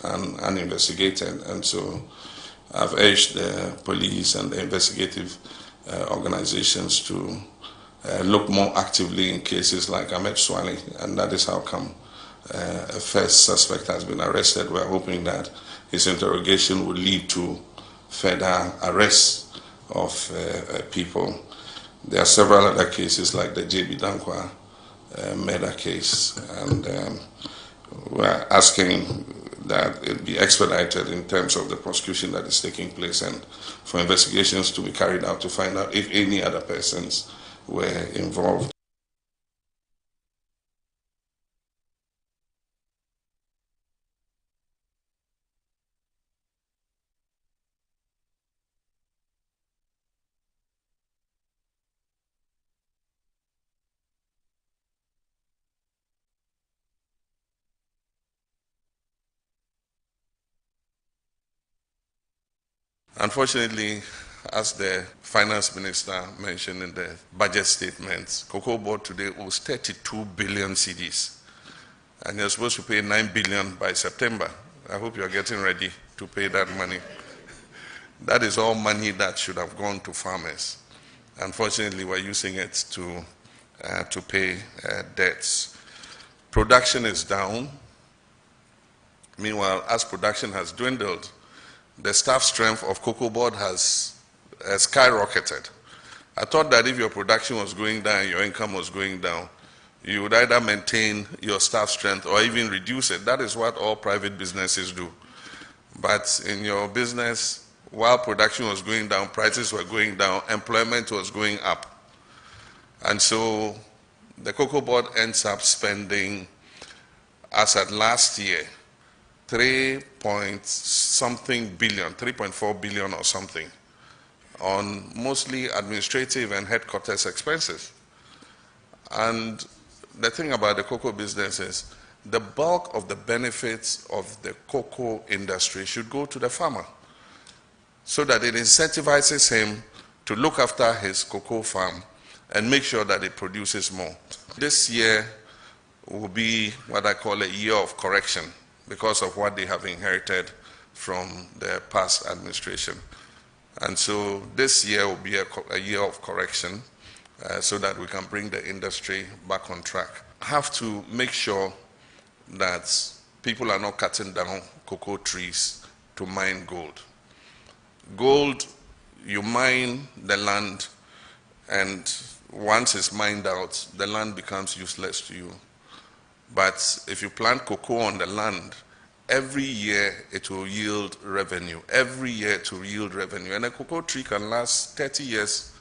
remained uninvestigated. And so I've urged the police and the investigative organizations to look more actively in cases like Ahmed Swali, and that is how come a first suspect has been arrested. We're hoping that his interrogation will lead to further arrests of people. There are several other cases like the JB Dankwa murder case, and we're asking that it be expedited in terms of the prosecution that is taking place and for investigations to be carried out to find out if any other persons were involved. Unfortunately, as the finance minister mentioned in the budget statement, Cocoa Board today owes 32 billion cedis, and you're supposed to pay 9 billion by September. I hope you're getting ready to pay that money. That is all money that should have gone to farmers. Unfortunately, we're using it to pay debts. Production is down. Meanwhile, as production has dwindled, the staff strength of Cocoa Board has skyrocketed. I thought that if your production was going down, your income was going down, you would either maintain your staff strength or even reduce it. That is what all private businesses do. But in your business, while production was going down, prices were going down, employment was going up. And so the Cocoa Board ends up spending, as at last year, 3.something billion, 3.4 billion or something, on mostly administrative and headquarters expenses. And the thing about the cocoa business is the bulk of the benefits of the cocoa industry should go to the farmer so that it incentivizes him to look after his cocoa farm and make sure that it produces more. This year will be what I call a year of correction, because of what they have inherited from the past administration. And so this year will be a year of correction so that we can bring the industry back on track. Have to make sure that people are not cutting down cocoa trees to mine gold. Gold, you mine the land, and once it's mined out, the land becomes useless to you. But if you plant cocoa on the land, every year it will yield revenue. Every year it will yield revenue. And a cocoa tree can last 30 years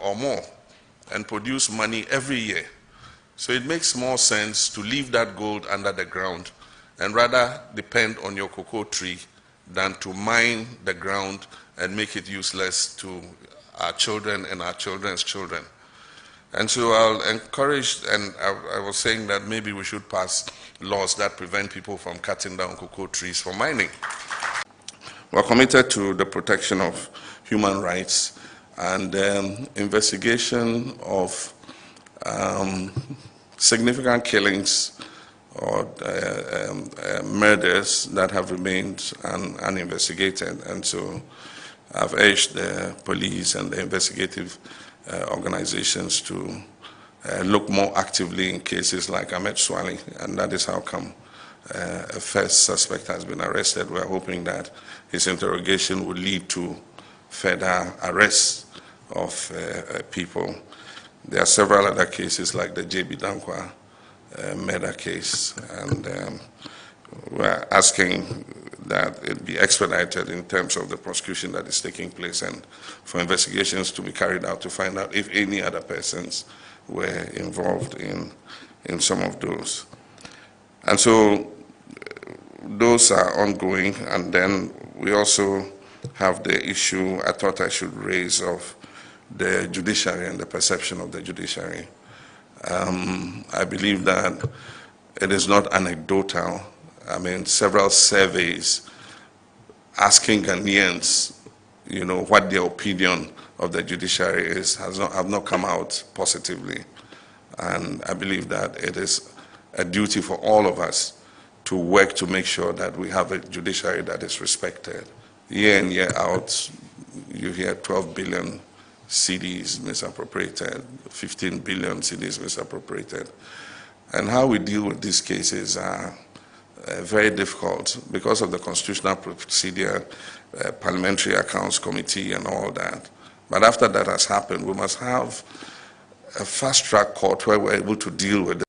or more and produce money every year. So it makes more sense to leave that gold under the ground and rather depend on your cocoa tree than to mine the ground and make it useless to our children and our children's children. And so I'll encourage, and I was saying that maybe we should pass laws that prevent people from cutting down cocoa trees for mining. We're committed to the protection of human rights and investigation of significant killings or murders that have remained uninvestigated. And so I've urged the police and the investigative organizations to look more actively in cases like Ahmed Swali, and that is how come a first suspect has been arrested. We're hoping that his interrogation will lead to further arrests of people. There are several other cases like the JB Dankwa murder case, and we're asking that it be expedited in terms of the prosecution that is taking place and for investigations to be carried out to find out if any other persons were involved in some of those. And so those are ongoing. And then we also have the issue I thought I should raise of the judiciary and the perception of the judiciary. I believe that it is not anecdotal. I mean, several surveys asking Ghanaians, what their opinion of the judiciary is have not come out positively. And I believe that it is a duty for all of us to to work to make sure that we have a judiciary that is respected. Year in, year out, you hear 12 billion cedis misappropriated, 15 billion cedis misappropriated. And how we deal with these cases are very difficult because of the constitutional procedure, parliamentary accounts committee and all that. But after that has happened, we must have a fast-track court where we're able to deal with it.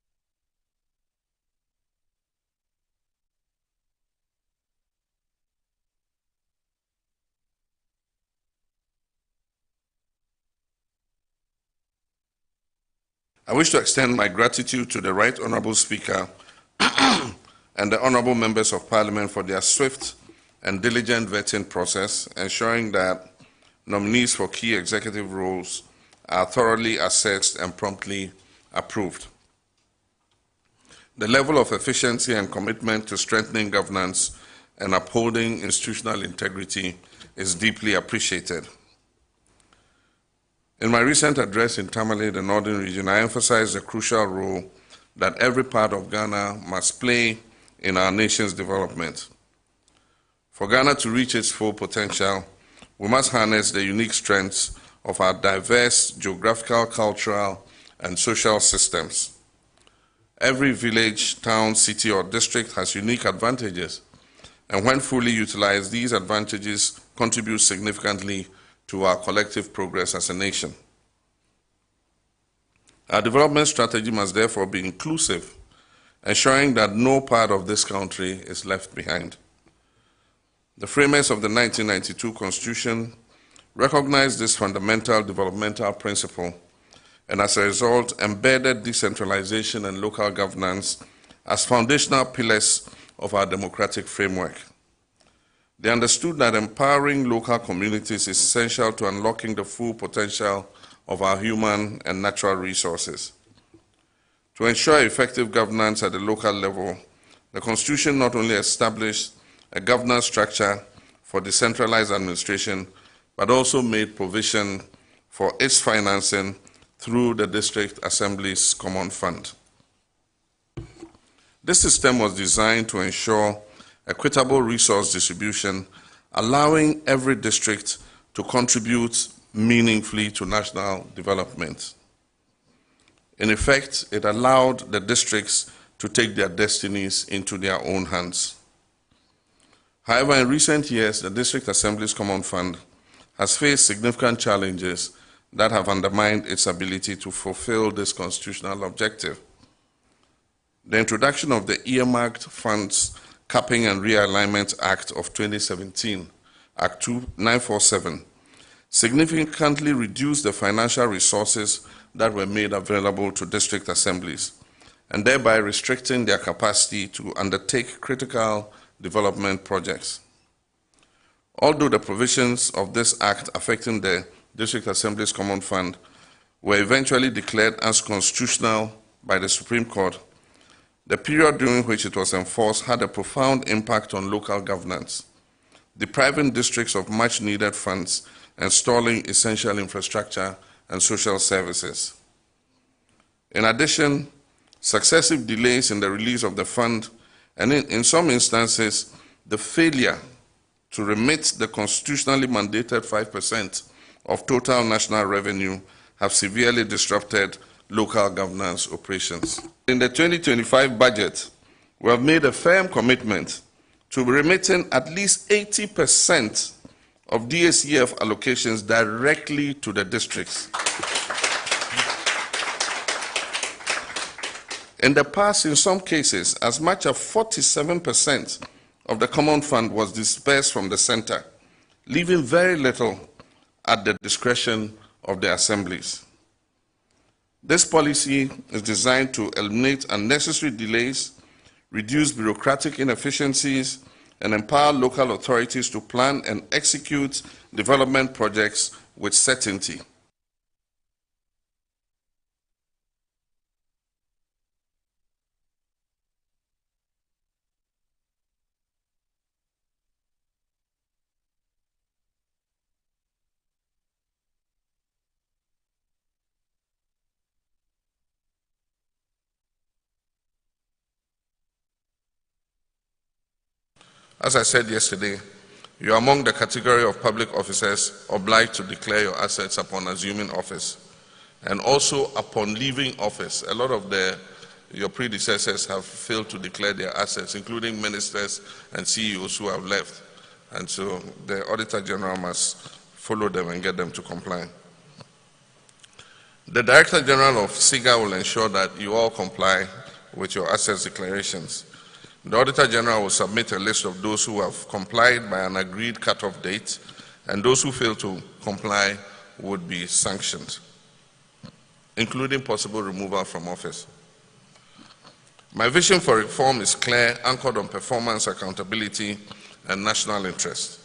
I wish to extend my gratitude to the Right Honourable Speaker and the Honourable Members of Parliament for their swift and diligent vetting process, ensuring that nominees for key executive roles are thoroughly assessed and promptly approved. The level of efficiency and commitment to strengthening governance and upholding institutional integrity is deeply appreciated. In my recent address in Tamale, the Northern Region, I emphasized the crucial role that every part of Ghana must play in our nation's development. For Ghana to reach its full potential, we must harness the unique strengths of our diverse geographical, cultural, and social systems. Every village, town, city, or district has unique advantages, and when fully utilized, these advantages contribute significantly to our collective progress as a nation. Our development strategy must therefore be inclusive, ensuring that no part of this country is left behind. The framers of the 1992 Constitution recognized this fundamental developmental principle and as a result embedded decentralization and local governance as foundational pillars of our democratic framework. They understood that empowering local communities is essential to unlocking the full potential of our human and natural resources. To ensure effective governance at the local level, the Constitution not only established a governance structure for decentralized administration, but also made provision for its financing through the District Assembly's Common Fund. This system was designed to ensure equitable resource distribution, allowing every district to contribute meaningfully to national development. In effect, it allowed the districts to take their destinies into their own hands. However, in recent years, the District Assembly's Common Fund has faced significant challenges that have undermined its ability to fulfill this constitutional objective. The introduction of the Earmarked Funds Capping and Realignment Act of 2017, Act 2947, significantly reduced the financial resources that were made available to district assemblies, and thereby restricting their capacity to undertake critical development projects. Although the provisions of this act affecting the District Assembly's Common Fund were eventually declared as constitutional by the Supreme Court, the period during which it was enforced had a profound impact on local governance, depriving districts of much-needed funds and stalling essential infrastructure and social services. In addition, successive delays in the release of the fund and in some instances, the failure to remit the constitutionally mandated 5% of total national revenue have severely disrupted local governance operations. In the 2025 budget, we have made a firm commitment to remitting at least 80% of DACF allocations directly to the districts. In the past, in some cases, as much as 47% of the Common Fund was dispersed from the center, leaving very little at the discretion of the assemblies. This policy is designed to eliminate unnecessary delays, reduce bureaucratic inefficiencies, and empower local authorities to plan and execute development projects with certainty. As I said yesterday, you are among the category of public officers obliged to declare your assets upon assuming office and also upon leaving office. A lot of your predecessors have failed to declare their assets, including ministers and CEOs who have left. And so the Auditor General must follow them and get them to comply. The Director General of SIGA will ensure that you all comply with your assets declarations. The Auditor General will submit a list of those who have complied by an agreed cut-off date, and those who fail to comply would be sanctioned, including possible removal from office. My vision for reform is clear, anchored on performance, accountability, and national interest.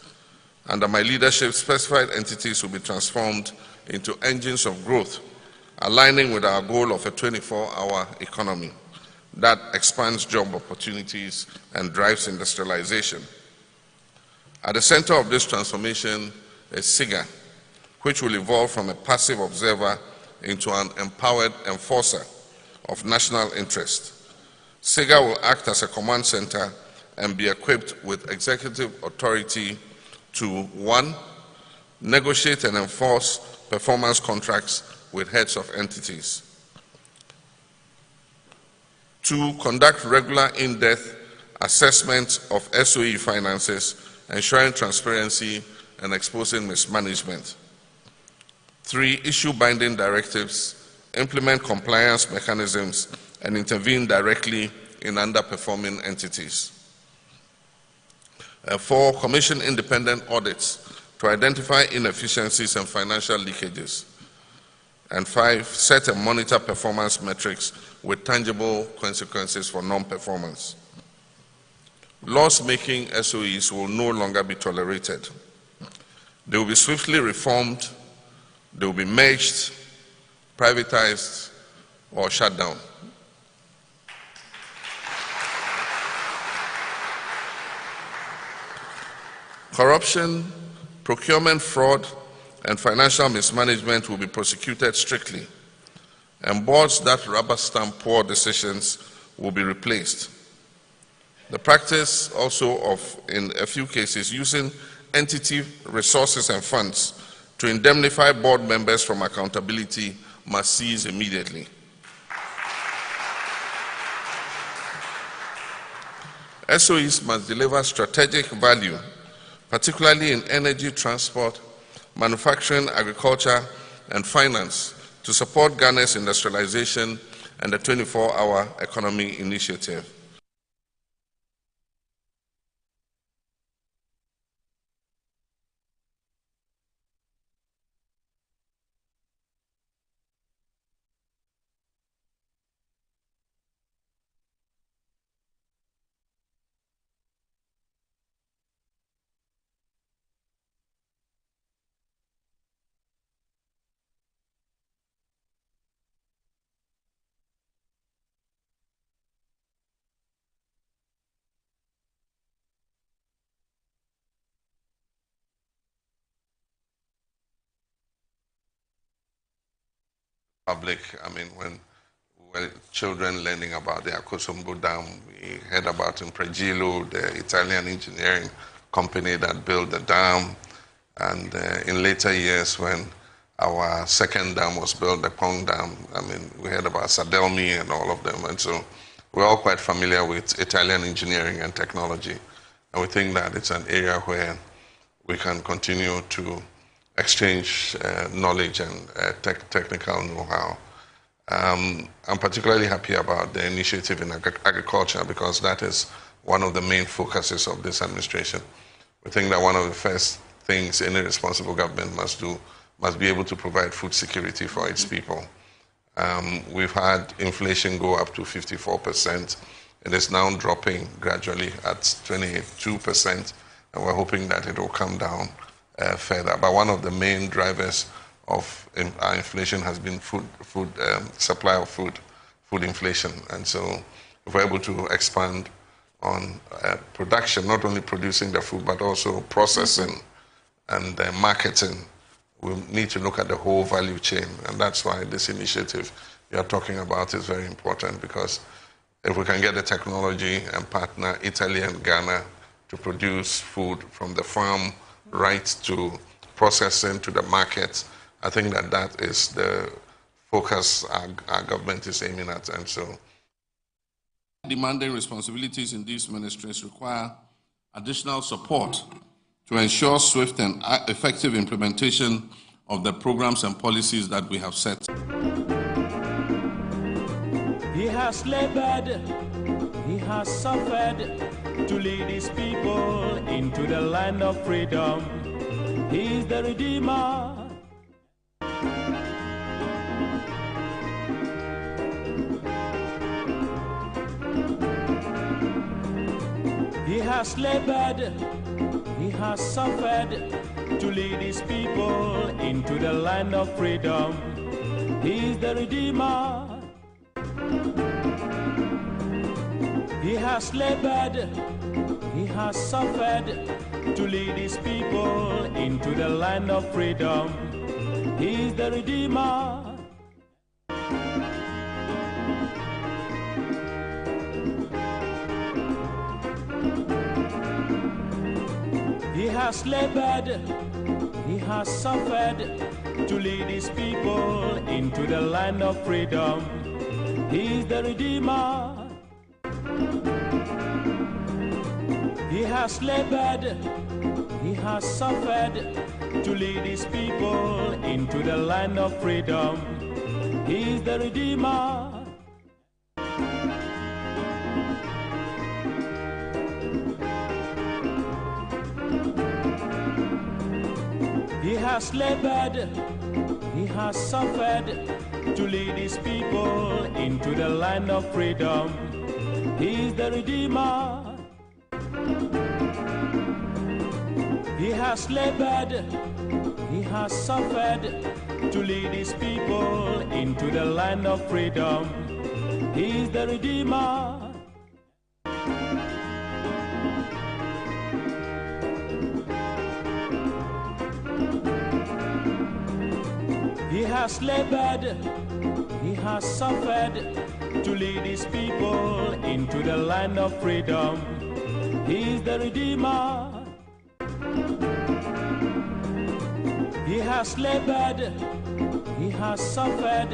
Under my leadership, specified entities will be transformed into engines of growth, aligning with our goal of a 24-hour economy that expands job opportunities and drives industrialization. At the center of this transformation is SIGA, which will evolve from a passive observer into an empowered enforcer of national interest. SIGA will act as a command center and be equipped with executive authority to 1. Negotiate and enforce performance contracts with heads of entities. 2. Conduct regular in-depth assessments of SOE finances, ensuring transparency and exposing mismanagement. 3. Issue binding directives, implement compliance mechanisms, and intervene directly in underperforming entities. 4. Commission independent audits to identify inefficiencies and financial leakages. And 5. Set and monitor performance metrics with tangible consequences for non-performance. Loss-making SOEs will no longer be tolerated. They will be swiftly reformed, they will be merged, privatized, or shut down. Corruption, procurement fraud, and financial mismanagement will be prosecuted strictly, and boards that rubber stamp poor decisions will be replaced. The practice also of, in a few cases, using entity resources and funds to indemnify board members from accountability must cease immediately. SOEs must deliver strategic value, particularly in energy, transport, manufacturing, agriculture, and finance, to support Ghana's industrialization and the 24-hour economy initiative. Public, when children learning about the Akosombo Dam, we heard about Impregilo, the Italian engineering company that built the dam, and in later years when our second dam was built, the Pong Dam, we heard about Sadelmi and all of them, and so we're all quite familiar with Italian engineering and technology, and we think that it's an area where we can continue to exchange knowledge and technical know-how. I'm particularly happy about the initiative in agriculture because that is one of the main focuses of this administration. We think that one of the first things any responsible government must do must be able to provide food security for its people. We've had inflation go up to 54%. It is now dropping gradually at 22%, and we're hoping that it will come down further. But one of the main drivers of our inflation has been supply of food inflation. And so if we're able to expand on production, not only producing the food, but also processing and marketing, we need to look at the whole value chain. And that's why this initiative you're talking about is very important, because if we can get the technology and partner Italy and Ghana to produce food from the farm right to processing to the market. I think that is the focus our government is aiming at. And so demanding responsibilities in these ministries require additional support to ensure swift and effective implementation of the programs and policies that we have set. He has labored, he has suffered to lead his people into the land of freedom. He is the Redeemer. He has labored, he has suffered to lead his people into the land of freedom. He is the Redeemer. He has labored, he has suffered to lead his people into the land of freedom. He is the Redeemer. He has labored, he has suffered to lead his people into the land of freedom. He is the Redeemer. He has labored, he has suffered to lead his people into the land of freedom. He is the Redeemer. He has labored, he has suffered to lead his people into the land of freedom. He is the Redeemer. He has labored, he has suffered to lead his people into the land of freedom. He is the Redeemer. He has labored, he has suffered to lead his people into the land of freedom. He is the Redeemer. He has labored, he has suffered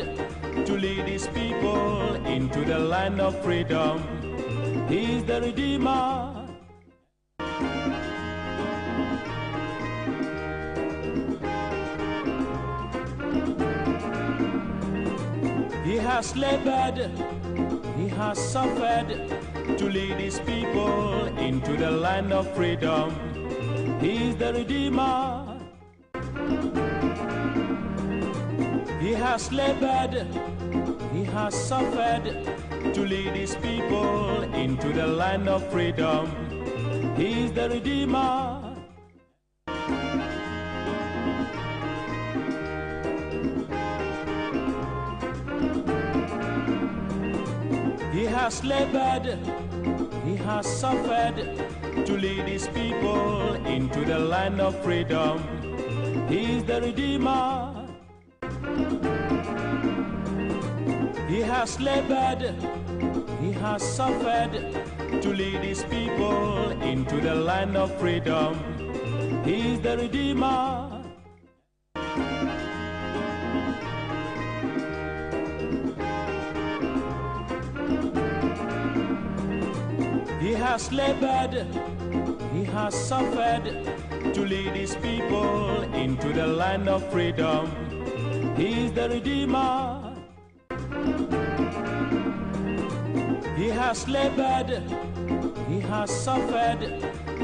to lead his people into the land of freedom. He is the Redeemer. He has labored, he has suffered to lead his people into the land of freedom. He is the Redeemer. He has labored, he has suffered to lead his people into the land of freedom. He is the Redeemer. He has labored, he has suffered to lead his people into the land of freedom. He is the Redeemer. He has labored, he has suffered to lead his people into the land of freedom. He is the Redeemer. He has labored, he has suffered to lead his people into the land of freedom. He is the Redeemer. He has labored, he has suffered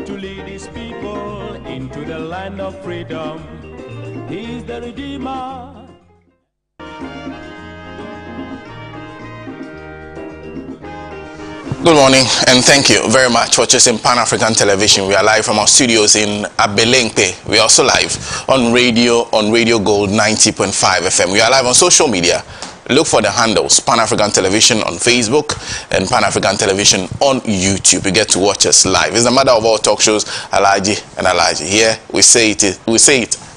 to lead his people into the land of freedom. He is the Redeemer. Good morning and thank you very much for choosing Pan-African Television. We are live from our studios in Abelemkpe. We are also live on Radio Gold 90.5 FM. We are live on social media. Look for the handles Pan-African Television on Facebook and Pan-African Television on YouTube. You get to watch us live. It's the mother of all talk shows, Alhaji and Alhaji. Here we say it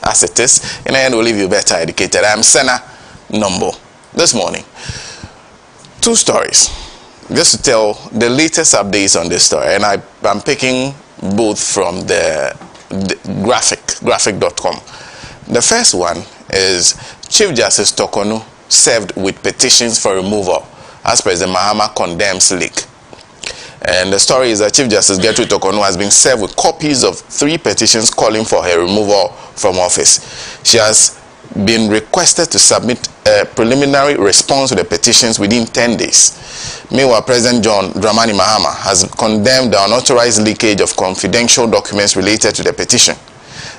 as it is. In the end, we'll leave you better educated. I'm Sena Nombo. This morning, two stories. Just to tell the latest updates on this story, and I'm picking both from the graphic.com. The first one is Chief Justice Tokonu served with petitions for removal as President Mahama condemns leak. And the story is that Chief Justice Gertrude Tokonu has been served with copies of 3 petitions calling for her removal from office. She has been requested to submit a preliminary response to the petitions within 10 days. Meanwhile, President John Dramani Mahama has condemned the unauthorized leakage of confidential documents related to the petition.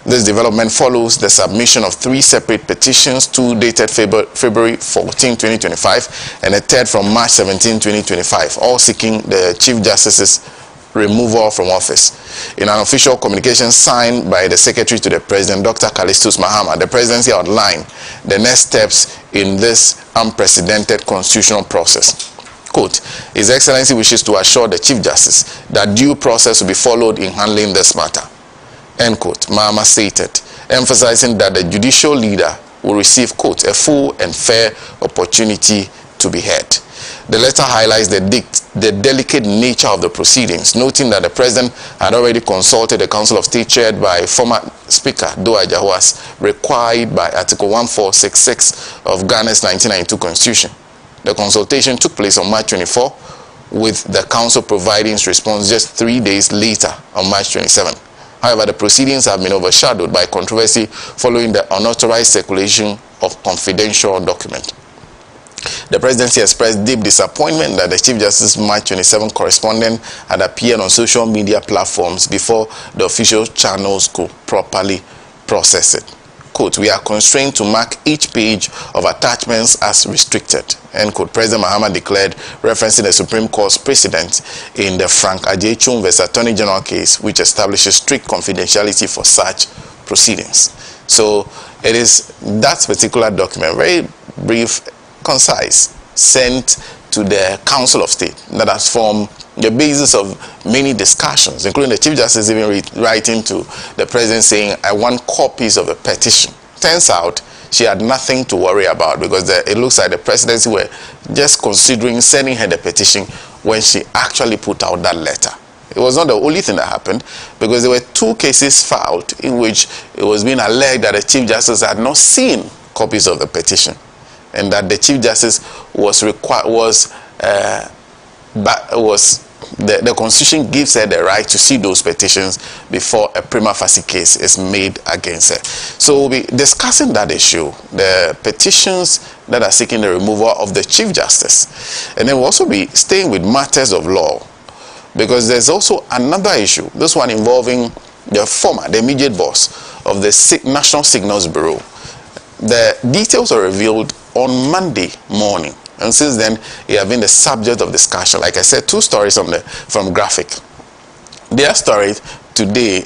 This development follows the submission of 3 separate petitions, 2 dated February 14, 2025, and a third from March 17, 2025, all seeking the Chief Justice's removal from office. In an official communication signed by the Secretary to the President, Dr. Callistus Mahama, the Presidency outlined the next steps in this unprecedented constitutional process. Quote, His Excellency wishes to assure the Chief Justice that due process will be followed in handling this matter. End quote, Mahama stated, emphasizing that the judicial leader will receive, quote, a full and fair opportunity to be heard. The letter highlights the delicate nature of the proceedings, noting that the President had already consulted the Council of State chaired by former Speaker Doa Jahuas, required by Article 1466 of Ghana's 1992 Constitution. The consultation took place on March 24, with the Council providing its response just 3 days later on March 27. However, the proceedings have been overshadowed by controversy following the unauthorized circulation of confidential documents. The Presidency expressed deep disappointment that the Chief Justice's March 27 correspondence had appeared on social media platforms before the official channels could properly process it. Quote, we are constrained to mark each page of attachments as restricted, end quote, President Mahama declared, referencing the Supreme Court's precedent in the Frank Ajechun vs. Attorney General case, which establishes strict confidentiality for such proceedings. So it is that particular document, very brief, concise, sent to the Council of State that has formed the basis of many discussions, including the Chief Justice even writing to the President saying, I want copies of the petition. Turns out she had nothing to worry about because it looks like the Presidency were just considering sending her the petition when she actually put out that letter. It was not the only thing that happened, because there were 2 cases filed in which it was being alleged that the Chief Justice had not seen copies of the petition, and that the Chief Justice the Constitution gives her the right to see those petitions before a prima facie case is made against her. So we'll be discussing that issue, the petitions that are seeking the removal of the Chief Justice. And then we'll also be staying with matters of law, because there's also another issue, this one involving the immediate boss of the National Signals Bureau. The details are revealed on Monday morning, and since then it has been the subject of discussion. Like I said, 2 stories from Graphic. Their story today,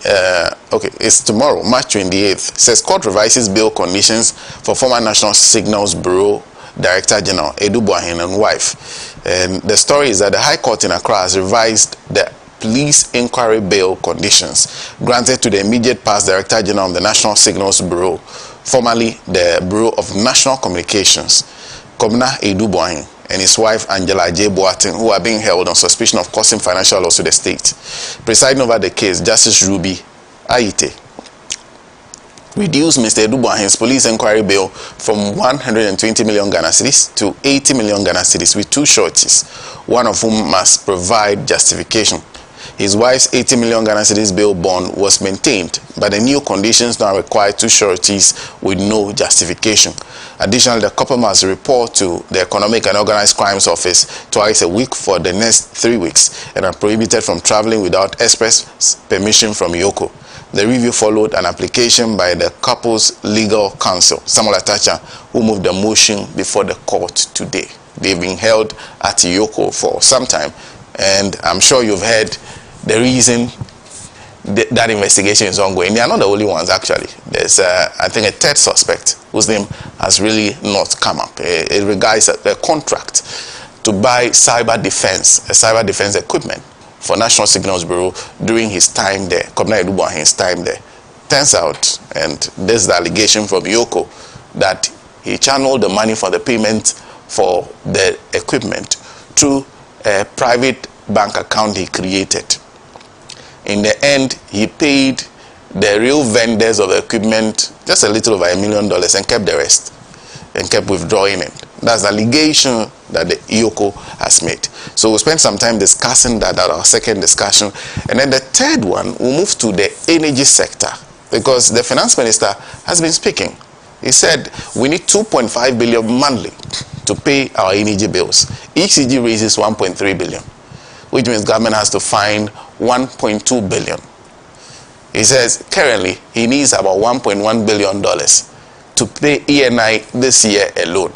it's tomorrow, March 28th, says court revises bail conditions for former National Signals Bureau Director General Edu Boahen and wife. And the story is that the High Court in Accra has revised the police inquiry bail conditions granted to the immediate past Director General of the National Signals Bureau, formerly the Bureau of National Communications, Commissioner Edu Boahen, and his wife Angela J. Boateng, who are being held on suspicion of causing financial loss to the state. Presiding over the case, Justice Ruby Aite reduced Mr. Edu Boahen's police inquiry bail from 120 million Ghana cedis to 80 million Ghana cedis with 2 sureties, one of whom must provide justification. His wife's 80 million Ghana cedis bail bond was maintained, but the new conditions now require 2 sureties with no justification. Additionally, the couple must report to the Economic and Organized Crimes Office twice a week for the next 3 weeks and are prohibited from traveling without express permission from Yoko. The review followed an application by the couple's legal counsel, Samuel Atacha, who moved the motion before the court today. They've been held at Yoko for some time, and I'm sure you've heard the reason that investigation is ongoing. They are not the only ones, actually. There's, I think, a 3rd suspect whose name has really not come up. It regards a contract to buy cyber defense equipment for National Signals Bureau during his time there, Commissioner Edu Boahen's time there. Turns out, and there's the allegation from Yoko, that he channeled the money for the payment for the equipment through a private bank account he created. In the end, he paid the real vendors of the equipment just a little over $1 million and kept the rest and kept withdrawing it. That's the allegation that the EOCO has made. So we'll spend some time discussing that at our second discussion. And then the third one, we'll move to the energy sector, because the finance minister has been speaking. He said we need 2.5 billion monthly to pay our energy bills. ECG raises 1.3 billion, which means government has to find 1.2 billion. He says currently he needs about $1.1 billion to pay ENI this year alone.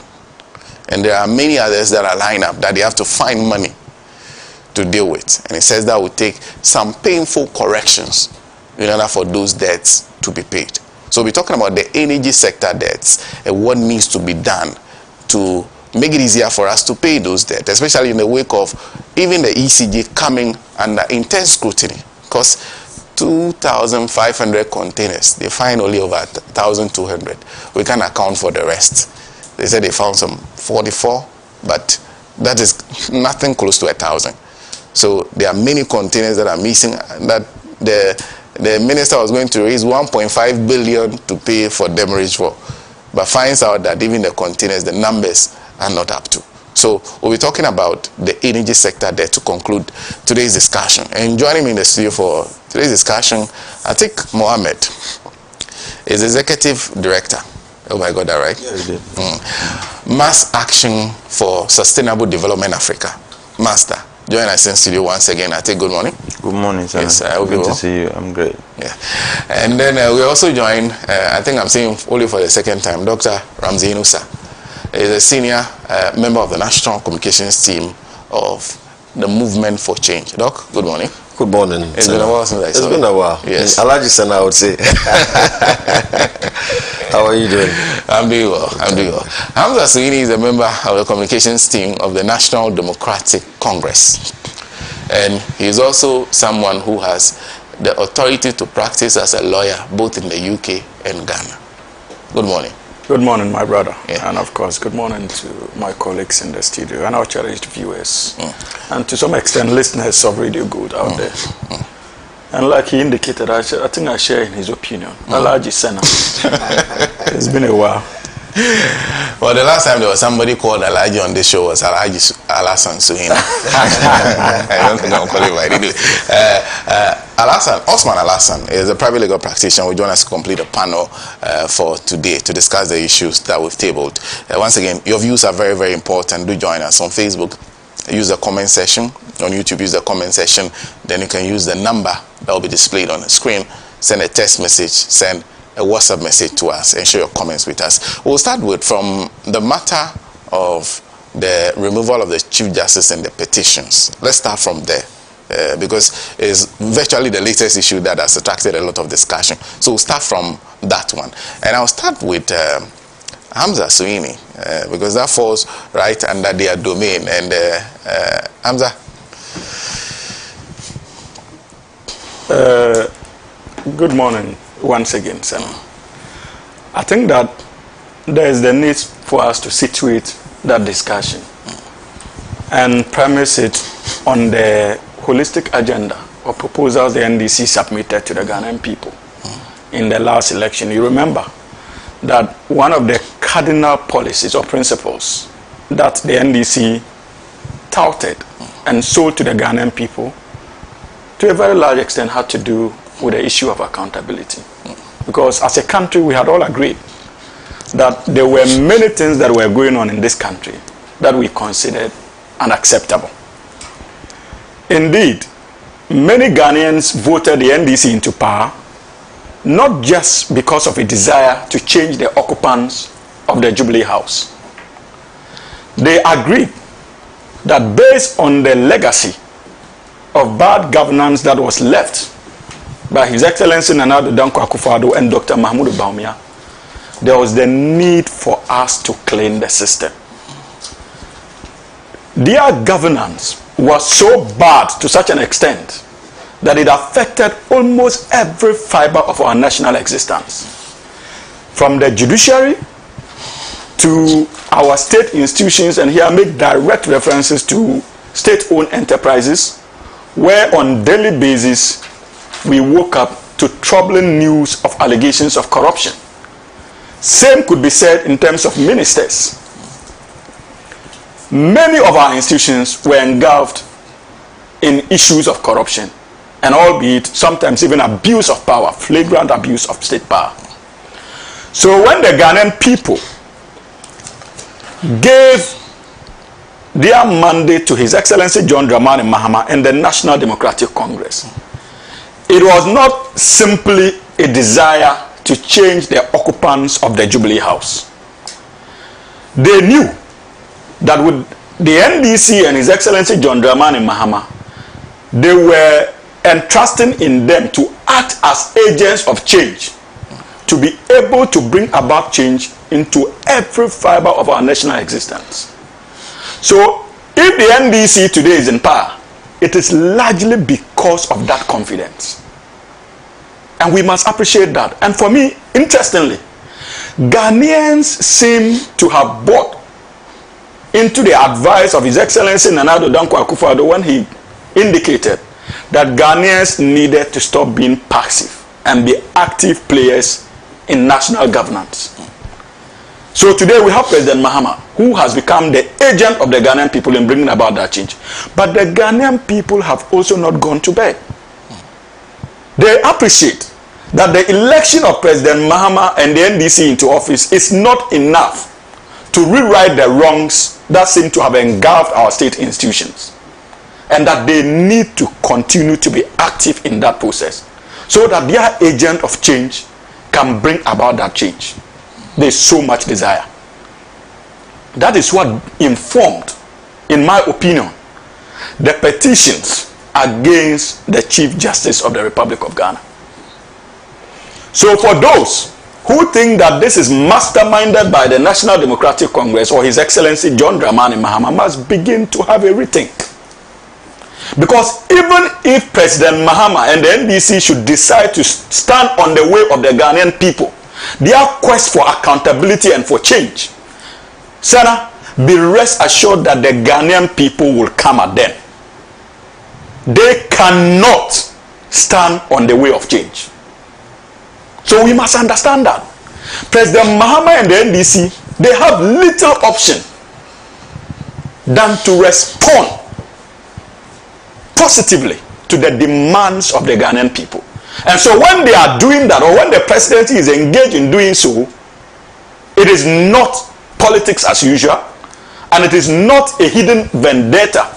And there are many others that are lined up that they have to find money to deal with. And he says that will take some painful corrections in order for those debts to be paid. So we're talking about the energy sector debts and what needs to be done to make it easier for us to pay those debts, especially in the wake of even the ECG coming under intense scrutiny. Because 2,500 containers, they find only over 1,200. We can't account for the rest. They said they found some 44, but that is nothing close to 1,000. So there are many containers that are missing, that the minister was going to raise 1.5 billion to pay for demurrage for, but finds out that even the containers, the numbers are not up to. So we'll be talking about the energy sector there to conclude today's discussion. And joining me in the studio for today's discussion, Atik Mohammed is Executive Director. Oh, I got that right? Yeah, you did. Mass Action for Sustainable Development Africa. Master, join us in studio once again. Atik, good morning. Good morning, sir. Yes, good to see you. I'm great. Yeah. And then we also join, I think I'm saying only for the second time, Dr. Ramsey Inusa. Is a senior member of the National Communications team of the Movement for Change. Doc, good morning. Good morning. It's been a while since I saw you. It's been a while. Yes. Alhaji Sena, I would say. How are you doing? I'm doing well. Hamza Suini is a member of the communications team of the National Democratic Congress. And he's also someone who has the authority to practice as a lawyer both in the UK and Ghana. Good morning. Good morning, my brother. Yeah. And of course, good morning to my colleagues in the studio and our cherished viewers. And to some extent, listeners of Radio Good out there. And like he indicated, I think I share in his opinion. Alhaji Sena. It's been a while. Well, the last time there was somebody called Alhaji on this show was Alhaji Alasan Suhina. I don't think I'm qualified to do it. Osman Alasan is a private legal practitioner. We join us to complete a panel for today to discuss the issues that we've tabled. Once again, your views are very, very important. Do join us on Facebook. Use the comment section. On YouTube, use the comment section. Then you can use the number that will be displayed on the screen. Send a text message. Send a WhatsApp message to us and share your comments with us. We'll start with from the matter of the removal of the Chief Justice and the petitions. Let's start from there because it's virtually the latest issue that has attracted a lot of discussion. So we'll start from that one. And I'll start with Hamza Suini because that falls right under their domain. And Hamza? Good morning once again, Sena. I think that there is the need for us to situate that discussion and premise it on the holistic agenda or proposals the NDC submitted to the Ghanaian people in the last election. You remember that one of the cardinal policies or principles that the NDC touted and sold to the Ghanaian people to a very large extent had to do with the issue of accountability. Because as a country, we had all agreed that there were many things that were going on in this country that we considered unacceptable. Indeed, many Ghanaians voted the NDC into power, not just because of a desire to change the occupants of the Jubilee House. They agreed that based on the legacy of bad governance that was left by His Excellency Nana Addo Dankwa Akufo-Addo and Dr. Mahmoud Bawumia, there was the need for us to clean the system. Their governance was so bad to such an extent that it affected almost every fiber of our national existence. From the judiciary to our state institutions, and here I make direct references to state-owned enterprises, where on daily basis we woke up to troubling news of allegations of corruption. Same could be said in terms of ministers. Many of our institutions were engulfed in issues of corruption, and albeit sometimes even abuse of power, flagrant abuse of state power. So when the Ghanaian people gave their mandate to His Excellency John Dramani Mahama and the National Democratic Congress, it was not simply a desire to change the occupants of the Jubilee House. They knew that with the NDC and His Excellency John Dramani Mahama, they were entrusting in them to act as agents of change, to be able to bring about change into every fiber of our national existence. So if the NDC today is in power, it is largely because of that confidence. And we must appreciate that. And for me, interestingly, Ghanaians seem to have bought into the advice of His Excellency Nana Addo Dankwa Akufo-Addo when he indicated that Ghanaians needed to stop being passive and be active players in national governance. So today we have President Mahama, who has become the agent of the Ghanaian people in bringing about that change. But the Ghanaian people have also not gone to bed. They appreciate that the election of President Mahama and the NDC into office is not enough to rewrite the wrongs that seem to have engulfed our state institutions, and that they need to continue to be active in that process so that their agent of change can bring about that change. There's so much desire. That is what informed, in my opinion, the petitions against the Chief Justice of the Republic of Ghana. So for those who think that this is masterminded by the National Democratic Congress or His Excellency John Dramani Mahama, must begin to have a rethink. Because even if President Mahama and the NDC should decide to stand on the way of the Ghanaian people, their quest for accountability and for change, Sena, be rest assured that the Ghanaian people will come at them. They cannot stand on the way of change. So we must understand that. President Mahama and the NDC, they have little option than to respond positively to the demands of the Ghanaian people. And so when they are doing that, or when the presidency is engaged in doing so, it is not politics as usual, and it is not a hidden vendetta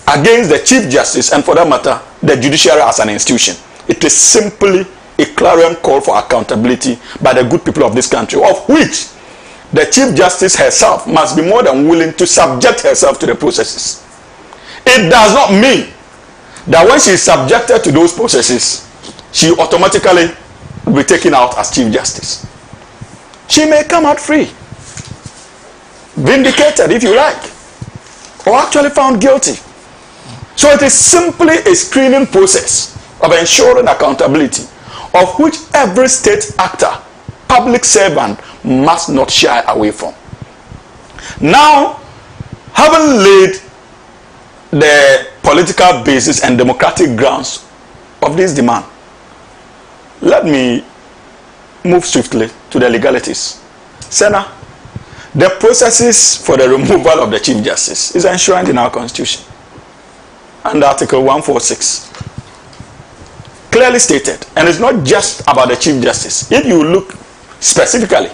against the Chief Justice, and for that matter, the judiciary as an institution. It is simply a clarion call for accountability by the good people of this country, of which the Chief Justice herself must be more than willing to subject herself to the processes. It does not mean that when she is subjected to those processes, she automatically will be taken out as Chief Justice. She may come out free, vindicated if you like, or actually found guilty. So it is simply a screening process of ensuring accountability, of which every state actor, public servant, must not shy away from. Now, having laid the political basis and democratic grounds of this demand, let me move swiftly to the legalities. Sena, the processes for the removal of the Chief Justice is enshrined in our Constitution under Article 146. Clearly stated, and it's not just about the Chief Justice. If you look specifically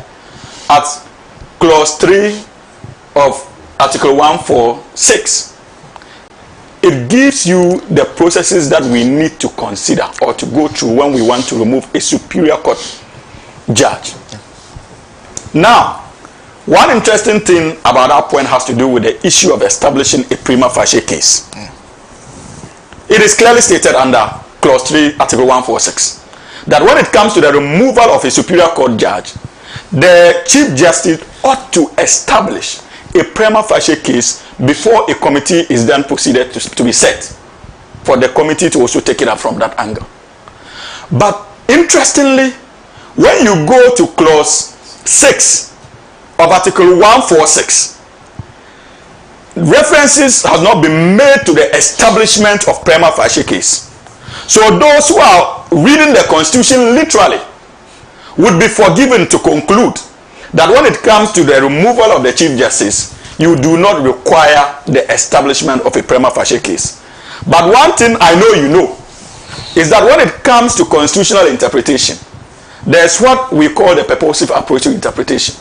at Clause 3 of Article 146, it gives you the processes that we need to consider or to go through when we want to remove a superior court judge. Now, one interesting thing about that point has to do with the issue of establishing a prima facie case. It is clearly stated under Clause 3, Article 146, that when it comes to the removal of a superior court judge, the Chief Justice ought to establish a prima facie case before a committee is then proceeded to be set, for the committee to also take it up from that angle. But interestingly, when you go to Clause 6 of Article 146, references have not been made to the establishment of prima facie case. So those who are reading the Constitution literally would be forgiven to conclude that when it comes to the removal of the Chief Justice, you do not require the establishment of a prima facie case. But one thing I know you know is that when it comes to constitutional interpretation, there's what we call the purposive approach to interpretation.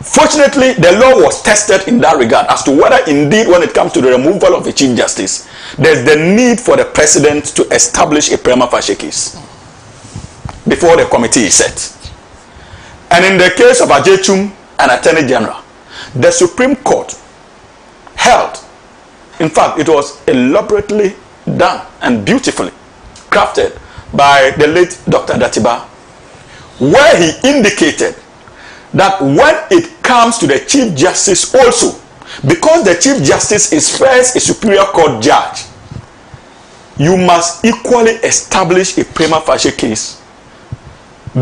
Fortunately, the law was tested in that regard as to whether indeed when it comes to the removal of a Chief Justice, there's the need for the President to establish a prima facie case before the committee is set. And in the case of Ajetum and Attorney General, the Supreme Court held, in fact, it was elaborately done and beautifully crafted by the late Dr. Datiba, where he indicated that when it comes to the Chief Justice also, because the Chief Justice is first a Superior Court judge, you must equally establish a prima facie case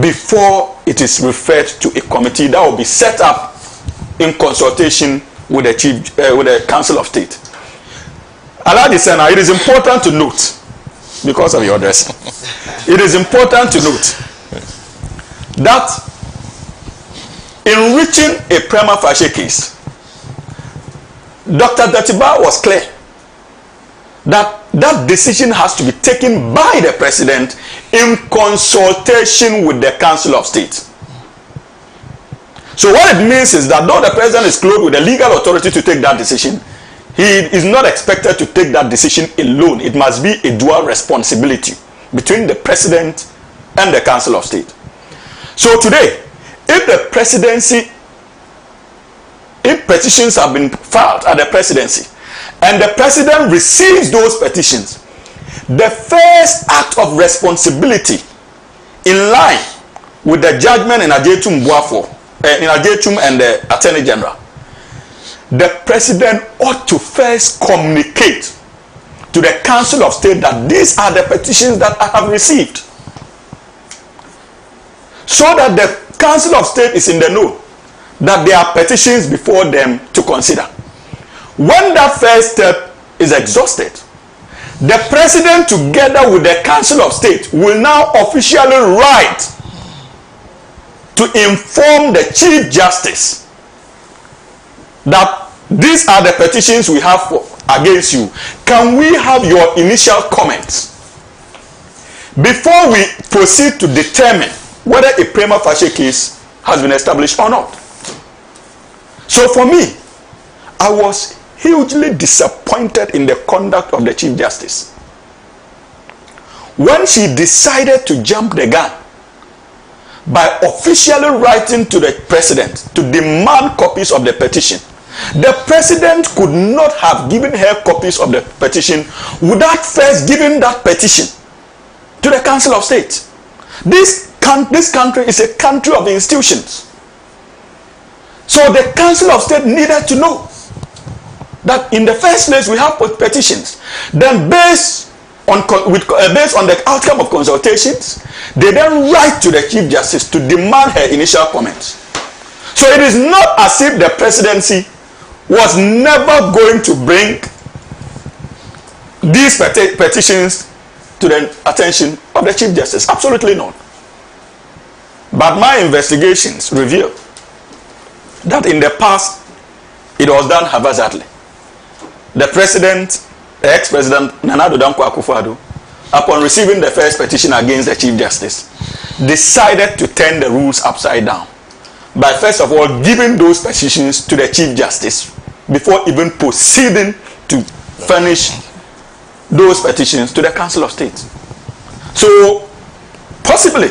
before it is referred to a committee that will be set up in consultation with the Council of State. Alhaji Sena, it is important to note, because of your address, it is important to note that in reaching a prima facie case, Dr. Datiba was clear that that decision has to be taken by the President in consultation with the Council of State. So what it means is that though the President is clothed with the legal authority to take that decision, he is not expected to take that decision alone. It must be a dual responsibility between the President and the Council of State. So today, if the presidency, if petitions have been filed at the presidency, and the President receives those petitions, the first act of responsibility in line with the judgment in Ajetum and the Attorney General, the President ought to first communicate to the Council of State that these are the petitions that I have received, so that the Council of State is in the know that there are petitions before them to consider. When that first step is exhausted, the President together with the Council of State will now officially write to inform the Chief Justice that these are the petitions we have against you. Can we have your initial comments before we proceed to determine whether a prima facie case has been established or not? So for me, I was hugely disappointed in the conduct of the Chief Justice when she decided to jump the gun by officially writing to the President to demand copies of the petition. The President could not have given her copies of the petition without first giving that petition to the Council of State. This country is a country of institutions. So the Council of State needed to know that in the first place we have petitions. Then based on the outcome of consultations, they then write to the Chief Justice to demand her initial comments. So it is not as if the presidency was never going to bring these petitions to the attention of the Chief Justice. Absolutely not. But my investigations reveal that in the past it was done haphazardly. The President, the ex-President Nana Addo Dankwa Akufo-Addo, upon receiving the first petition against the Chief Justice, decided to turn the rules upside down by first of all giving those petitions to the Chief Justice before even proceeding to furnish those petitions to the Council of State. So possibly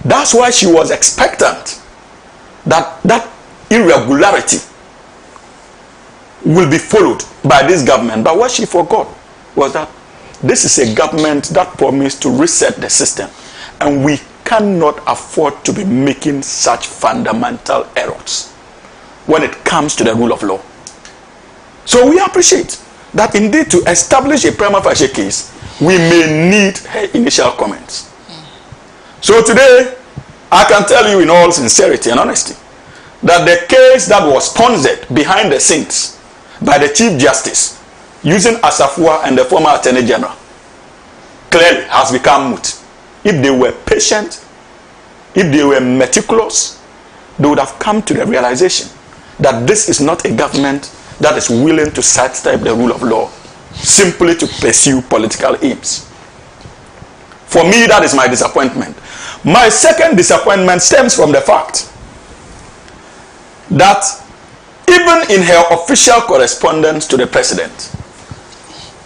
that's why she was expectant that that irregularity will be followed by this government. But what she forgot was that this is a government that promised to reset the system, and we cannot afford to be making such fundamental errors when it comes to the rule of law. So we appreciate that indeed to establish a prima facie case, we may need her initial comments. So today, I can tell you in all sincerity and honesty that the case that was sponsored behind the scenes by the Chief Justice using Asafua and the former Attorney General clearly has become moot. If they were patient, if they were meticulous, they would have come to the realization that this is not a government that is willing to sidestep the rule of law simply to pursue political aims. For me, that is my disappointment. My second disappointment stems from the fact that even in her official correspondence to the president,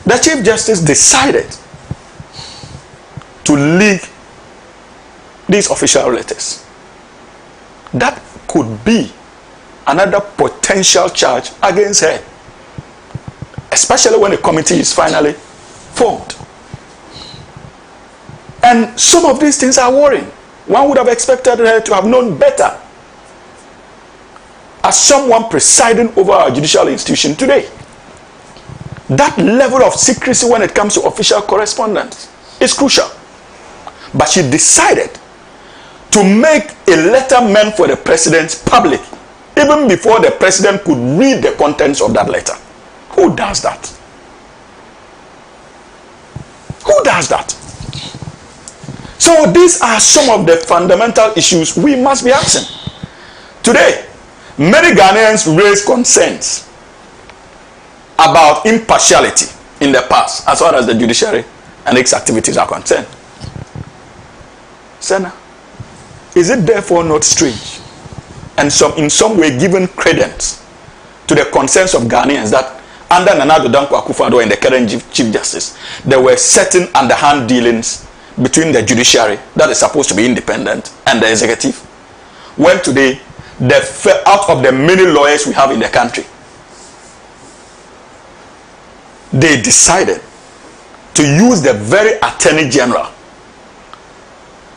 the Chief Justice decided to leak these official letters. That could be another potential charge against her, especially when a committee is finally formed. And some of these things are worrying. One would have expected her to have known better as someone presiding over our judicial institution today. That level of secrecy when it comes to official correspondence is crucial. But she decided to make a letter meant for the president public even before the president could read the contents of that letter. Who does that? Who does that? So these are some of the fundamental issues we must be asking. Today, many Ghanaians raise concerns about impartiality in the past as far as the judiciary and its activities are concerned. Sena, is it therefore not strange and in some way given credence to the concerns of Ghanaians that under Nana Addo Dankwa Akufo-Addo and the current Chief Justice, there were certain underhand dealings between the judiciary that is supposed to be independent and the executive, when today, out of the many lawyers we have in the country, they decided to use the very Attorney General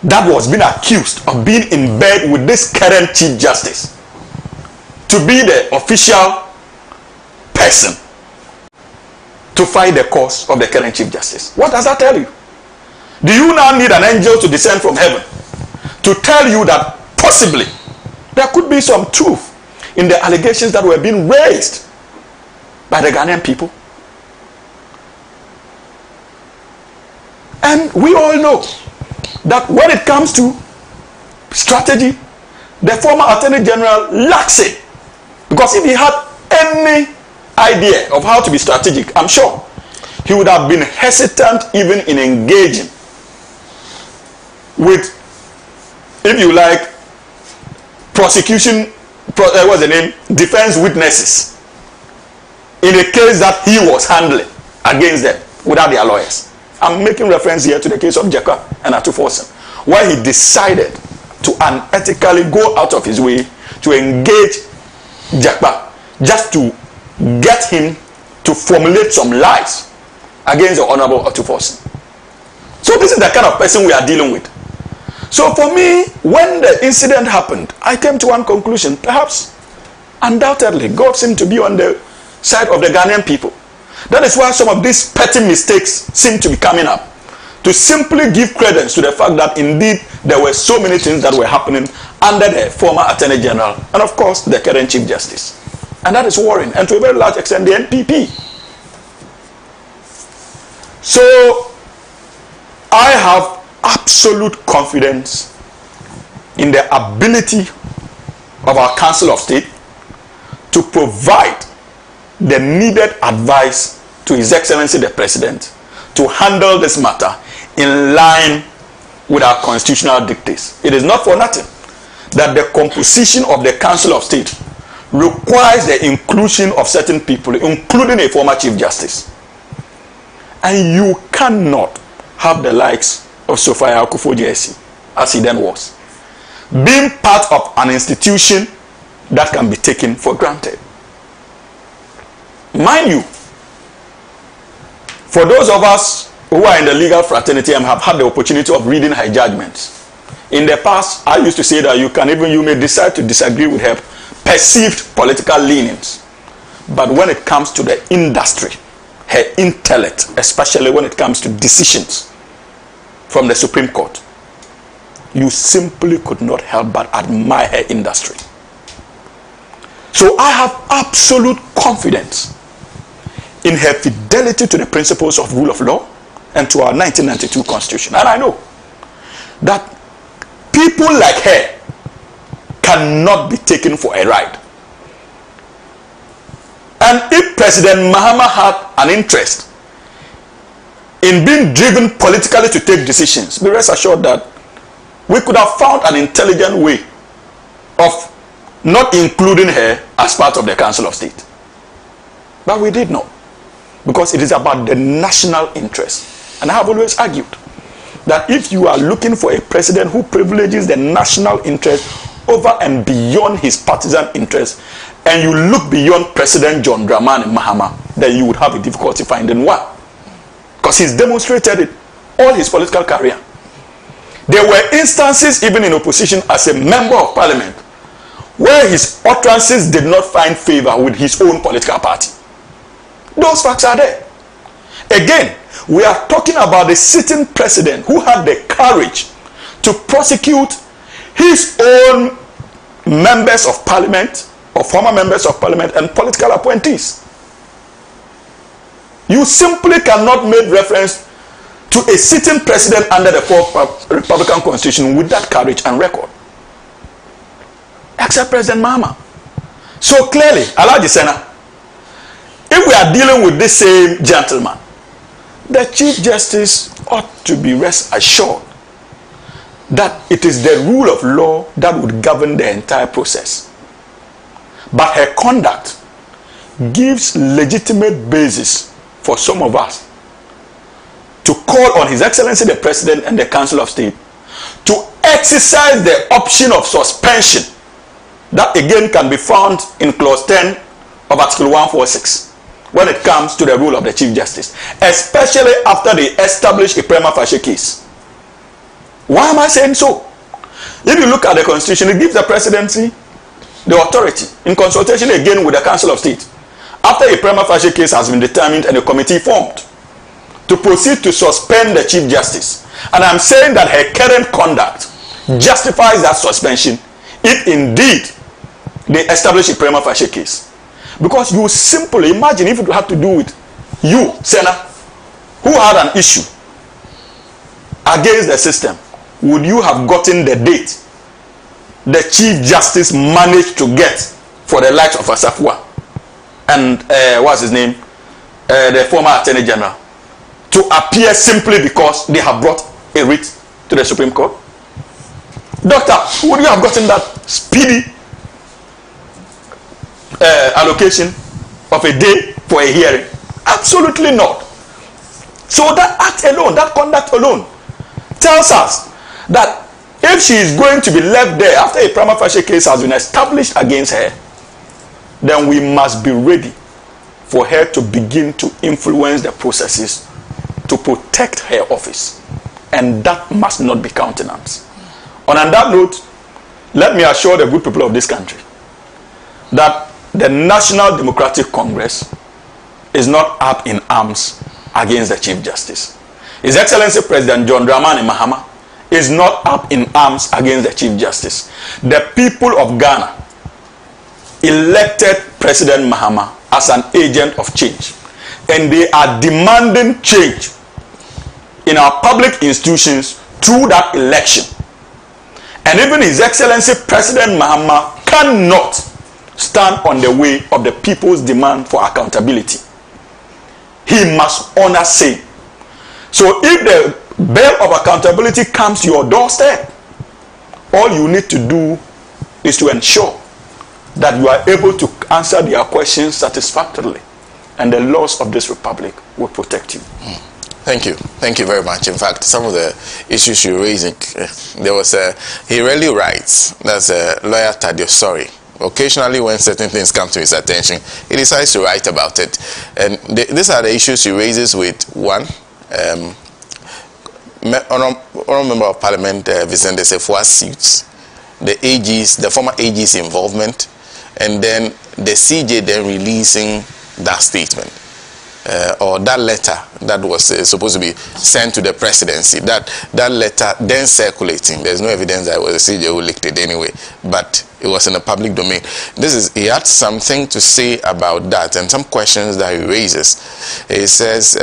that was being accused of being in bed with this current Chief Justice to be the official person to fight the cause of the current Chief Justice. What does that tell you? Do you now need an angel to descend from heaven to tell you that possibly there could be some truth in the allegations that were being raised by the Ghanaian people? And we all know that when it comes to strategy, the former Attorney General lacks it. Because if he had any idea of how to be strategic, I'm sure he would have been hesitant even in engaging with, if you like, what's the name? Defense witnesses in a case that he was handling against them without their lawyers. I'm making reference here to the case of Jekwa and Atufosin, where he decided to unethically go out of his way to engage Jekwa just to get him to formulate some lies against the Honorable Atufosin. So this is the kind of person we are dealing with. So for me, when the incident happened, I came to one conclusion. Perhaps, undoubtedly, God seemed to be on the side of the Ghanaian people. That is why some of these petty mistakes seem to be coming up. To simply give credence to the fact that indeed there were so many things that were happening under the former Attorney General and of course the current Chief Justice. And that is worrying, and to a very large extent the NPP. So I have absolute confidence in the ability of our Council of State to provide the needed advice to His Excellency the President to handle this matter in line with our constitutional dictates. It is not for nothing that the composition of the Council of State requires the inclusion of certain people, including a former Chief Justice. And you cannot have the likes of Sophia Akufo-Addo, as he then was, being part of an institution that can be taken for granted. Mind you, for those of us who are in the legal fraternity and have had the opportunity of reading her judgments, in the past, I used to say that you may decide to disagree with her perceived political leanings. But when it comes to the industry, her intellect, especially when it comes to decisions from the Supreme Court, you simply could not help but admire her industry. So I have absolute confidence in her fidelity to the principles of rule of law and to our 1992 Constitution. And I know that people like her cannot be taken for a ride. And if President Mahama had an interest in being driven politically to take decisions, be rest assured that we could have found an intelligent way of not including her as part of the Council of State. But we did not, because it is about the national interest. And I have always argued that if you are looking for a president who privileges the national interest over and beyond his partisan interest, and you look beyond President John Dramani Mahama, then you would have a difficulty finding one. Because he's demonstrated it all his political career. There were instances, even in opposition as a member of parliament, where his utterances did not find favor with his own political party. Those facts are there. Again, we are talking about the sitting president who had the courage to prosecute his own members of parliament, or former members of parliament, and political appointees. You simply cannot make reference to a sitting president under the fourth Republican Constitution with that courage and record, except President Mahama. So clearly, Alhaji Sena, if we are dealing with this same gentleman, the Chief Justice ought to be rest assured that it is the rule of law that would govern the entire process. But her conduct gives legitimate basis for some of us to call on His Excellency the President and the Council of State to exercise the option of suspension that again can be found in clause 10 of Article 146 when it comes to the role of the Chief Justice, especially after they establish a prima facie case. Why am I saying so? If you look at the Constitution, it gives the presidency the authority, in consultation again with the Council of State, after a prima facie case has been determined and a committee formed, to proceed to suspend the Chief Justice. And I'm saying that her current conduct justifies that suspension if indeed they establish a prima facie case. Because you simply imagine if it had to do with you, Sena, who had an issue against the system, would you have gotten the date the Chief Justice managed to get for the likes of Asafua and what's his name, the former Attorney General, to appear simply because they have brought a writ to the Supreme Court? Doctor, would you have gotten that speedy allocation of a day for a hearing? Absolutely not. So that act alone, that conduct alone, tells us that if she is going to be left there after a prima facie case has been established against her, then we must be ready for her to begin to influence the processes to protect her office. And that must not be countenanced. On that note, let me assure the good people of this country that the National Democratic Congress is not up in arms against the Chief Justice. His Excellency President John Dramani Mahama is not up in arms against the Chief Justice. The people of Ghana elected President Mahama as an agent of change, and they are demanding change in our public institutions through that election. And even His Excellency President Mahama cannot stand on the way of the people's demand for accountability. He must honor same. So if the bell of accountability comes to your doorstep, all you need to do is to ensure that you are able to answer their questions satisfactorily, and the laws of this republic will protect you. Thank you. Thank you very much. In fact, some of the issues you're raising, there was he rarely writes. That's lawyer Tadio Sorry. Occasionally, when certain things come to his attention, he decides to write about it. And these are the issues he raises with one, Honourable Member of Parliament Vicente Sefua's suits, the former AG's involvement, and then the CJ then releasing that statement. Or that letter that was supposed to be sent to the presidency, that letter then circulating. There's no evidence that it was the CJ who leaked it anyway, but it was in the public domain. He had something to say about that and some questions that he raises. He says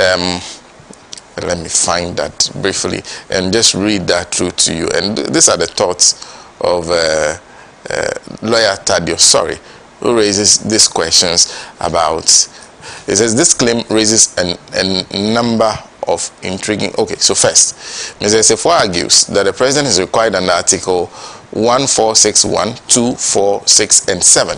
Let me find that briefly and just read that through to you. And these are the thoughts of lawyer Tadio Sorry, who raises these questions about, it says this claim raises a number of intriguing. Okay, so first, Mr. Sefo argues that the president is required under Article 1461, 2, 4, 6, and 7,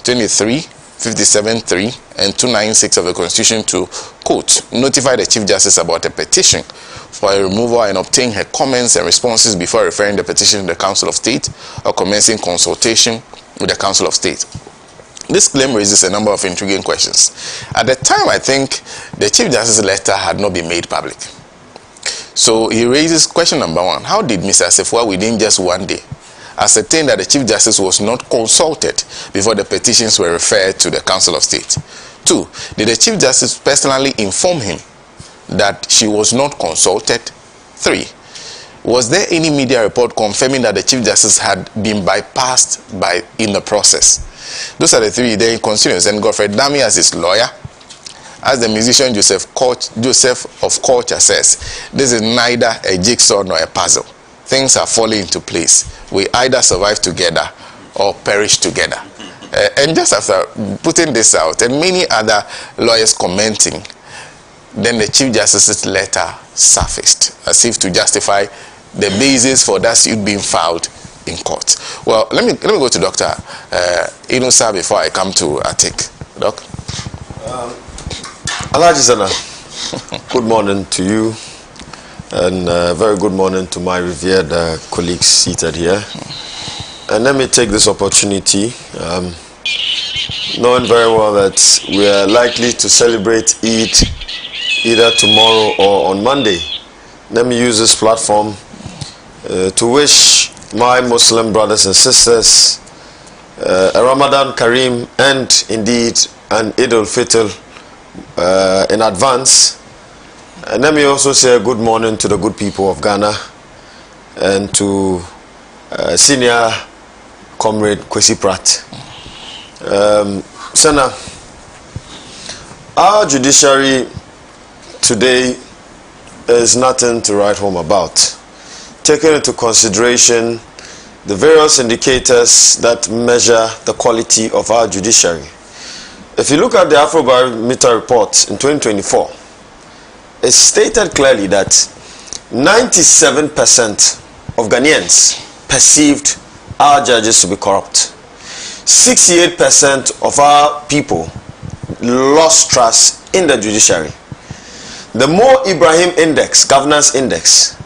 23, 57, 3, and 296 of the Constitution to, quote, notify the Chief Justice about a petition for a removal and obtain her comments and responses before referring the petition to the Council of State or commencing consultation with the Council of State. This claim raises a number of intriguing questions. At the time, I think the Chief Justice's letter had not been made public. So he raises question number one: how did Mr. Sefo, within just one day, ascertain that the Chief Justice was not consulted before the petitions were referred to the Council of State? 2, did the Chief Justice personally inform him that she was not consulted? 3, was there any media report confirming that the Chief Justice had been bypassed in the process? Those are the 3. Then he continues, and Godfrey Dami as his lawyer, as the musician Joseph of Culture says, this is neither a jigsaw nor a puzzle. Things are falling into place. We either survive together or perish together. And just after putting this out, and many other lawyers commenting, then the Chief Justice's letter surfaced, as if to justify the basis for that suit being filed in court. Well, let me go to Dr. Inusa before I come to Atik. Doc? Alhaji Sena, good morning to you, and very good morning to my revered colleagues seated here. And let me take this opportunity, knowing very well that we are likely to celebrate Eid either tomorrow or on Monday. Let me use this platform to wish my Muslim brothers and sisters a Ramadan Kareem and indeed an Eid al-Fitr in advance. And let me also say a good morning to the good people of Ghana and to senior comrade Kwesi Pratt. Sena, our judiciary today is nothing to write home about. Taking into consideration the various indicators that measure the quality of our judiciary. If you look at the Afrobarometer report in 2024, it stated clearly that 97% of Ghanaians perceived our judges to be corrupt. 68% of our people lost trust in the judiciary. The Mo Ibrahim Index, Governance Index,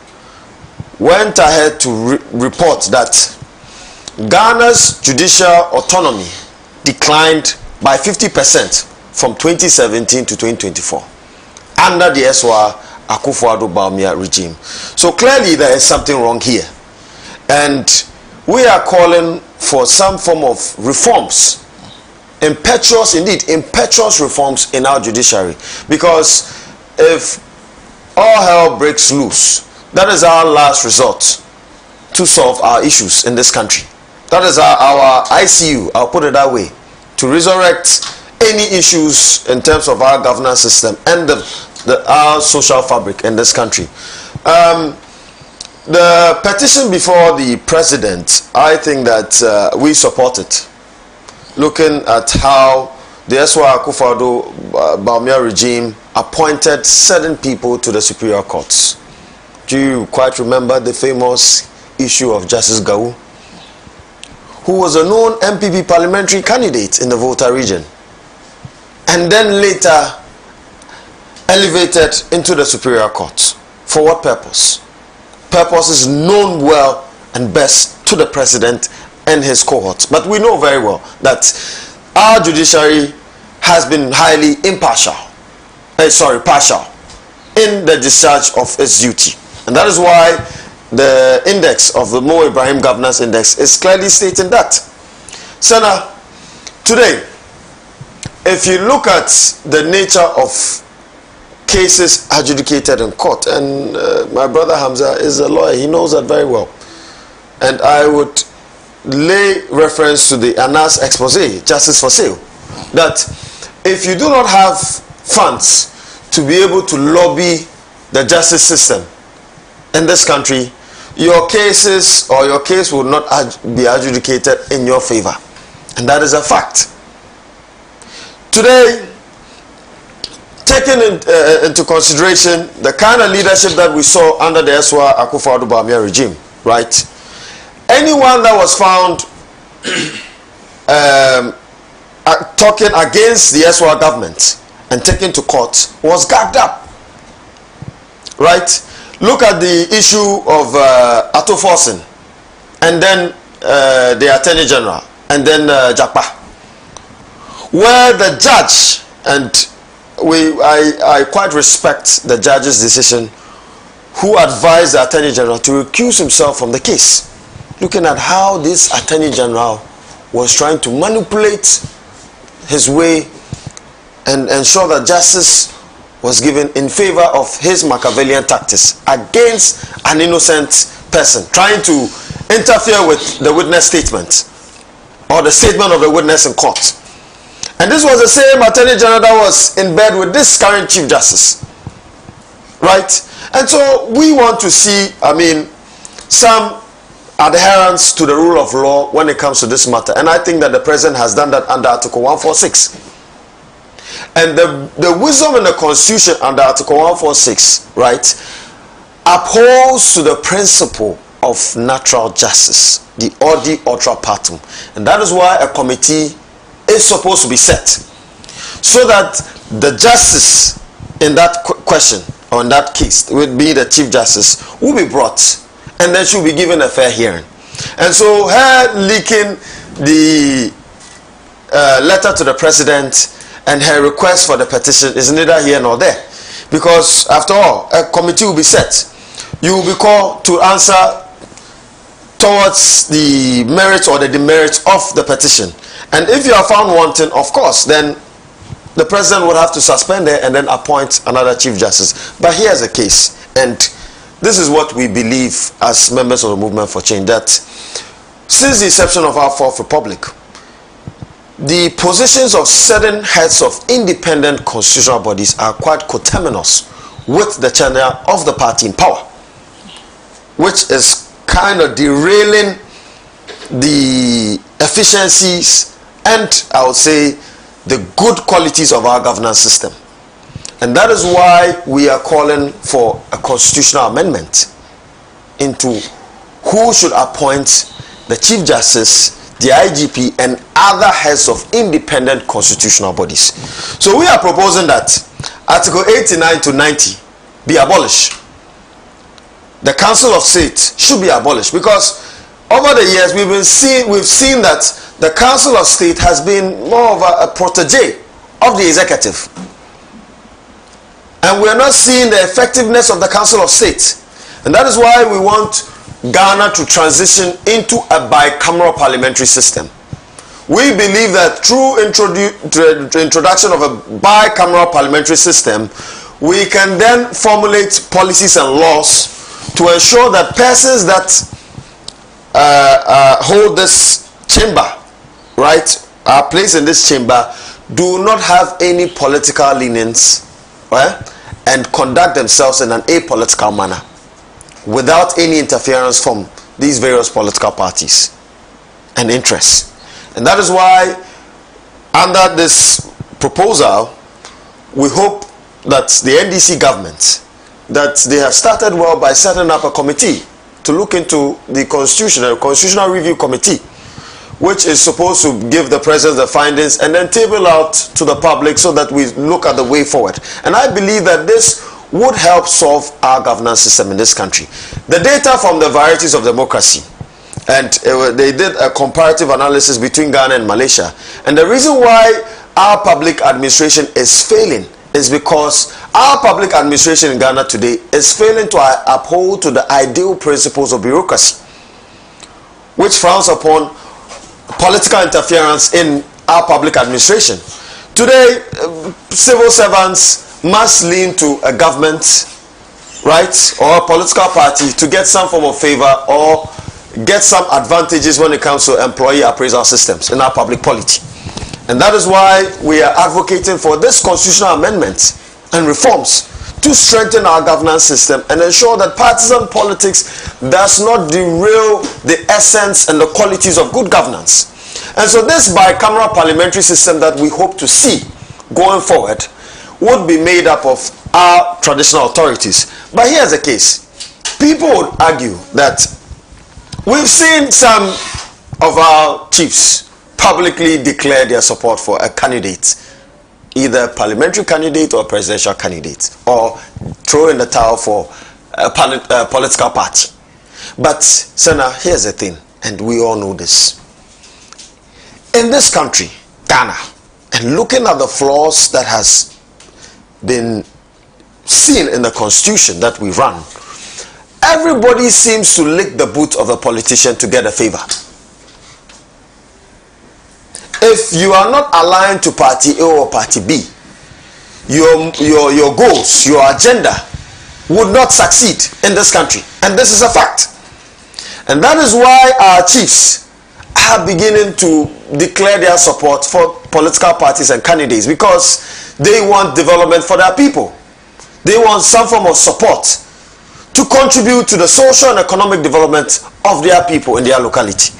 went ahead to report that Ghana's judicial autonomy declined by 50% from 2017 to 2024 under the Eswa Akufo-Addo Bawumia regime. So clearly there is something wrong here, and we are calling for some form of reforms, impetuous reforms in our judiciary, because if all hell breaks loose, that is our last resort to solve our issues in this country. That is our ICU, I'll put it that way, to resurrect any issues in terms of our governance system and our social fabric in this country. The petition before the president, I think that we support it. Looking at how the Eswa Akufo-Addo Bawumia regime appointed certain people to the superior courts. Do you quite remember the famous issue of Justice Gawu, who was a known MPP parliamentary candidate in the Volta region, and then later elevated into the superior court? For what purpose? Purpose is known well and best to the president and his cohorts. But we know very well that our judiciary has been highly partial in the discharge of its duty. And that is why the index of the Mo Ibrahim Governance Index is clearly stating that. Sena, today, if you look at the nature of cases adjudicated in court, and my brother Hamza is a lawyer, he knows that very well, and I would lay reference to the Anas expose, Justice for Sale, that if you do not have funds to be able to lobby the justice system in this country, your cases or your case will not be adjudicated in your favor. And that is a fact. Today, taking into consideration the kind of leadership that we saw under the Eswa Akufo-Addo Bawumia regime, right? Anyone that was found talking against the Eswa government and taken to court was gagged up, right? Look at the issue of Ato Forson, and then the Attorney General, and then Japa, where the judge, and I quite respect the judge's decision, who advised the Attorney General to recuse himself from the case, looking at how this Attorney General was trying to manipulate his way and ensure that justice was given in favor of his Machiavellian tactics against an innocent person, trying to interfere with the witness statement or the statement of the witness in court. And this was the same Attorney General that was in bed with this current Chief Justice, right? And so we want to see, some adherence to the rule of law when it comes to this matter. And I think that the President has done that under Article 146. And the wisdom in the Constitution under Article 146, right, upholds to the principle of natural justice, the odi ultra partum. And that is why a committee is supposed to be set, so that the justice in that question or in that case would be the Chief Justice will be brought, and then she'll be given a fair hearing. And so her leaking the letter to the President and her request for the petition is neither here nor there, because after all, a committee will be set. You will be called to answer towards the merits or the demerits of the petition. And if you are found wanting, of course, then the President would have to suspend her and then appoint another Chief Justice. But here's the case, and this is what we believe as members of the Movement for Change, that since the inception of our Fourth Republic, the positions of certain heads of independent constitutional bodies are quite coterminous with the channel of the party in power, which is kind of derailing the efficiencies and, I would say, the good qualities of our governance system. And that is why we are calling for a constitutional amendment into who should appoint the Chief Justice, the IGP, and other heads of independent constitutional bodies. So we are proposing that Article 89 to 90 be abolished. The Council of State should be abolished, because over the years we've seen that the Council of State has been more of a protege of the executive. And we are not seeing the effectiveness of the Council of State. And that is why we want Ghana to transition into a bicameral parliamentary system. We believe that through introduction of a bicameral parliamentary system, we can then formulate policies and laws to ensure that persons that hold this chamber, right, are placed in this chamber, do not have any political leanings, right, and conduct themselves in an apolitical manner without any interference from these various political parties and interests. And that is why under this proposal, we hope that the NDC government, that they have started well by setting up a committee to look into the constitution, a constitutional review committee, which is supposed to give the President the findings and then table out to the public so that we look at the way forward. And I believe that this would help solve our governance system in this country. The data from the varieties of democracy, and they did a comparative analysis between Ghana and Malaysia, and the reason why our public administration is failing is because our public administration in Ghana today is failing to uphold to the ideal principles of bureaucracy, which frowns upon political interference in our public administration. Today, civil servants must lean to a government, right, or a political party to get some form of favor or get some advantages when it comes to employee appraisal systems in our public polity. And that is why we are advocating for this constitutional amendment and reforms to strengthen our governance system and ensure that partisan politics does not derail the essence and the qualities of good governance. And so this bicameral parliamentary system that we hope to see going forward would be made up of our traditional authorities. But here's the case. People would argue that we've seen some of our chiefs publicly declare their support for a candidate, either a parliamentary candidate or a presidential candidate, or throw in the towel for a political party. But, Sena, here's the thing, and we all know this. In this country, Ghana, and looking at the flaws that has been seen in the constitution that we run, everybody seems to lick the boot of a politician to get a favor. If you are not aligned to party A or party B, your goals, your agenda would not succeed in this country. And this is a fact. And that is why our chiefs are beginning to declare their support for political parties and candidates, because they want development for their people. They want some form of support to contribute to the social and economic development of their people in their locality.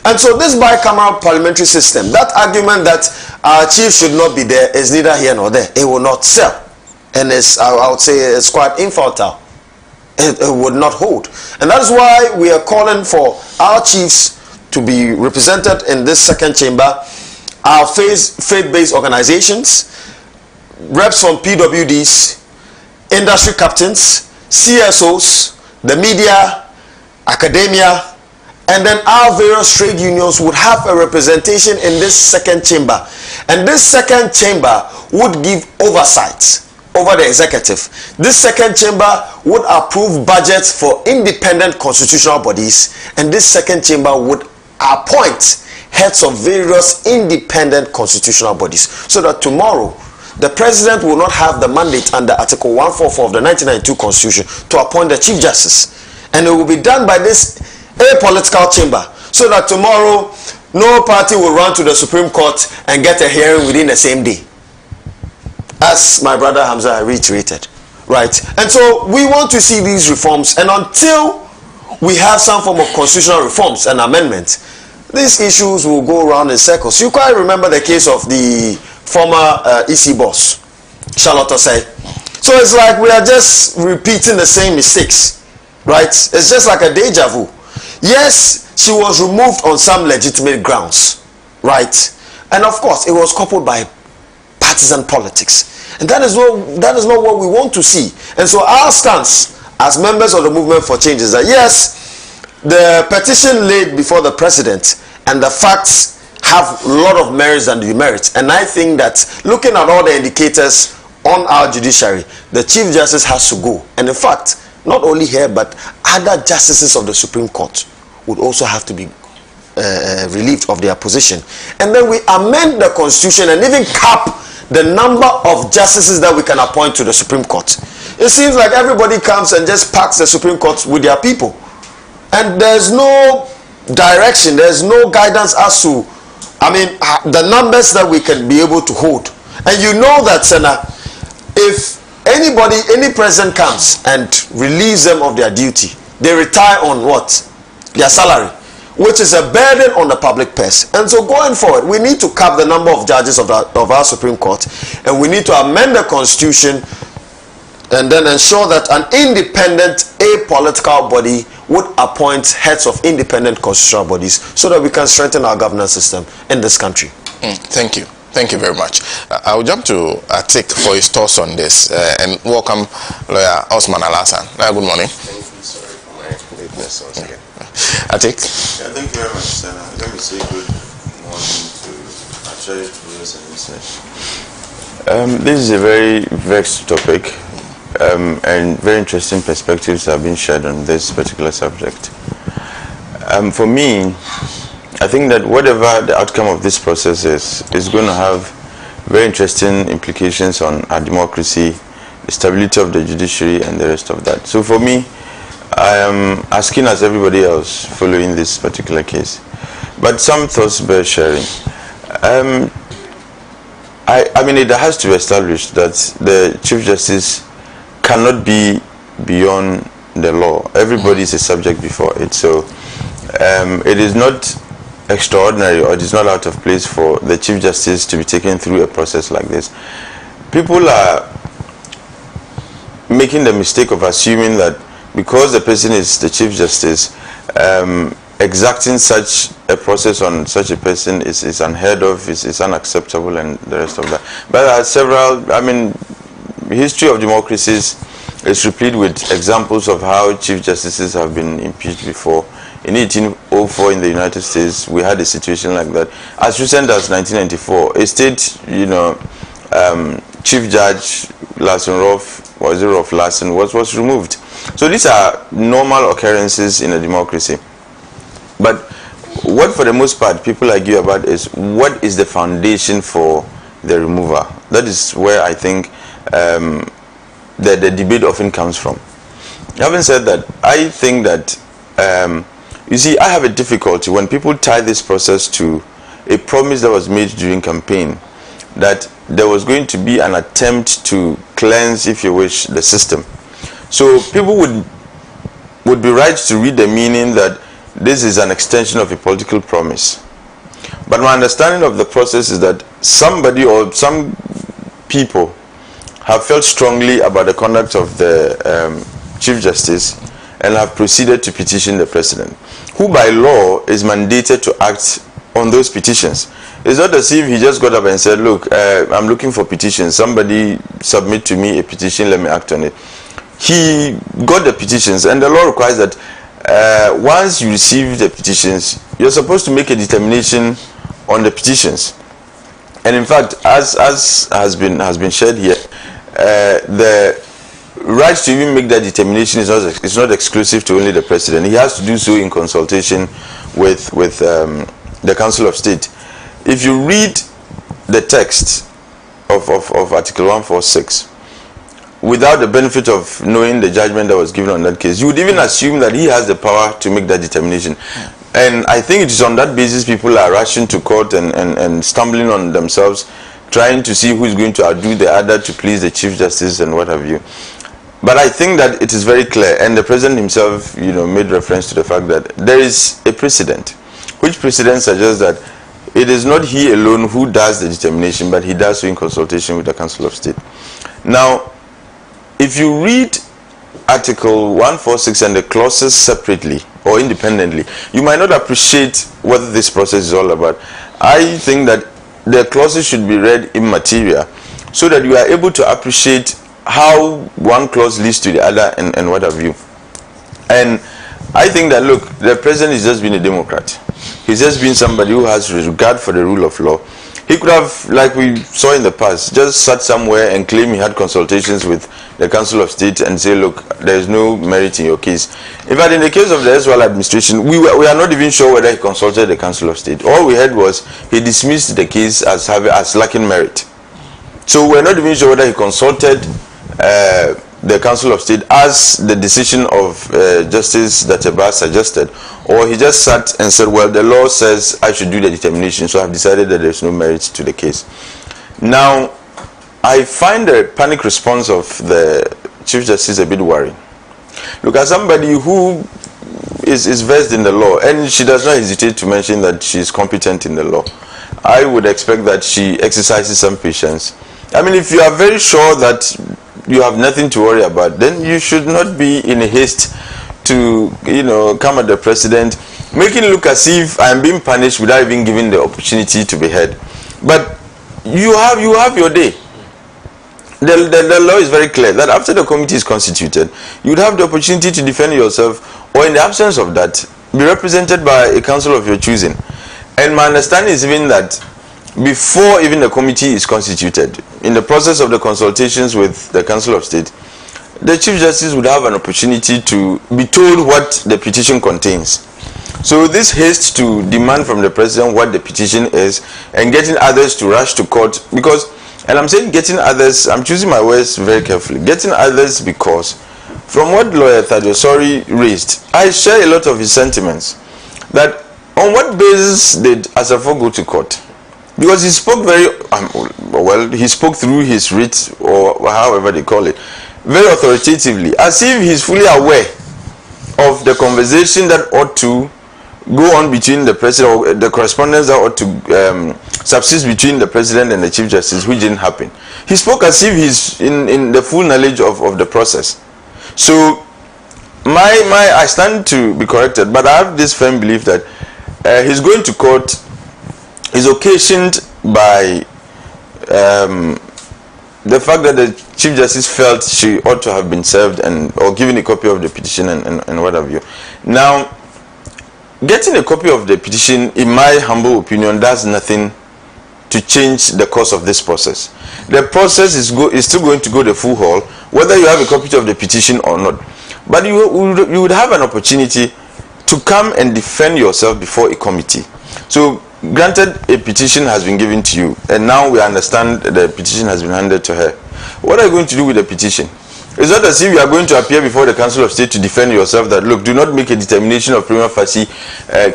And so this bicameral parliamentary system, that argument that our chief should not be there, is neither here nor there. It will not sell. And I would say it's quite infantile. It would not hold. And that is why we are calling for our chiefs to be represented in this second chamber, our faith-based organizations, reps from PWDs, industry captains, CSOs, the media, academia, and then our various trade unions would have a representation in this second chamber. And this second chamber would give oversight over the executive. This second chamber would approve budgets for independent constitutional bodies, and this second chamber would appoint heads of various independent constitutional bodies, so that tomorrow the president will not have the mandate under Article 144 of the 1992 Constitution to appoint the Chief Justice. And it will be done by this apolitical chamber, so that tomorrow no party will run to the Supreme Court and get a hearing within the same day, as my brother Hamza reiterated, right? And so we want to see these reforms, and until we have some form of constitutional reforms and amendments, these issues will go around in circles. You quite remember the case of the former EC boss, Charlotte Osei. So it's like we are just repeating the same mistakes, right? It's just like a deja vu. Yes, she was removed on some legitimate grounds, right? And of course, it was coupled by partisan politics. And that is not what we want to see. And so our stance as members of the Movement for Change is that yes, the petition laid before the president and the facts have a lot of merits and demerits. And I think that looking at all the indicators on our judiciary, the Chief Justice has to go. And in fact, not only here, but other justices of the Supreme Court would also have to be relieved of their position. And then we amend the Constitution and even cap the number of justices that we can appoint to the Supreme Court. It seems like everybody comes and just packs the Supreme Court with their people. And there's no direction, there's no guidance as to, the numbers that we can be able to hold. And you know that, Sena, if any president comes and relieves them of their duty, they retire on what? Their salary, which is a burden on the public purse. And so going forward, we need to cap the number of judges of our Supreme Court, and we need to amend the Constitution and then ensure that an independent apolitical body would appoint heads of independent constitutional bodies, so that we can strengthen our governance system in this country. Thank you. Thank you very much. I'll jump to Atik for his thoughts on this, and welcome lawyer Osman Alhassan. Good morning. Thank you, sorry for my lateness once again. Atik? Yeah, thank you very much, Sena. Let me say good morning to our cherished viewers and listeners. This is a very vexed topic, and very interesting perspectives have been shared on this particular subject. For me, I think that whatever the outcome of this process is going to have very interesting implications on our democracy, the stability of the judiciary, and the rest of that. So for me, I am as keen as everybody else following this particular case. But some thoughts bear sharing. It has to be established that the Chief Justice cannot be beyond the law. Everybody is a subject before it. So it is not extraordinary, or it is not out of place for the Chief Justice to be taken through a process like this. People are making the mistake of assuming that because the person is the Chief Justice, exacting such a process on such a person is unheard of, is unacceptable, and the rest of that. But there are several, I mean, history of democracies is replete with examples of how Chief Justices have been impeached before. In 1804 in the United States, we had a situation like that. As recent as 1994, a state, Chief Judge Rolf Larsen was removed. So these are normal occurrences in a democracy. But what for the most part people argue about is what is the foundation for the removal. That is where I think the debate often comes from. Having said that, I think that you see, I have a difficulty when people tie this process to a promise that was made during campaign, that there was going to be an attempt to cleanse, if you wish, the system. So people would be right to read the meaning that this is an extension of a political promise. But my understanding of the process is that somebody or some people have felt strongly about the conduct of the Chief Justice and have proceeded to petition the President, who by law is mandated to act on those petitions. It's not as if he just got up and said, look, I'm looking for petitions. Somebody submit to me a petition, let me act on it. He got the petitions, and the law requires that once you receive the petitions, you're supposed to make a determination on the petitions. And in fact, as has been shared here, the right to even make that determination is not exclusive to only the President. He has to do so in consultation with the Council of State. If you read the text of Article 146, without the benefit of knowing the judgment that was given on that case, you would even assume that he has the power to make that determination. And I think it is on that basis people are rushing to court and stumbling on themselves, trying to see who is going to outdo the other to please the Chief Justice and what have you. But I think that it is very clear, and the President himself, made reference to the fact that there is a precedent, which precedent suggests that it is not he alone who does the determination, but he does so in consultation with the Council of State. Now, if you read Article 146 and the clauses separately or independently, you might not appreciate what this process is all about. I think that the clauses should be read in materia so that you are able to appreciate how one clause leads to the other and what have you. And I think that, look, the President has just been a Democrat. He's just been somebody who has regard for the rule of law. He could have, like we saw in the past, just sat somewhere and claim he had consultations with the Council of State and say, look, there is no merit in your case. In fact, in the case of the Eswell administration, we are not even sure whether he consulted the Council of State. All we heard was he dismissed the case as lacking merit. So we're not even sure whether he consulted the Council of State as the decision of Justice Dateba suggested, or he just sat and said, well, the law says I should do the determination, so I've decided that there's no merit to the case. Now, I find the panic response of the Chief Justice a bit worrying. Look, as somebody who is versed in the law, and she does not hesitate to mention that she is competent in the law, I would expect that she exercises some patience. I mean, if you are very sure that you have nothing to worry about, then you should not be in a haste to, come at the President, making it look as if I'm being punished without even giving the opportunity to be heard. But you have your day. The law is very clear that after the committee is constituted, you would have the opportunity to defend yourself, or in the absence of that, be represented by a council of your choosing. And my understanding is even that before even the committee is constituted, in the process of the consultations with the Council of State, the Chief Justice would have an opportunity to be told what the petition contains. So this haste to demand from the President what the petition is and getting others to rush to court, because, and I'm saying getting others, I'm choosing my words very carefully, getting others because from what lawyer Thaddeus raised, I share a lot of his sentiments, that on what basis did Asafo go to court? Because he spoke very, he spoke through his writ, or however they call it, very authoritatively, as if he's fully aware of the conversation that ought to go on between the president, or the correspondence that ought to subsist between the president and the Chief Justice, which didn't happen. He spoke as if he's in the full knowledge of the process. So I stand to be corrected, but I have this firm belief that his going to court is occasioned by the fact that the Chief Justice felt she ought to have been served or given a copy of the petition and what have you. Now, getting a copy of the petition, in my humble opinion, does nothing to change the course of this process. The process is still going to go the full haul, whether you have a copy of the petition or not. But you would have an opportunity to come and defend yourself before a committee. So, granted, a petition has been given to you, and now we understand the petition has been handed to her. What are you going to do with the petition? It's not as if you are going to appear before the Council of State to defend yourself that, look, do not make a determination of prima facie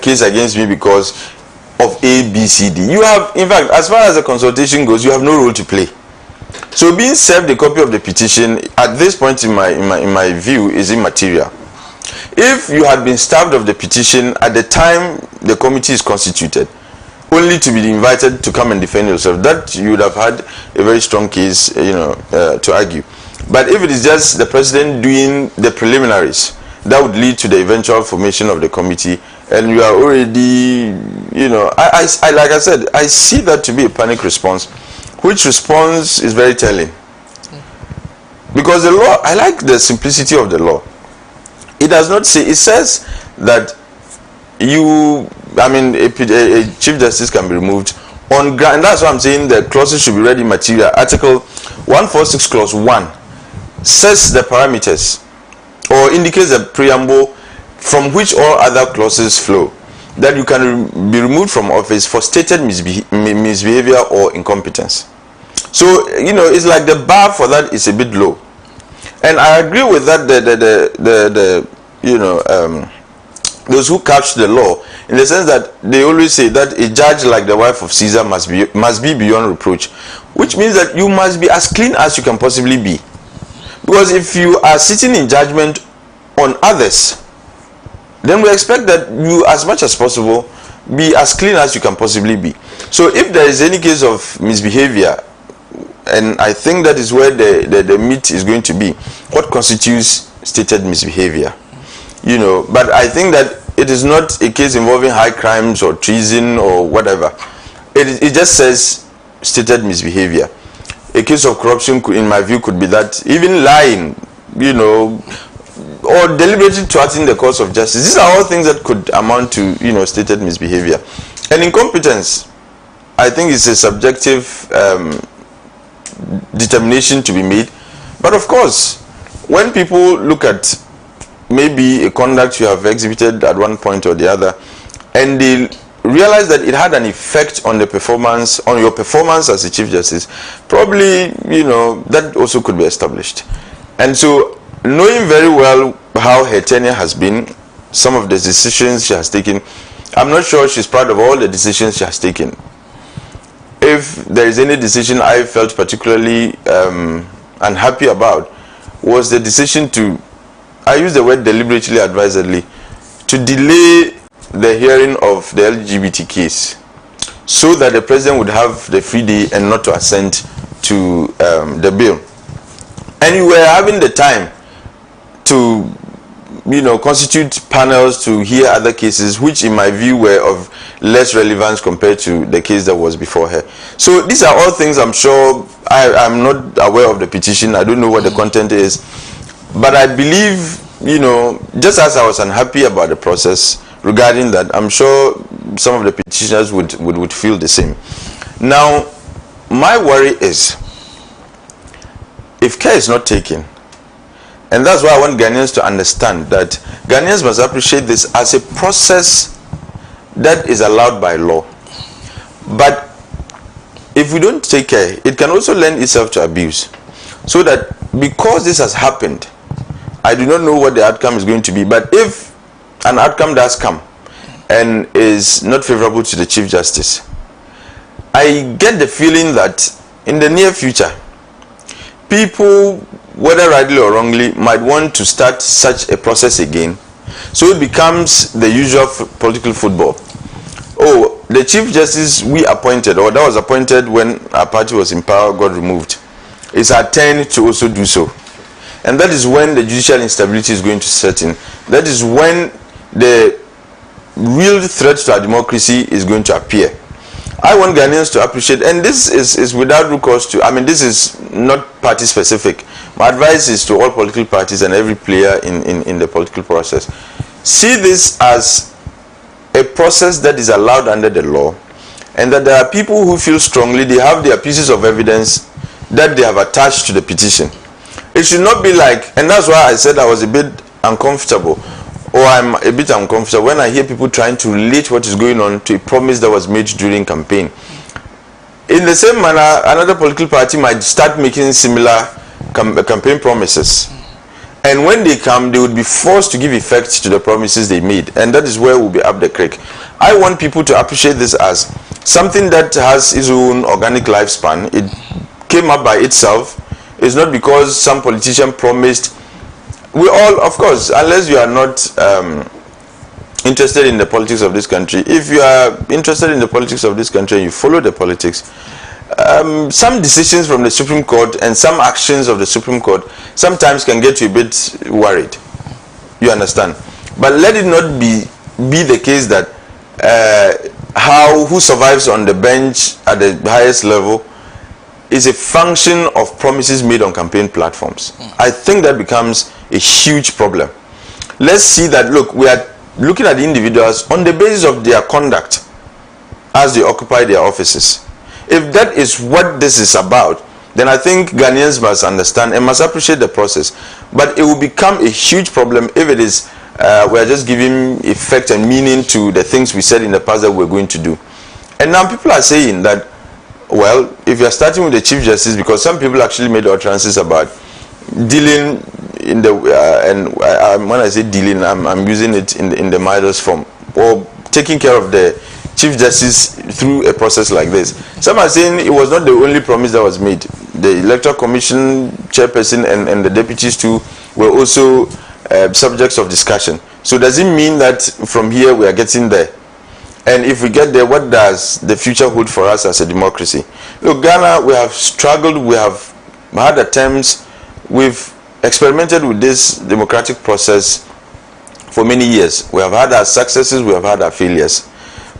case against me because of A, B, C, D. You have, in fact, as far as the consultation goes, you have no role to play. So being served a copy of the petition at this point in my view is immaterial. If you had been starved of the petition at the time the committee is constituted, only to be invited to come and defend yourself, that you would have had a very strong case, to argue. But if it is just the president doing the preliminaries, that would lead to the eventual formation of the committee, and you are already, I like I said, I see that to be a panic response, which response is very telling. Because the law, I like the simplicity of the law. It does not say, it says that a Chief Justice can be removed on ground, and that's why I'm saying the clauses should be read in material. Article 146 clause 1 sets the parameters or indicates the preamble from which all other clauses flow, that you can be removed from office for stated misbehavior or incompetence. So it's like the bar for that is a bit low, and I agree with that. Those who couch the law in the sense that they always say that a judge like the wife of Caesar must be beyond reproach, which means that you must be as clean as you can possibly be. Because if you are sitting in judgment on others, then we expect that you, as much as possible, be as clean as you can possibly be. So if there is any case of misbehavior, and I think that is where the meat is going to be, what constitutes stated misbehavior? But I think that it is not a case involving high crimes or treason or whatever. It just says stated misbehavior. A case of corruption, in my view, could be that even lying, or deliberately thwarting the cause of justice. These are all things that could amount to, stated misbehavior. And incompetence, I think, is a subjective determination to be made. But of course, when people look at maybe a conduct you have exhibited at one point or the other, and they realize that it had an effect on your performance as a Chief Justice, probably, that also could be established. And so, knowing very well how her tenure has been, some of the decisions she has taken, I'm not sure she's proud of all the decisions she has taken. If there is any decision I felt particularly unhappy about, was the decision to, I use the word deliberately, advisedly, to delay the hearing of the LGBT case so that the president would have the free day and not to assent to the bill. And you were having the time to, constitute panels to hear other cases, which in my view were of less relevance compared to the case that was before her. So these are all things I'm sure, I'm not aware of the petition, I don't know what the content is, but I believe, just as I was unhappy about the process regarding that, I'm sure some of the petitioners would feel the same. Now, my worry is, if care is not taken, and that's why I want Ghanaians to understand that Ghanaians must appreciate this as a process that is allowed by law. But if we don't take care, it can also lend itself to abuse. So that because this has happened, I do not know what the outcome is going to be, but if an outcome does come and is not favorable to the Chief Justice, I get the feeling that in the near future, people whether rightly or wrongly, might want to start such a process again. So it becomes the usual political football. Oh, the Chief Justice we appointed, or that was appointed when our party was in power, got removed. It's our turn to also do so. And that is when the judicial instability is going to set in. That is when the real threat to our democracy is going to appear. I want Ghanaians to appreciate, and this is without recourse to, I mean, this is not party specific. My advice is to all political parties and every player in the political process. See this as a process that is allowed under the law, and that there are people who feel strongly they have their pieces of evidence that they have attached to the petition. It should not be like, and that's why I said I was a bit uncomfortable, or I'm a bit uncomfortable when I hear people trying to relate what is going on to a promise that was made during campaign. In the same manner, another political party might start making similar campaign promises. And when they come, they would be forced to give effect to the promises they made. And that is where we'll be up the creek. I want people to appreciate this as something that has its own organic lifespan. It came up by itself. It's not because some politician promised. We all, of course, unless you are not interested in the politics of this country, if you are interested in the politics of this country and you follow the politics, some decisions from the Supreme Court and some actions of the Supreme Court sometimes can get you a bit worried. You understand? But let it not be the case that who survives on the bench at the highest level is a function of promises made on campaign platforms. I think that becomes a huge problem. Let's see that, look, we are looking at the individuals on the basis of their conduct as they occupy their offices. If that is what this is about, then I think Ghanaians must understand and must appreciate the process. But it will become a huge problem if it is we are just giving effect and meaning to the things we said in the past that we're going to do. And now people are saying that, well, if you are starting with the Chief Justice, because some people actually made utterances about dealing in the when I say dealing, I'm using it in the mildest form, or taking care of the Chief Justice through a process like this. Some are saying it was not the only promise that was made. The Electoral Commission chairperson and the deputies too were also subjects of discussion. So does it mean that from here we are getting there? And if we get there, what does the future hold for us as a democracy? Look, Ghana, we have struggled, we have had attempts, we've experimented with this democratic process for many years. We have had our successes, we have had our failures.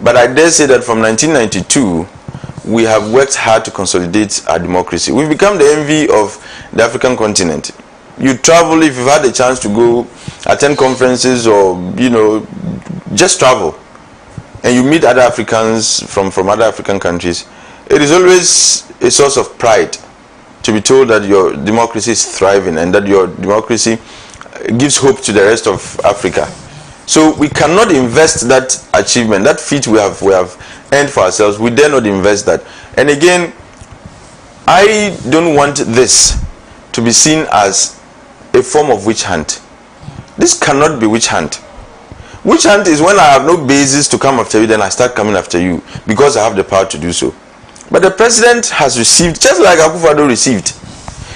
But I dare say that from 1992, we have worked hard to consolidate our democracy. We've become the envy of the African continent. You travel, if you've had a chance to go attend conferences or, just travel, and you meet other Africans from other African countries, it is always a source of pride to be told that your democracy is thriving and that your democracy gives hope to the rest of Africa. So we cannot invest that achievement, that feat we have earned for ourselves. We dare not invest that. And again, I don't want this to be seen as a form of witch hunt. This cannot be witch hunt. Witch hunt is when I have no basis to come after you, then I start coming after you because I have the power to do so. But the president has received, just like Akufo-Addo received.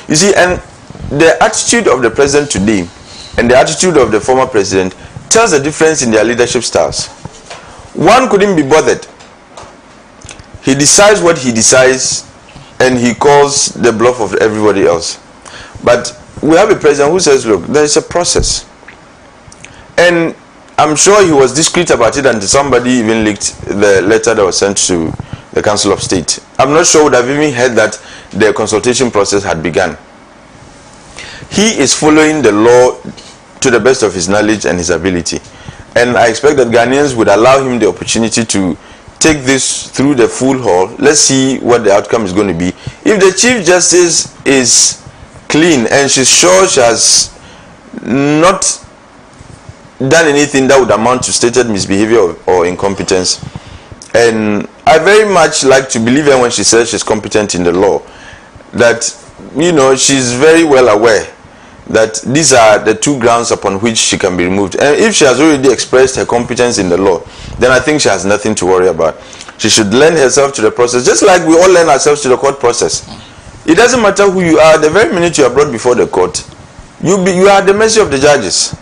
You see, and the attitude of the president today and the attitude of the former president tells the difference in their leadership styles. One couldn't be bothered. He decides what he decides and he calls the bluff of everybody else. But we have a president who says, look, there is a process. And I'm sure he was discreet about it until somebody even leaked the letter that was sent to the Council of State. I'm not sure would have even heard that the consultation process had begun. He is following the law to the best of his knowledge and his ability. And I expect that Ghanaians would allow him the opportunity to take this through the full haul. Let's see what the outcome is going to be. If the Chief Justice is clean and she's sure she has not done anything that would amount to stated misbehavior or incompetence, and I very much like to believe her when she says she's competent in the law, that she's very well aware that these are the two grounds upon which she can be removed. And if she has already expressed her competence in the law, then I think she has nothing to worry about. She should lend herself to the process, just like we all lend ourselves to the court process. It doesn't matter who you are. The very minute you are brought before the court, you are at the mercy of the judges.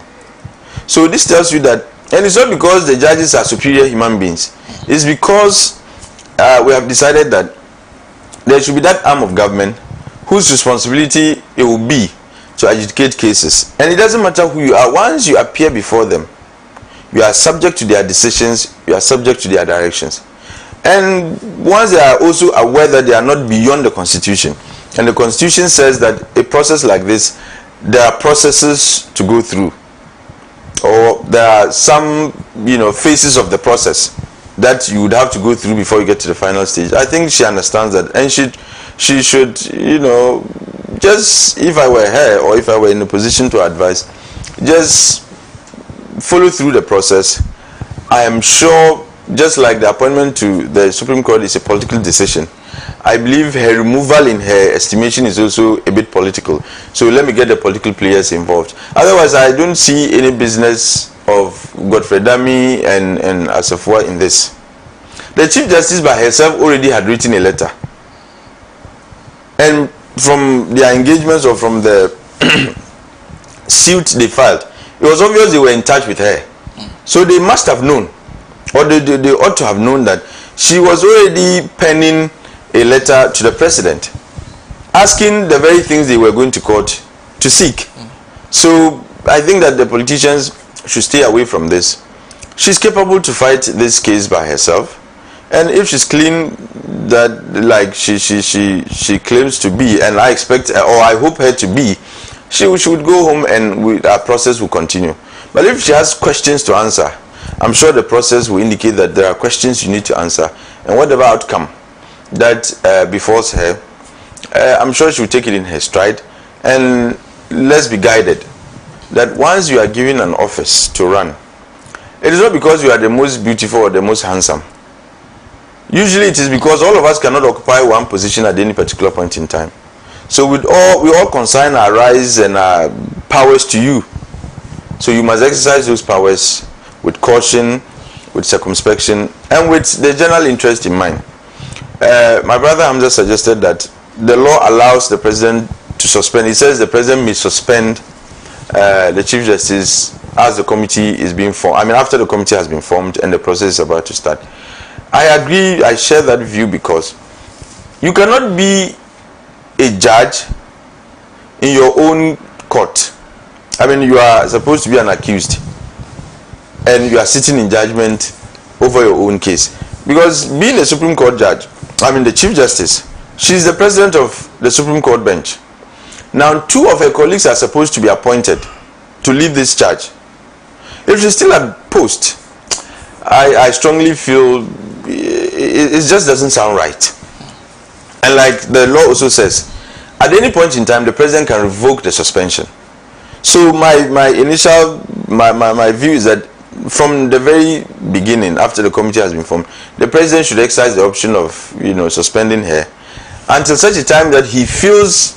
So this tells you that, and it's not because the judges are superior human beings. It's because we have decided that there should be that arm of government whose responsibility it will be to adjudicate cases. And it doesn't matter who you are. Once you appear before them, you are subject to their decisions, you are subject to their directions. And once they are also aware that they are not beyond the Constitution, and the Constitution says that a process like this, there are processes to go through, or there are some, phases of the process that you would have to go through before you get to the final stage. I think she understands that, and she should, just, if I were her, or if I were in a position to advise, just follow through the process. I am sure, just like the appointment to the Supreme Court is a political decision, I believe her removal in her estimation is also a bit political. So let me get the political players involved. Otherwise, I don't see any business of Godfrey Dami and Asafua in this. The Chief Justice by herself already had written a letter. And from their engagements or from the suit they filed, it was obvious they were in touch with her. So they must have known, or they ought to have known, that she was already penning a letter to the president asking the very things they were going to court to seek. So I think that the politicians should stay away from this. She's capable to fight this case by herself, and if she's clean, that like she claims to be, and I expect, or I hope her to be, she would go home and our process will continue. But if she has questions to answer, I'm sure the process will indicate that there are questions you need to answer, and whatever outcome that befalls her, I'm sure she will take it in her stride. And let's be guided that once you are given an office to run, it is not because you are the most beautiful or the most handsome. Usually it is because all of us cannot occupy one position at any particular point in time. So we all consign our rights and our powers to you. So you must exercise those powers with caution, with circumspection, and with the general interest in mind. My brother Hamza suggested that the law allows the president to suspend. He says the president may suspend the Chief Justice as the committee is being formed. I mean, after the committee has been formed and the process is about to start. I agree, I share that view, because you cannot be a judge in your own court. I mean, you are supposed to be an accused, and you are sitting in judgment over your own case. Because being a Supreme Court judge, I mean the Chief Justice, she's the president of the Supreme Court bench. Now, 2 of her colleagues are supposed to be appointed to lead this charge. If she's still at post, I strongly feel it just doesn't sound right. And like the law also says, at any point in time, the president can revoke the suspension. So my view is that from the very beginning, after the committee has been formed, the president should exercise the option of suspending her until such a time that he feels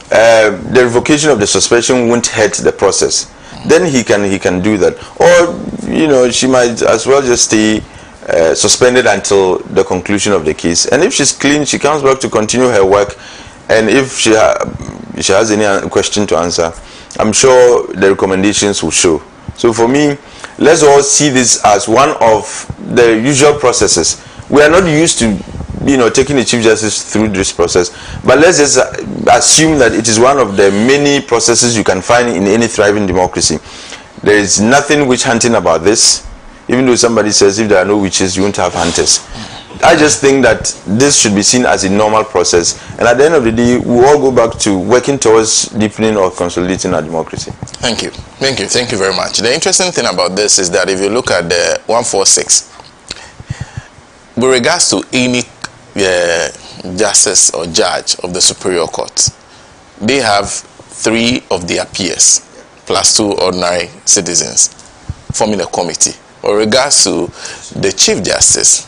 the revocation of the suspension won't hurt the process. Then he can do that, or she might as well just stay suspended until the conclusion of the case. And if she's clean, she comes back to continue her work. And if she has any question to answer, I'm sure the recommendations will show. So for me, let's all see this as one of the usual processes. We are not used to taking the Chief Justice through this process, but let's just assume that it is one of the many processes you can find in any thriving democracy. There is nothing witch hunting about this, even though somebody says if there are no witches, you won't have hunters. I just think that this should be seen as a normal process, and at the end of the day, we all go back to working towards deepening or consolidating our democracy. Thank you very much. The interesting thing about this is that if you look at the 146, with regards to any justice or judge of the Superior Court, they have 3 of their peers plus 2 ordinary citizens forming a committee. With regards to the Chief Justice,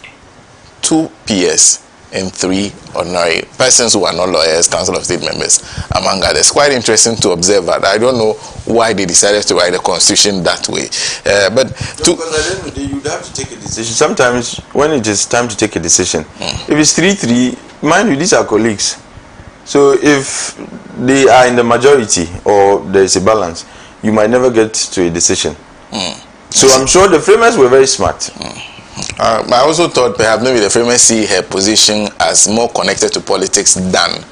2 peers and 3 ordinary persons who are not lawyers, Council of State members, among others. Quite interesting to observe that. I don't know why they decided to write the Constitution that way. Because at the end of the day, you'd have to take a decision. Sometimes, when it is time to take a decision, if it's 3-3, mind you, these are colleagues. So if they are in the majority or there is a balance, you might never get to a decision. So I'm sure the framers were very smart. I also thought perhaps maybe the framers see her position as more connected to politics than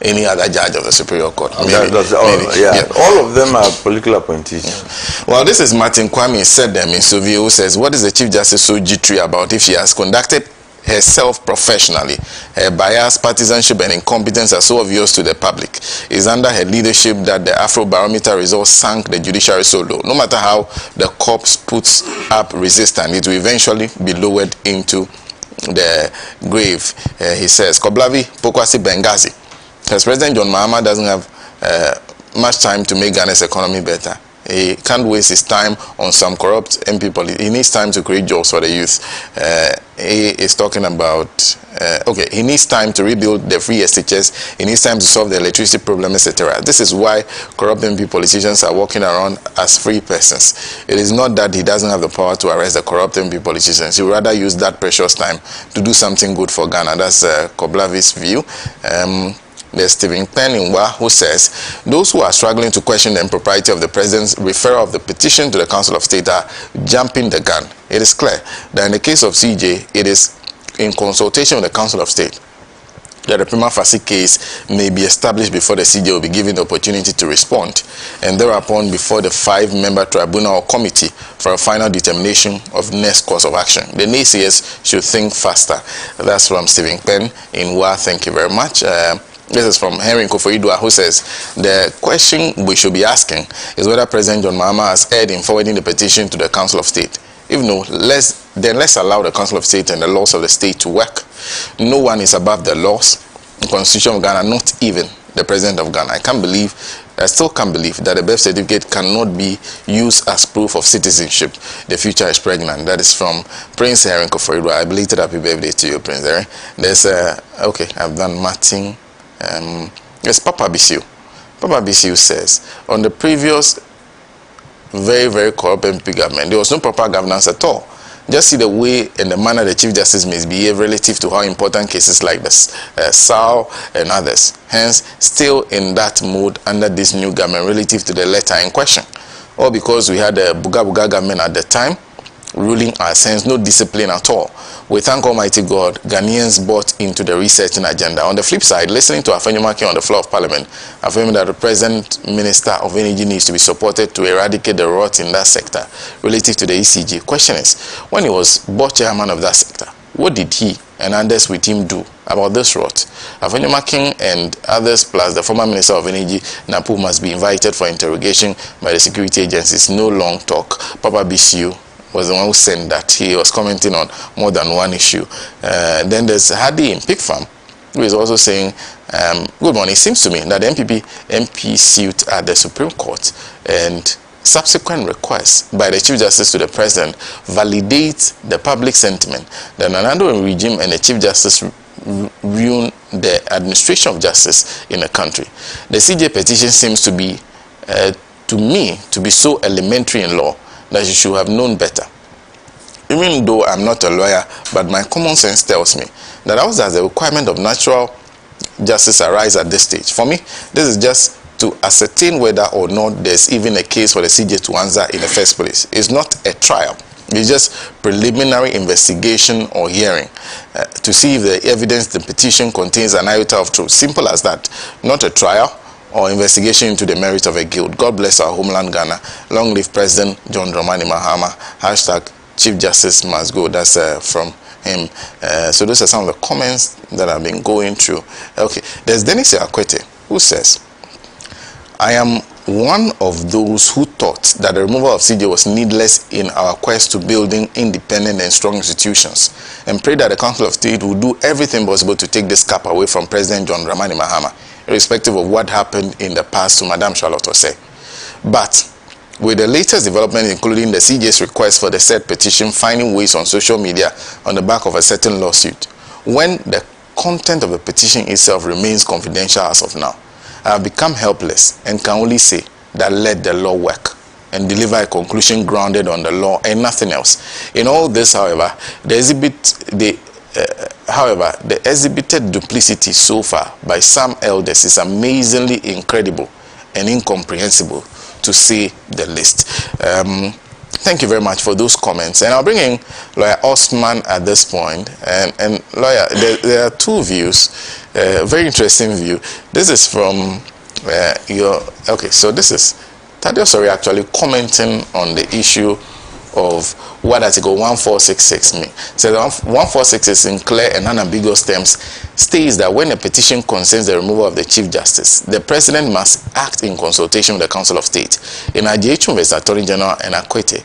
any other judge of the Superior Court. Maybe. All of them are political appointees. Yeah. Well, this is Martin Kwame Sedem in Suvio, who says, what is the Chief Justice so jittery about if she has conducted herself professionally? Her bias, partisanship, and incompetence are so obvious to the public. It's under her leadership that the Afrobarometer results sank the judiciary so low. No matter how the corps puts up resistance, it will eventually be lowered into the grave. He says, Koblavi Pokwasi Benghazi. Because President John Mahama doesn't have much time to make Ghana's economy better. He can't waste his time on some corrupt MP policy. He needs time to create jobs for the youth. He is talking about, he needs time to rebuild the free SHS. He needs time to solve the electricity problem, etc. This is why corrupt MP politicians are walking around as free persons. It is not that he doesn't have the power to arrest the corrupt MP politicians. He would rather use that precious time to do something good for Ghana. That's Koblavi's view. There's Stephen Penninwa, who says, those who are struggling to question the impropriety of the president's referral of the petition to the Council of State are jumping the gun. It is clear that in the case of CJ, it is in consultation with the Council of State that the prima facie case may be established before the CJ will be given the opportunity to respond, and thereupon before the 5-member tribunal or committee for a final determination of next course of action. The naysayers should think faster. That's from Stephen Penn in Wa. Thank you very much. This is from Henry Kofoidua, who says, the question we should be asking is whether President John Mahama has erred in forwarding the petition to the Council of State. If no, let's allow the Council of State and the laws of the state to work. No one is above the laws, the Constitution of Ghana, not even the President of Ghana. I still can't believe that a birth certificate cannot be used as proof of citizenship. The future is pregnant. That is from Prince Henry Kofoidua. I belated happy birthday to you, Prince Henry. There's I've done Martin. Yes, Papa Bisiu. Papa Bisiu says, on the previous very, very corrupt MP government, there was no proper governance at all. Just see the way and the manner the Chief Justice misbehave relative to how important cases like this, SAL and others. Hence, still in that mood under this new government relative to the letter in question. All because we had a Buga Buga government at the time, ruling our sense, no discipline at all. We thank Almighty God, Ghanaians bought into the researching agenda. On the flip side, listening to Afenyomakin on the floor of Parliament, affirming that the present Minister of Energy needs to be supported to eradicate the rot in that sector relative to the ECG. Question is, when he was board chairman of that sector, what did he and others with him do about this rot? Afenyomakin and others plus the former Minister of Energy, Napu, must be invited for interrogation by the security agencies. No long talk. Papa Bisiu was the one who sent that. He was commenting on more than one issue. Then there's Hadi in Pig Farm, who is also saying, good morning. It seems to me that the MP suit at the Supreme Court and subsequent requests by the Chief Justice to the President validate the public sentiment that Nanado regime and the Chief Justice ruin the administration of justice in the country. The CJ petition seems to be, to me, to be so elementary in law that you should have known better. Even though I'm not a lawyer, but my common sense tells me that as the requirement of natural justice arise at this stage. For me, this is just to ascertain whether or not there's even a case for the CJ to answer in the first place. It's not a trial. It's just preliminary investigation or hearing to see if the evidence, the petition contains an iota of truth. Simple as that. Not a trial or investigation into the merit of a guild. God bless our homeland Ghana. Long live President John Dramani Mahama. Hashtag Chief Justice must go. That's from him. So those are some of the comments that I've been going through. Okay, there's Dennis Akwete, who says, I am one of those who thought that the removal of CJ was needless in our quest to building independent and strong institutions, and pray that the Council of State will do everything possible to take this cap away from President John Dramani Mahama, irrespective of what happened in the past to Madame Charlotte Osei. But with the latest development, including the CJ's request for the said petition finding ways on social media on the back of a certain lawsuit, when the content of the petition itself remains confidential as of now, I have become helpless and can only say that let the law work and deliver a conclusion grounded on the law and nothing else. In all this, however, the exhibit, however, the exhibited duplicity so far by some elders is amazingly incredible and incomprehensible, to say the least. Thank you very much for those comments. And I'll bring in Lawyer Osman at this point. And lawyer, there are two views, very interesting view. This is from so this is Tadiosori actually commenting on the issue of what Article 1466 means. So 1466 in clear and unambiguous terms states that when a petition concerns the removal of the Chief Justice, the President must act in consultation with the Council of State. In Ajechu vs. Attorney General and Akwete,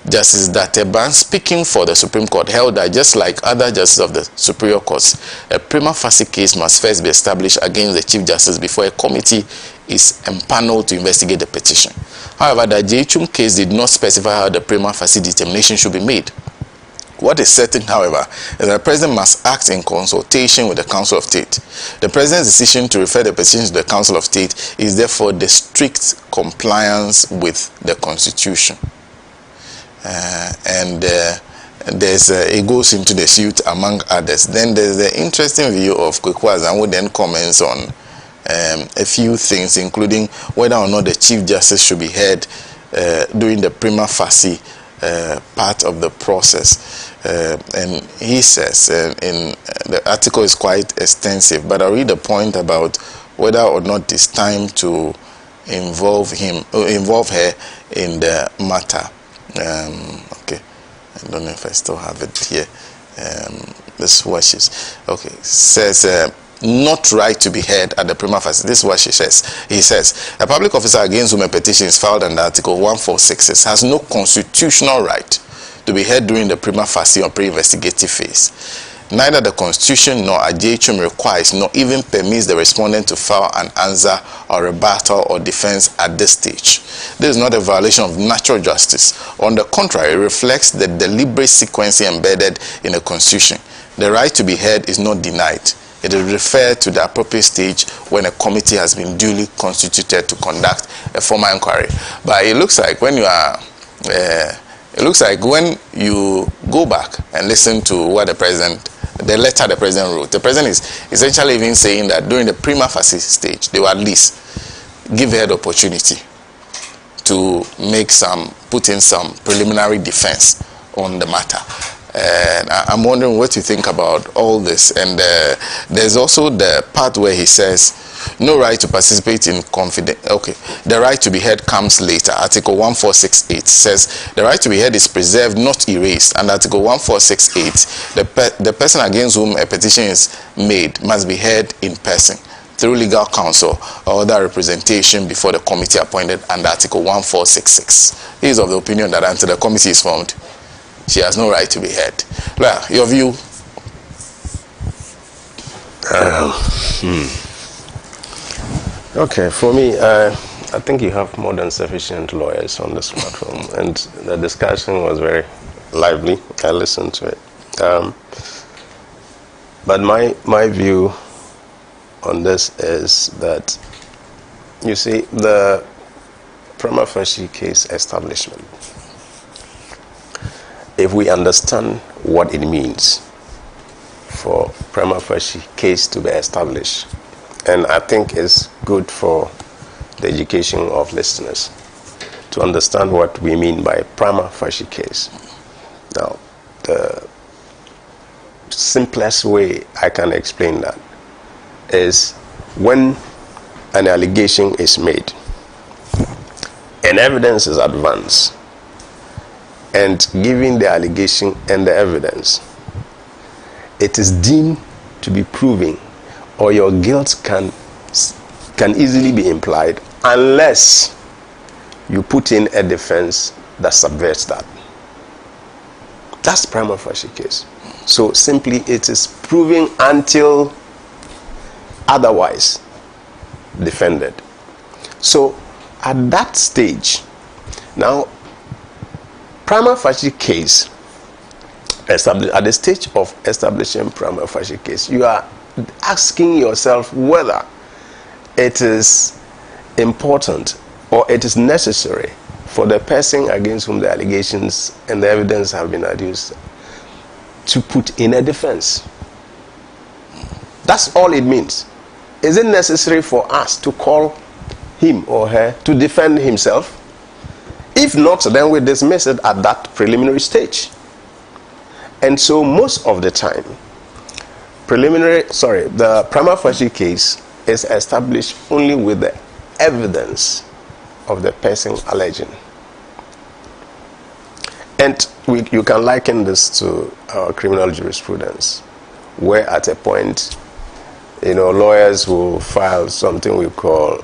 Justice Dateban, speaking for the Supreme Court, held that just like other justices of the Superior Courts, a prima facie case must first be established against the Chief Justice before a committee is empaneled to investigate the petition. However, the Ajechu case did not specify how the prima facie determination should be made. What is certain, however, is that the President must act in consultation with the Council of State. The President's decision to refer the petition to the Council of State is therefore the strict compliance with the Constitution. It goes into the suit among others. Then there's the interesting view of Kwekwazan, who then comments on a few things, including whether or not the Chief Justice should be heard during the prima facie part of the process. And he says, in the article is quite extensive, but I'll read the point about whether or not it's time to involve her in the matter. Okay, I don't know if I still have it here. This wishes. Okay, says not right to be heard at the prima facie. This is what she says. He says a public officer against whom a petition is filed under Article 1466 has no constitutional right to be heard during the prima facie or pre-investigative phase. Neither the Constitution nor Ajechu requires nor even permits the respondent to file an answer or rebuttal or defense at this stage. This is not a violation of natural justice. On the contrary, it reflects the deliberate sequencing embedded in the Constitution. The right to be heard is not denied. It is referred to the appropriate stage when a committee has been duly constituted to conduct a formal inquiry. But it looks like when you are when you go back and listen to what the letter the President wrote, the President is essentially even saying that during the prima facie stage, they will at least give her the opportunity to put in some preliminary defense on the matter. And I'm wondering what you think about all this. And there's also the part where he says, no right to participate in the right to be heard comes later. Article 1468 says the right to be heard is preserved, not erased. And Article 1468, the person against whom a petition is made must be heard in person through legal counsel or other representation before the committee appointed under Article 1466. He is of the opinion that until the committee is formed, she has no right to be heard. Well, your view? Okay, for me, I think you have more than sufficient lawyers on this platform, and the discussion was very lively. I listened to it. But my view on this is that, you see, the prima facie case establishment, if we understand what it means for prima facie case to be established, and I think it's good for the education of listeners to understand what we mean by prima facie case. Now, the simplest way I can explain that is when an allegation is made and evidence is advanced, and given the allegation and the evidence, it is deemed to be proven, or your guilt can easily be implied unless you put in a defense that subverts that. That's prima facie case. So simply it is proven until otherwise defended. So at that stage, now prima facie case, at the stage of establishing prima facie case, you are asking yourself whether it is important or it is necessary for the person against whom the allegations and the evidence have been adduced to put in a defense. That's all it means. Is it necessary for us to call him or her to defend himself? If not, then we dismiss it at that preliminary stage. And so most of the time, the prima facie case is established only with the evidence of the person alleging. And you can liken this to our criminal jurisprudence, where at a point, lawyers will file something we call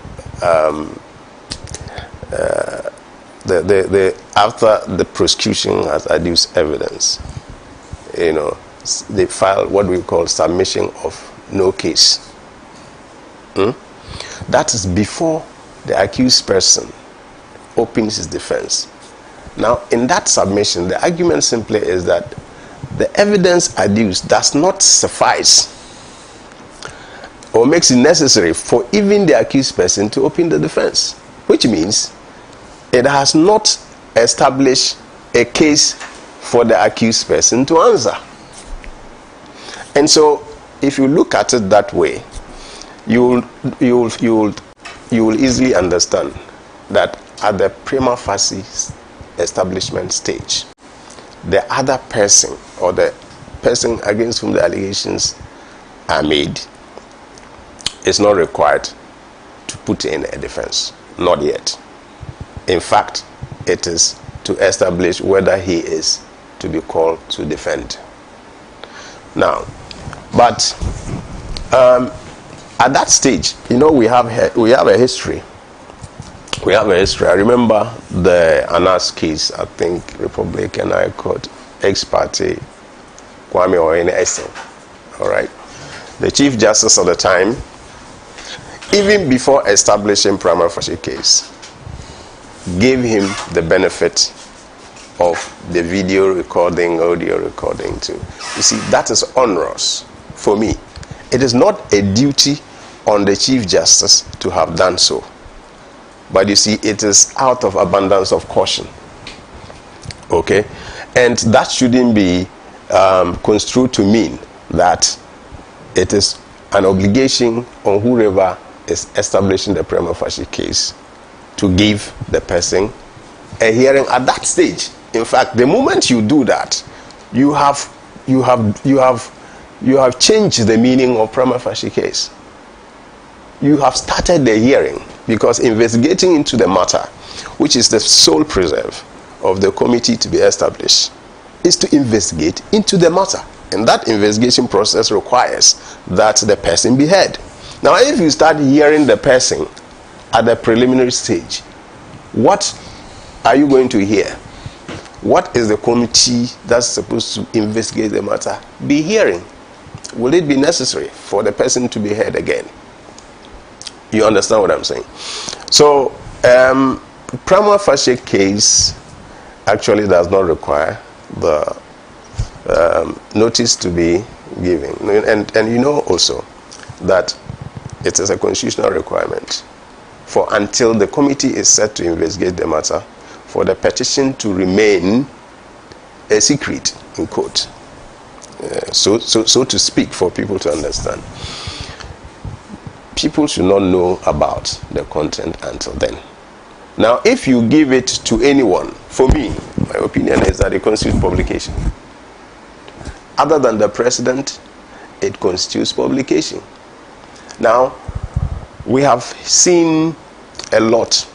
after the prosecution has adduced evidence, they file what we call submission of no case. That is before the accused person opens his defense. Now, in that submission, the argument simply is that the evidence adduced does not suffice or makes it necessary for even the accused person to open the defense, which means it has not established a case for the accused person to answer. And so, if you look at it that way, you will easily understand that at the prima facie establishment stage, the other person or the person against whom the allegations are made is not required to put in a defense. Not yet. In fact, it is to establish whether he is to be called to defend. Now, but at that stage, we have a history. We have a history. I remember the Anas case, I think Republican High Court, ex parte, Kwame Oene Essen. All right. The Chief Justice at the time, even before establishing prima facie case, gave him the benefit of the video recording, audio recording too. You see, that is onerous for me. It is not a duty on the Chief Justice to have done so. But you see, it is out of abundance of caution. Okay? And that shouldn't be construed to mean that it is an obligation on whoever is establishing the prima facie case to give the person a hearing at that stage. In fact, the moment you do that, you have changed the meaning of prima facie case. You have started the hearing, because investigating into the matter, which is the sole preserve of the committee to be established, is to investigate into the matter. And that investigation process requires that the person be heard. Now, if you start hearing the person at the preliminary stage, what are you going to hear? What is the committee that's supposed to investigate the matter be hearing? Will it be necessary for the person to be heard again? You understand what I'm saying? So, prima facie case actually does not require the notice to be given. And you know also that it is a constitutional requirement for, until the committee is set to investigate the matter, for the petition to remain a secret in court. So to speak, for people to understand. People should not know about the content until then. Now, if you give it to anyone, for me, my opinion is that it constitutes publication. Other than the president, it constitutes publication. Now, we have seen a lot,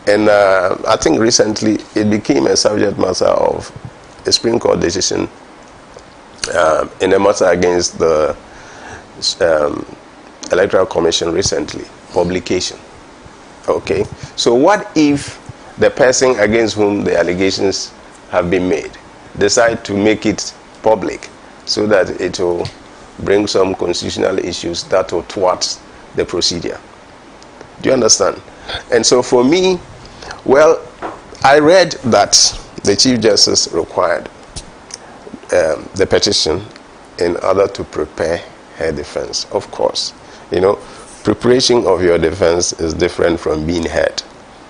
and I think recently it became a subject matter of a Supreme Court decision in a matter against the Electoral Commission recently, publication. Okay, so what if the person against whom the allegations have been made decide to make it public so that it will bring some constitutional issues that will thwart the procedure? Do you understand? And so for me, well, I read that the Chief Justice required the petition in order to prepare her defense. Of course, preparation of your defense is different from being heard.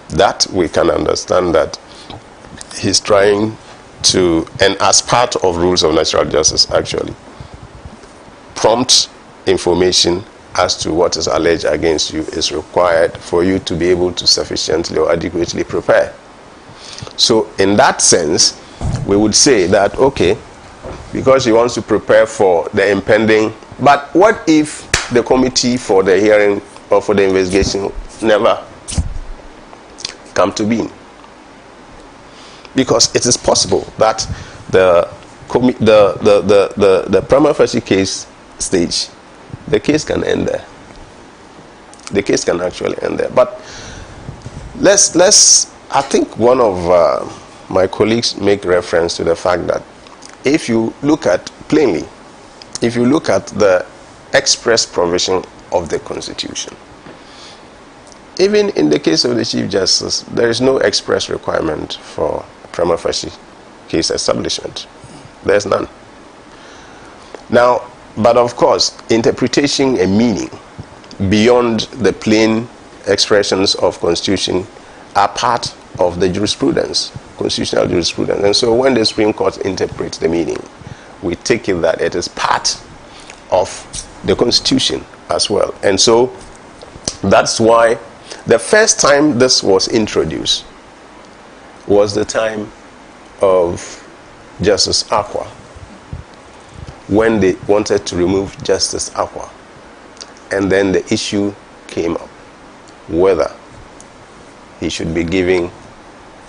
That we can understand that he's trying to, and as part of rules of natural justice actually, prompt information as to what is alleged against you is required for you to be able to sufficiently or adequately prepare. So in that sense, we would say that, okay, because he wants to prepare for the impending, but what if the committee for the hearing or for the investigation never come to being? Because it is possible that the prima facie case stage, the case can end there. The case can actually end there. But I think one of my colleagues make reference to the fact that if you look at plainly, if you look at the express provision of the Constitution, even in the case of the Chief Justice, there is no express requirement for prima facie case establishment. There's none. Now, but of course, interpretation and meaning beyond the plain expressions of Constitution are part of the jurisprudence, constitutional jurisprudence. And so when the Supreme Court interprets the meaning, we take it that it is part of the Constitution as well. And so that's why the first time this was introduced was the time of Justice Aqua, when they wanted to remove Justice Aqua. And then the issue came up whether he should be giving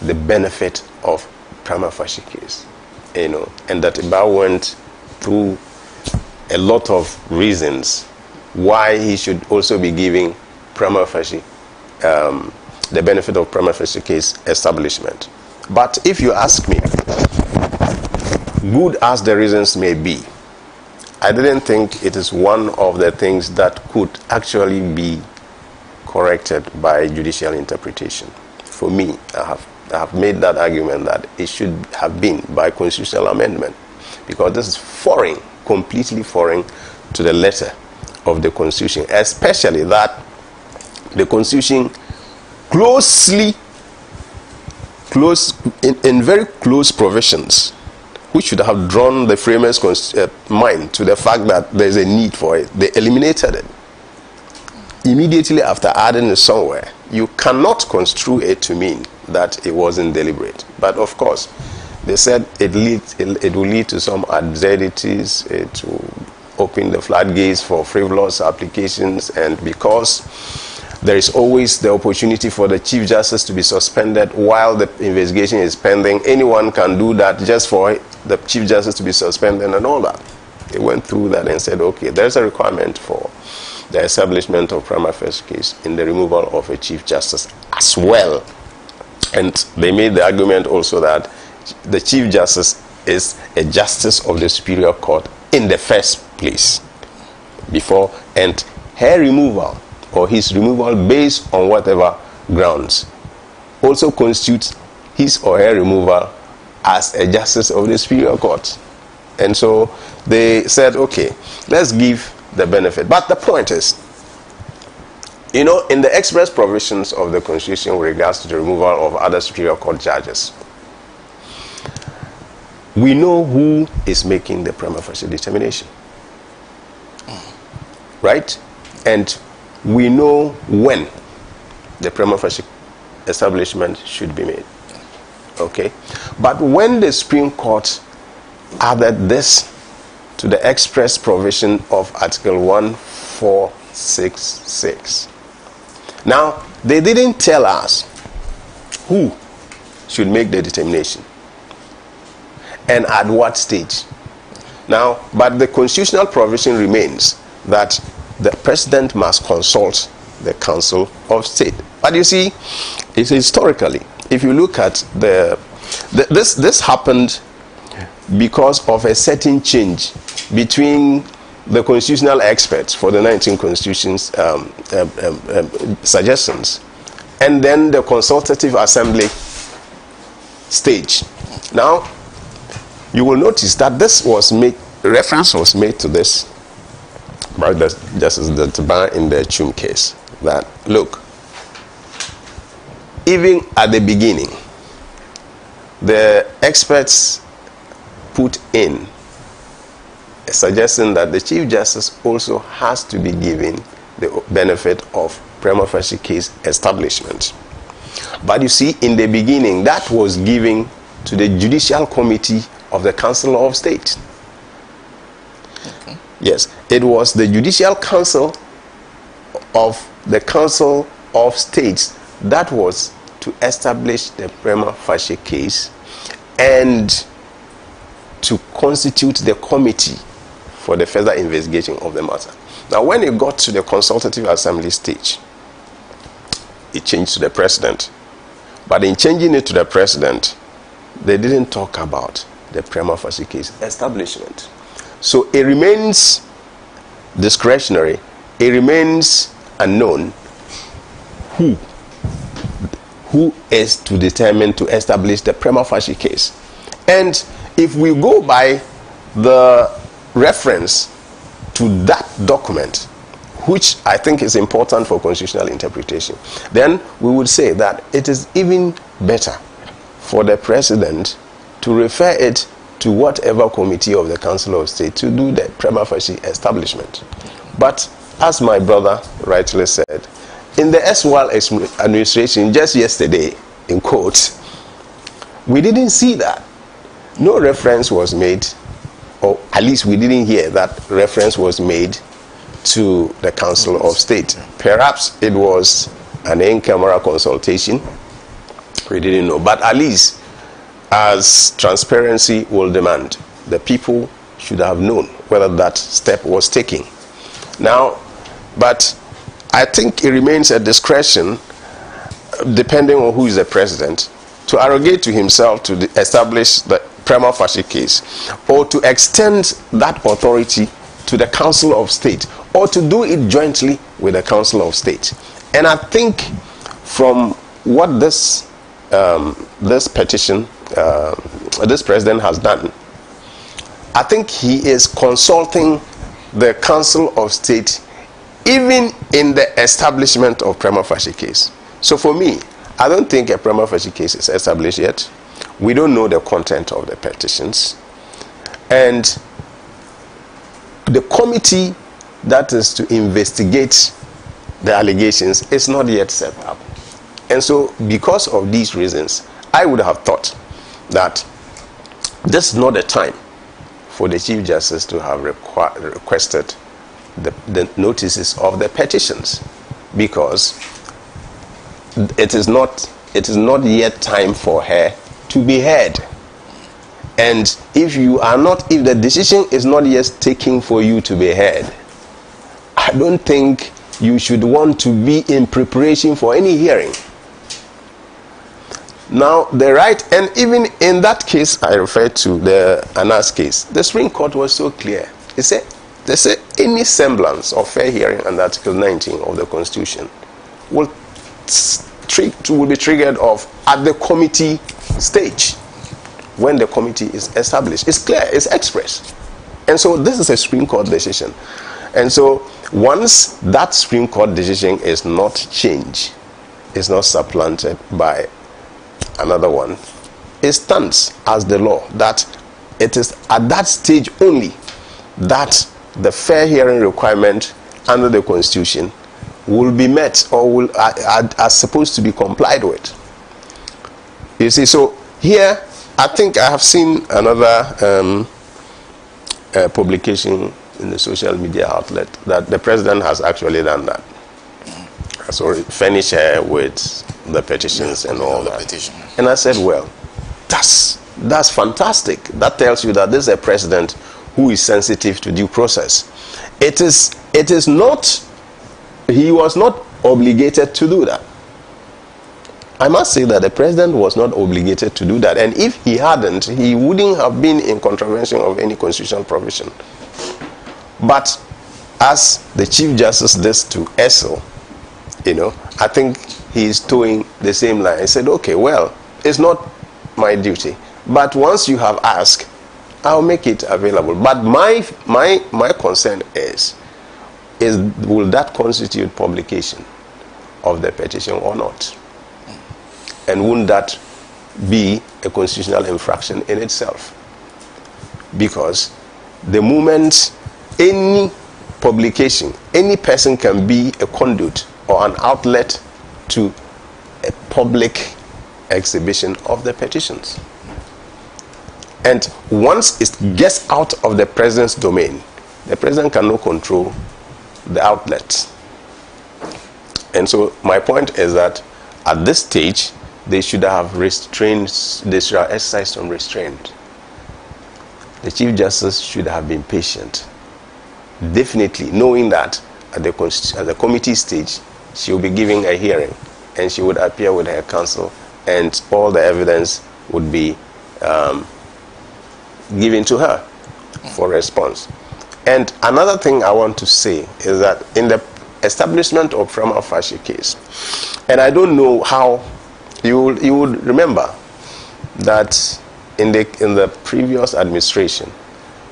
the benefit of prima facie case, and that Iba went through a lot of reasons why he should also be giving prima facie the benefit of prima facie case establishment. But if you ask me, good as the reasons may be, I didn't think it is one of the things that could actually be corrected by judicial interpretation. For me, I have made that argument that it should have been by constitutional amendment, because this is foreign, completely foreign to the letter of the Constitution, especially that the Constitution in very close provisions, which should have drawn the framers' mind to the fact that there is a need for it, they eliminated it immediately after adding it somewhere. You cannot construe it to mean that it wasn't deliberate. But of course, they said it will lead to some absurdities, it will open the floodgates for frivolous applications, and because there is always the opportunity for the Chief Justice to be suspended while the investigation is pending, anyone can do that just for the Chief Justice to be suspended and all that. They went through that and said, okay, there's a requirement for the establishment of prima facie case in the removal of a Chief Justice as well. And they made the argument also that the Chief Justice is a justice of the Superior Court in the first place before, and her removal or his removal based on whatever grounds also constitutes his or her removal as a justice of the Superior Court. And so they said, okay, let's give the benefit. But the point is, in the express provisions of the Constitution with regards to the removal of other Superior Court judges, we know who is making the prima facie determination, right? And we know when the prima facie establishment should be made. Okay? But when the Supreme Court added this to the express provision of Article 1466, now they didn't tell us who should make the determination and at what stage. Now, but the constitutional provision remains that the president must consult the Council of State. But you see, it's historically, if you look at this happened because of a certain change between the constitutional experts for the 19 constitutions suggestions and then the consultative assembly stage. Now, you will notice that reference was made to this by Justice Detiba in the Chum case, that look, even at the beginning, the experts put in suggesting that the Chief Justice also has to be given the benefit of prima facie case establishment. But you see, in the beginning, that was given to the Judicial Committee of the Council of State. Okay. Yes, it was the Judicial Council of the Council of States that was to establish the prima facie case and to constitute the committee for the further investigation of the matter. Now, when it got to the Consultative Assembly stage, it changed to the President. But in changing it to the President, they didn't talk about the prima facie case establishment. So it remains discretionary, it remains unknown who is to determine to establish the prima facie case. And if we go by the reference to that document, which I think is important for constitutional interpretation, then we would say that it is even better for the President to refer it to whatever committee of the Council of State to do the prima facie establishment. But as my brother rightly said, in the SWAL administration just yesterday, in quotes, we didn't see that. No reference was made, or at least we didn't hear that reference was made to the Council of State. Perhaps it was an in-camera consultation. We didn't know. But at least, as transparency will demand, the people should have known whether that step was taken. Now, but I think it remains a discretion, depending on who is the President, to arrogate to himself to establish the prima facie case, or to extend that authority to the Council of State, or to do it jointly with the Council of State. And I think from what this petition, this President has done, I think he is consulting the Council of State even in the establishment of prima facie case. So for me, I don't think a prima facie case is established yet. We don't know the content of the petitions. And the committee that is to investigate the allegations is not yet set up. And so because of these reasons, I would have thought that this is not the time for the Chief Justice to have requested the notices of the petitions, because it is not yet time for her to be heard. And if the decision is not yet taken for you to be heard, I don't think you should want to be in preparation for any hearing. Now, the right, and even in that case I referred to, the Anas case, the Supreme Court was so clear. They said any semblance of fair hearing under Article 19 of the Constitution will be triggered off at the committee stage, when the committee is established. It's clear, it's express. And so this is a Supreme Court decision. And so once that Supreme Court decision is not changed, is not supplanted by another one, it stands as the law that it is at that stage only that the fair hearing requirement under the Constitution will be met, or are supposed to be complied with. You see, so here I think I have seen another publication in the social media outlet that the President has actually done that. So furnish her with the petitions and all that. Petition. And I said, well, that's fantastic. That tells you that this is a President who is sensitive to due process. It is not, he was not obligated to do that. I must say that the President was not obligated to do that, and if he hadn't, he wouldn't have been in contravention of any constitutional provision. But as the Chief Justice did to Essel, I think he is towing the same line. He said, okay, well, it's not my duty, but once you have asked, I'll make it available. But my concern is will that constitute publication of the petition or not? And wouldn't that be a constitutional infraction in itself? Because the moment any publication, any person can be a conduit or an outlet to a public exhibition of the petitions. And once it gets out of the president's domain, the president cannot control the outlets. And so my point is that at this stage, they should have restrained, they should have exercised some restraint. The Chief Justice should have been patient. Definitely, knowing that at the committee stage, she will be giving a hearing and she would appear with her counsel and all the evidence would be given to her for response. And another thing I want to say is that in the establishment of prima facie case, and I don't know how you would remember that in the previous administration,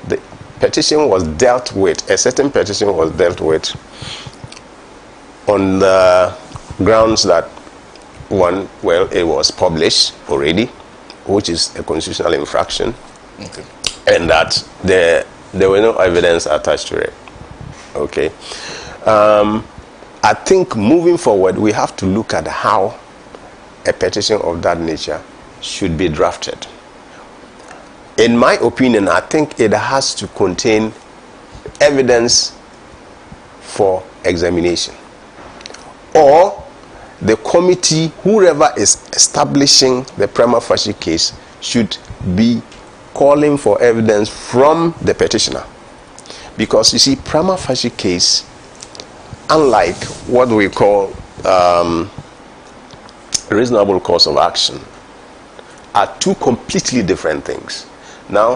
the petition was dealt with, a certain petition was dealt with on the grounds that one, well, it was published already, which is a constitutional infraction, okay, and that there were no evidence attached to it. Okay. I think moving forward, we have to look at how a petition of that nature should be drafted. In my opinion, I think it has to contain evidence for examination. Or the committee, whoever is establishing the prima facie case, should be calling for evidence from the petitioner. Because you see, prima facie case, unlike what we call reasonable cause of action, are two completely different things. Now,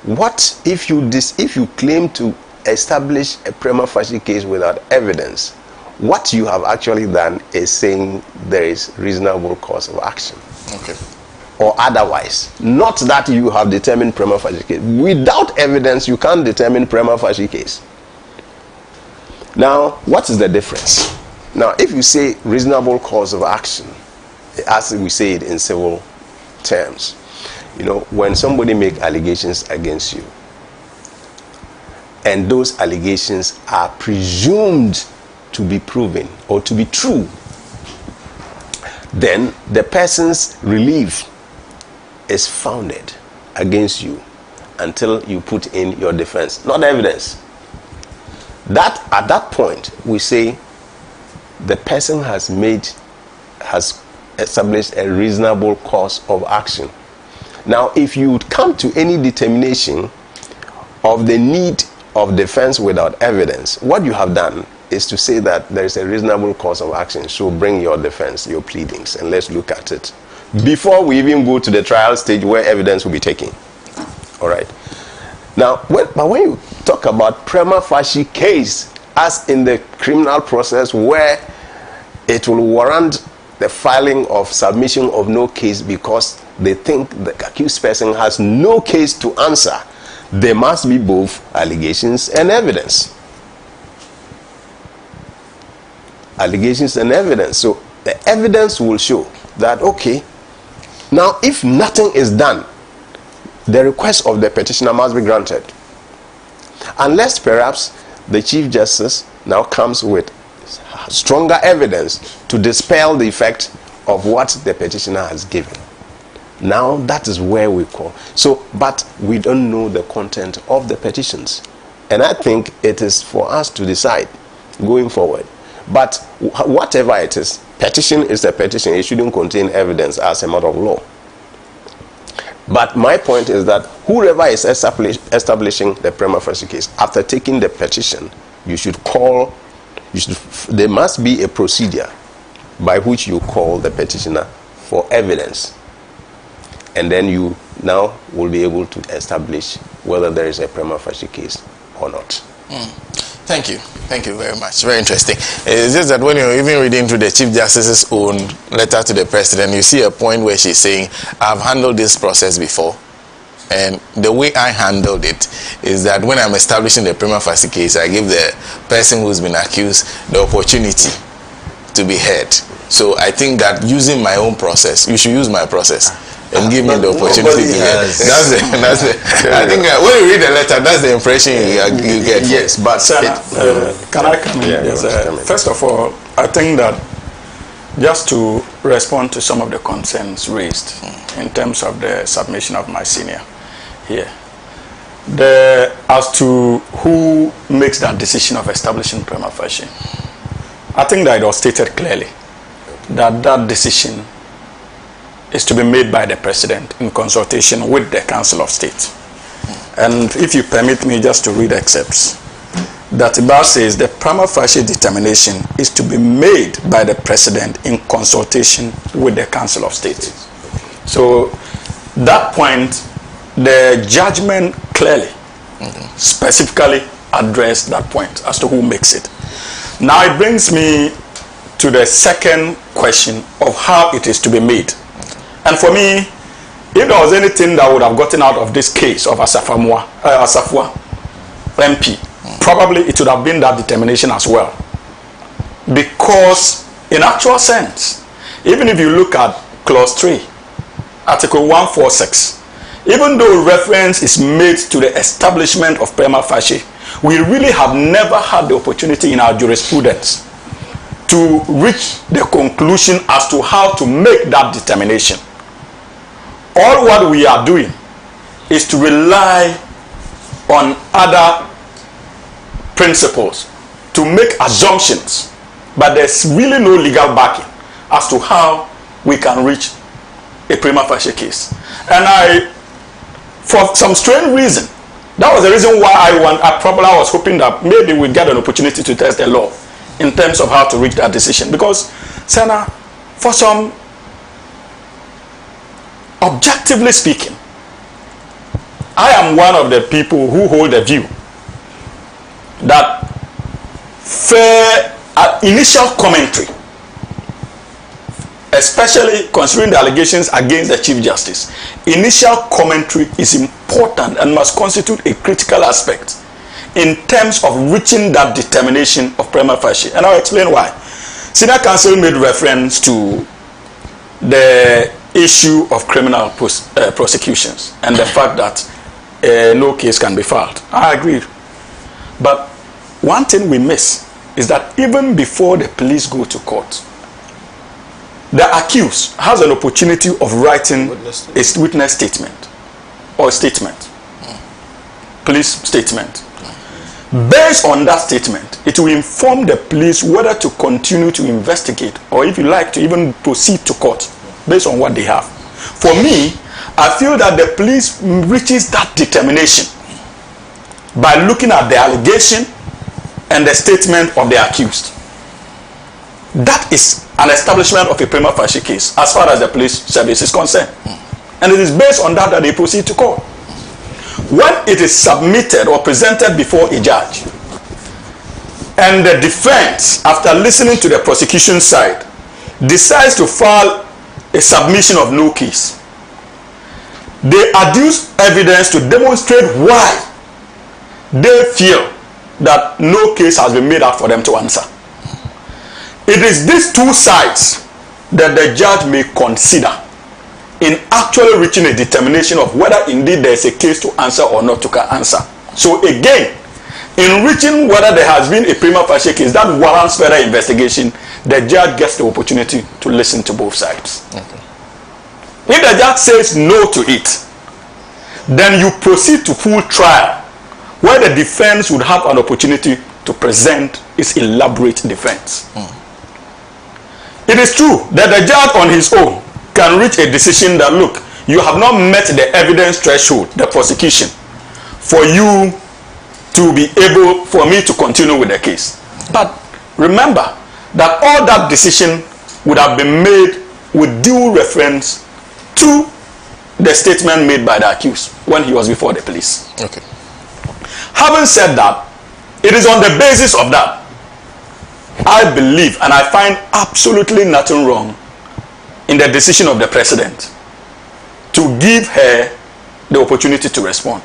what if you claim to establish a prima facie case without evidence? What you have actually done is saying there is reasonable cause of action. Okay. Or otherwise, not that you have determined prima facie case. Without evidence, you can't determine prima facie case. Now, what is the difference? Now, if you say reasonable cause of action, as we say it in civil terms, you know, when somebody makes allegations against you, and those allegations are presumed to be proven or to be true, then the person's relief is founded against you until you put in your defense, not evidence. That at that point we say the person has established a reasonable cause of action. Now, if you would come to any determination of the need of defense without evidence, what you have done is to say that there is a reasonable cause of action, so bring your defense, your pleadings, and let's look at it before we even go to the trial stage where evidence will be taken. All right. Now, when you talk about prima facie case, as in the criminal process where it will warrant the filing of submission of no case because they think the accused person has no case to answer, there must be both allegations and evidence. Allegations and evidence. So the evidence will show that, okay, now if nothing is done, the request of the petitioner must be granted. Unless perhaps the Chief Justice now comes with stronger evidence to dispel the effect of what the petitioner has given. Now that is where we call. So, but we don't know the content of the petitions. And I think it is for us to decide going forward. But whatever it is, petition is a petition. It shouldn't contain evidence as a matter of law. But my point is that whoever is establishing the prima facie case, after taking the petition, there must be a procedure by which you call the petitioner for evidence. And then you now will be able to establish whether there is a prima facie case or not. Thank you. Thank you very much. Very interesting. It's just that when you're even reading through the Chief Justice's own letter to the President, you see a point where she's saying, I've handled this process before. And the way I handled it is that when I'm establishing the prima facie case, I give the person who's been accused the opportunity to be heard. So I think that using my own process, you should use my process. and give me the opportunity to get. That's it. I think when you read the letter, that's the impression you get. Yes, but can I come in? Yes, first of all, I think that just to respond to some of the concerns raised in terms of the submission of my senior here, as to who makes that decision of establishing prima facie, I think that it was stated clearly that that decision is to be made by the president in consultation with the Council of State. And if you permit me just to read excerpts, that Ibar says the prima facie determination is to be made by the president in consultation with the Council of State. So that point, the judgment clearly, specifically addressed that point as to who makes it. Now it brings me to the second question of how it is to be made. And for me, if there was anything that would have gotten out of this case of Asafua MP, probably it would have been that determination as well. Because in actual sense, even if you look at clause 3, article 146, even though reference is made to the establishment of prima facie, we really have never had the opportunity in our jurisprudence to reach the conclusion as to how to make that determination. All what we are doing is to rely on other principles to make assumptions, but there's really no legal backing as to how we can reach a prima facie case. And for some strange reason, that was the reason why I was hoping that maybe we'd get an opportunity to test the law in terms of how to reach that decision. Because, Sena, for some, objectively speaking, I am one of the people who hold the view that fair initial commentary, especially considering the allegations against the Chief Justice, initial commentary is important and must constitute a critical aspect in terms of reaching that determination of prima facie. And I'll explain why. Senior Counsel made reference to the issue of criminal prosecutions and the fact that no case can be filed. I agree. But one thing we miss is that even before the police go to court, the accused has an opportunity of writing a witness statement or statement, police statement. Based on that statement, it will inform the police whether to continue to investigate or, if you like, to even proceed to court based on what they have. For me, I feel that the police reaches that determination by looking at the allegation and the statement of the accused. That is an establishment of a prima facie case as far as the police service is concerned. And it is based on that that they proceed to court. When it is submitted or presented before a judge, and the defense, after listening to the prosecution side, decides to file a submission of no case, they adduce evidence to demonstrate why they feel that no case has been made out for them to answer. It is these two sides that the judge may consider in actually reaching a determination of whether indeed there is a case to answer or not to answer. So again, in reaching whether there has been a prima facie case that warrants further investigation, the judge gets the opportunity to listen to both sides. Okay. If the judge says no to it, then you proceed to full trial, where the defense would have an opportunity to present its elaborate defense. It is true that the judge on his own can reach a decision that, look, you have not met the evidence threshold, the prosecution, for you to be able, for me to continue with the case. But remember that all that decision would have been made with due reference to the statement made by the accused when he was before the police. Okay. Having said that, it is on the basis of that I believe, and I find absolutely nothing wrong in the decision of the president to give her the opportunity to respond.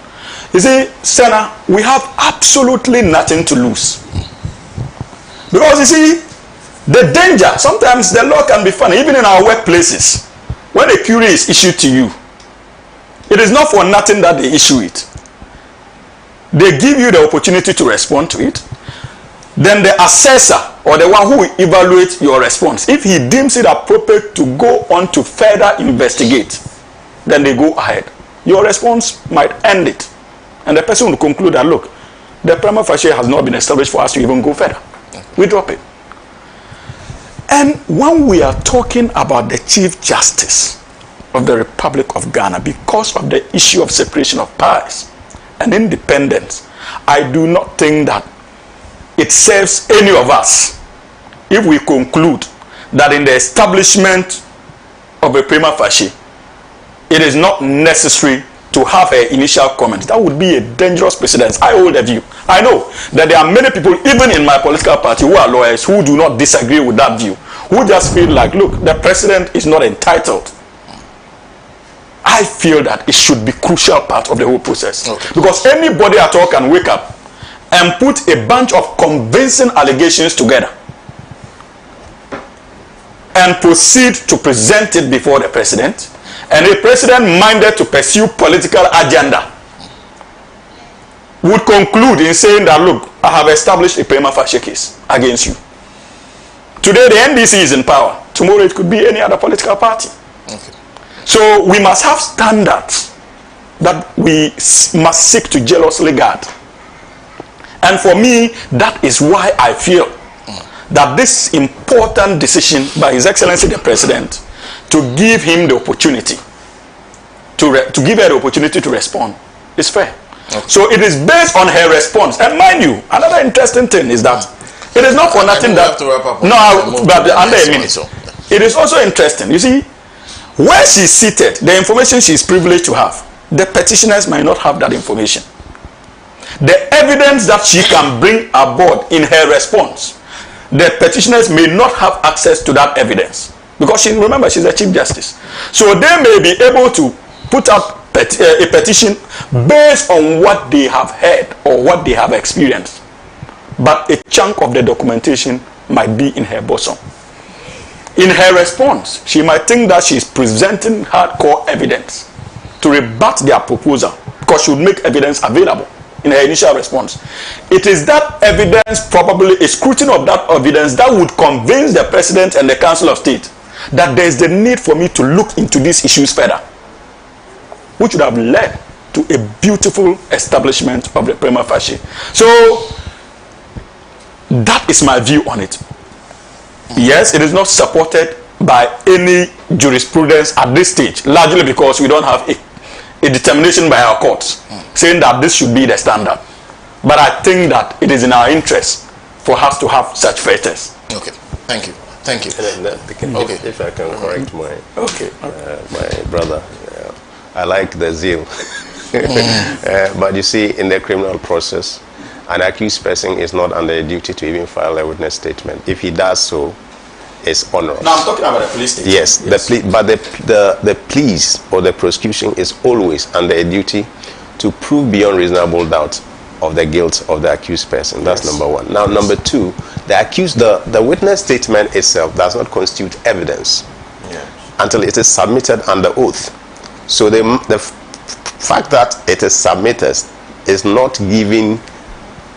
You see, Sena, we have absolutely nothing to lose. Because you see, the danger, sometimes the law can be funny, even in our workplaces. When when a query is issued to you, it is not for nothing that they issue it. They give you the opportunity to respond to it. Then the assessor, or the one who will evaluate your response, if he deems it appropriate to go on to further investigate, then they go ahead. Your response might end it. And the person will conclude that, look, the prima facie has not been established for us to even go further. We drop it. And when we are talking about the Chief Justice of the Republic of Ghana, because of the issue of separation of powers and independence, I do not think that it serves any of us if we conclude that in the establishment of a prima facie, it is not necessary to have an initial comment. That would be a dangerous precedent. I hold a view. I know that there are many people, even in my political party, who are lawyers, who do not disagree with that view, who just feel like, look, the president is not entitled. I feel that it should be a crucial part of the whole process. Okay. Because anybody at all can wake up and put a bunch of convincing allegations together and proceed to present it before the president, and a president minded to pursue political agenda would conclude in saying that, look, I have established a prima facie case against you. Today the NDC is in power. Tomorrow it could be any other political party. Okay. So we must have standards that we must seek to jealously guard. And for me, that is why I feel that this important decision by His Excellency the President to give him the opportunity, to give her the opportunity to respond, is fair. Okay. So it is based on her response. And mind you, another interesting thing is that it is not for nothing that... but under a minute. It is also interesting. You see, where she's seated, the information she is privileged to have, the petitioners might not have that information. The evidence that she can bring aboard in her response, the petitioners may not have access to that evidence. Because remember, she's a Chief Justice. So they may be able to put up a petition based on what they have heard or what they have experienced. But a chunk of the documentation might be in her bosom. In her response, she might think that she is presenting hardcore evidence to rebut their proposal, because she would make evidence available in her initial response. It is that evidence, probably a scrutiny of that evidence, that would convince the President and the Council of State that there is the need for me to look into these issues further, which would have led to a beautiful establishment of the prima facie. So that is my view on it. Yes, it is not supported by any jurisprudence at this stage, largely because we don't have a determination by our courts saying that this should be the standard. But I think that it is in our interest for us to have such fair tests. Okay, thank you. Thank you. Okay. If I can correct my brother, I like the zeal. But you see, in the criminal process, an accused person is not under a duty to even file a witness statement. If he does so, it's onerous. Now I'm talking about the police statement. Yes, but the police or the prosecution is always under a duty to prove beyond reasonable doubt of the guilt of the accused person. That's number one. Now, number two, the witness statement itself does not constitute evidence until it is submitted under oath. So the fact that it is submitted is not giving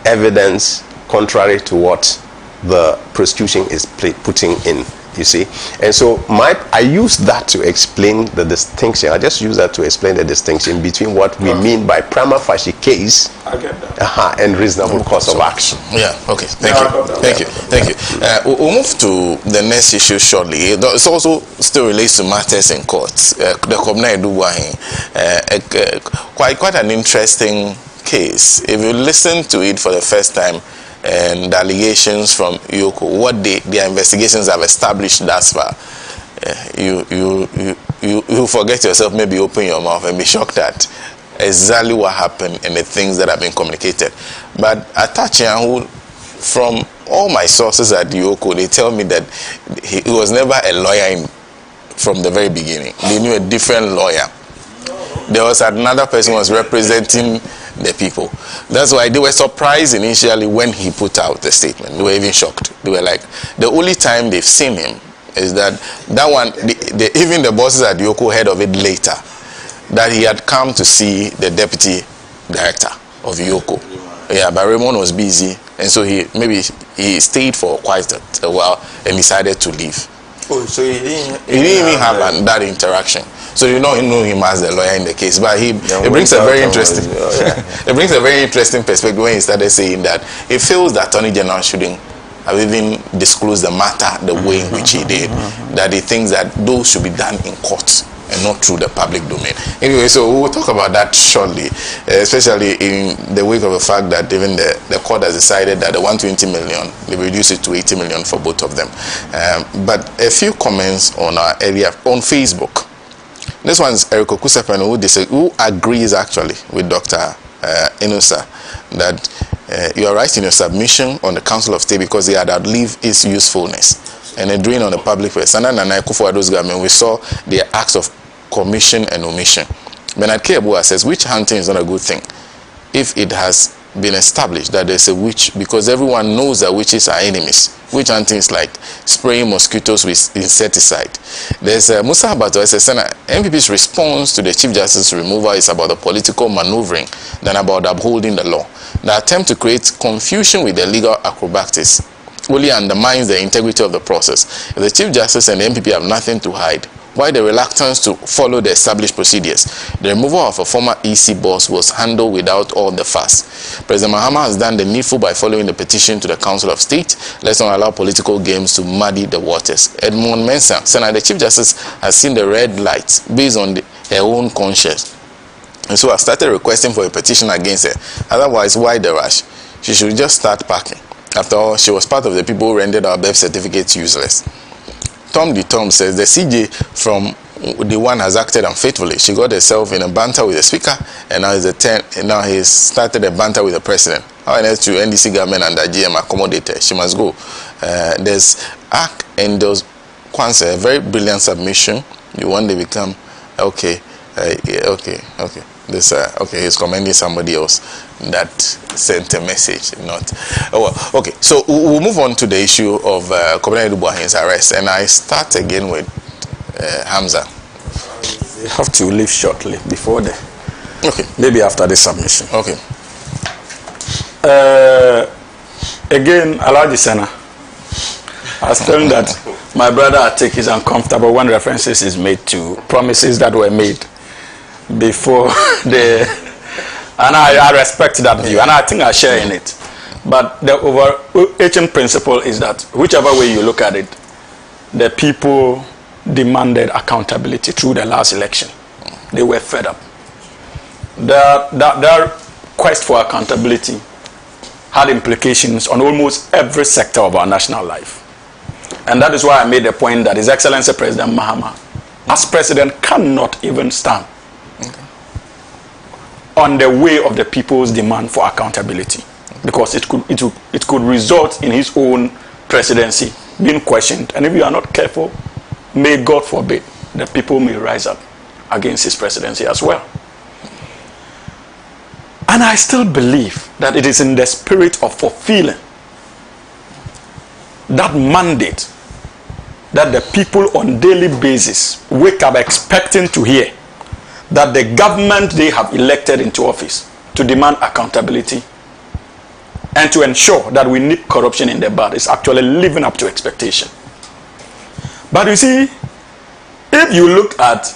evidence contrary to what the prosecution is putting in, you see. And so I use that to explain the distinction. I just use that to explain the distinction between what we mean by prima facie case and reasonable course of action. Yeah, okay. Thank you. We'll move to the next issue shortly. It also still relates to matters in courts. The Kobna Eduwahin, quite an interesting case. If you listen to it for the first time, and the allegations from Yoko, what their investigations have established thus far, you forget yourself, maybe open your mouth and be shocked at exactly what happened and the things that have been communicated. But Atachian, from all my sources at Yoko, they tell me that he was never a lawyer from the very beginning. They knew a different lawyer. There was another person who was representing the people. That's why they were surprised initially when he put out the statement. They were even shocked. They were like, the only time they've seen him is that one, even the bosses at Yoko heard of it later, that he had come to see the deputy director of Yoko. Yeah, but Raymond was busy, and so he stayed for quite a while and decided to leave. Oh, so he didn't even have that interaction. So you know him as the lawyer in the case, but it brings a very interesting it brings a very interesting perspective when he started saying that he feels that Attorney General shouldn't have even disclosed the matter the way in which he did. That he thinks that those should be done in court and not through the public domain. Anyway, so we will talk about that shortly, especially in the wake of the fact that even the court has decided that the 120 million, they reduce it to 80 million for both of them. But a few comments on our earlier on Facebook. This one is Eric Okusepen, who agrees actually with Dr. Inusa that you are right in your submission on the Council of State because they had outlived its usefulness and a drain on the public purse. And then those government, we saw their acts of commission and omission. Bernard Keabua says witch hunting is not a good thing if it has been established that there's a witch, because everyone knows that witches are enemies. Witch hunting is like spraying mosquitoes with insecticide. There's Musa Abato says MPP's response to the Chief Justice's removal is about the political maneuvering than about upholding the law. The attempt to create confusion with the legal acrobatics only undermines the integrity of the process. If the Chief Justice and the MPP have nothing to hide, why the reluctance to follow the established procedures? The removal of a former EC boss was handled without all the fuss. President Mahama has done the needful by following the petition to the Council of State. Let's not allow political games to muddy the waters. Edmond Mensah, Senator, the Chief Justice has seen the red lights based on her own conscience. And so I started requesting for a petition against her. Otherwise, why the rush? She should just start packing. After all, she was part of the people who rendered our birth certificates useless. Tom D. Tom says the CJ from the one has acted unfaithfully. She got herself in a banter with the speaker, and now he's started a banter with the president. How on earth to NDC government and the GM accommodate her? She must go. There's Ark Endos Kwanzaa, a very brilliant submission. You one day become okay. He's commending somebody else that sent a message, not. Okay. So we'll move on to the issue of Kobina Dubuahin's arrest, and I start again with Hamza. You have to leave shortly before the. Okay. Maybe after the submission. Okay. Again, Alhaji Sena. I was telling that my brother Atik is uncomfortable when references is made to promises that were made before and I respect that view, and I think I share in it. But the overarching principle is that whichever way you look at it, the people demanded accountability through the last election. They were fed up. Their quest for accountability had implications on almost every sector of our national life. And that is why I made the point that His Excellency President Mahama, as president, cannot even stand on the way of the people's demand for accountability, because it could result in his own presidency being questioned. And if you are not careful, may God forbid, the people may rise up against his presidency as well. And I still believe that it is in the spirit of fulfilling that mandate that the people on daily basis wake up expecting to hear, that the government they have elected into office to demand accountability and to ensure that we nip corruption in the bud is actually living up to expectation. But you see, if you look at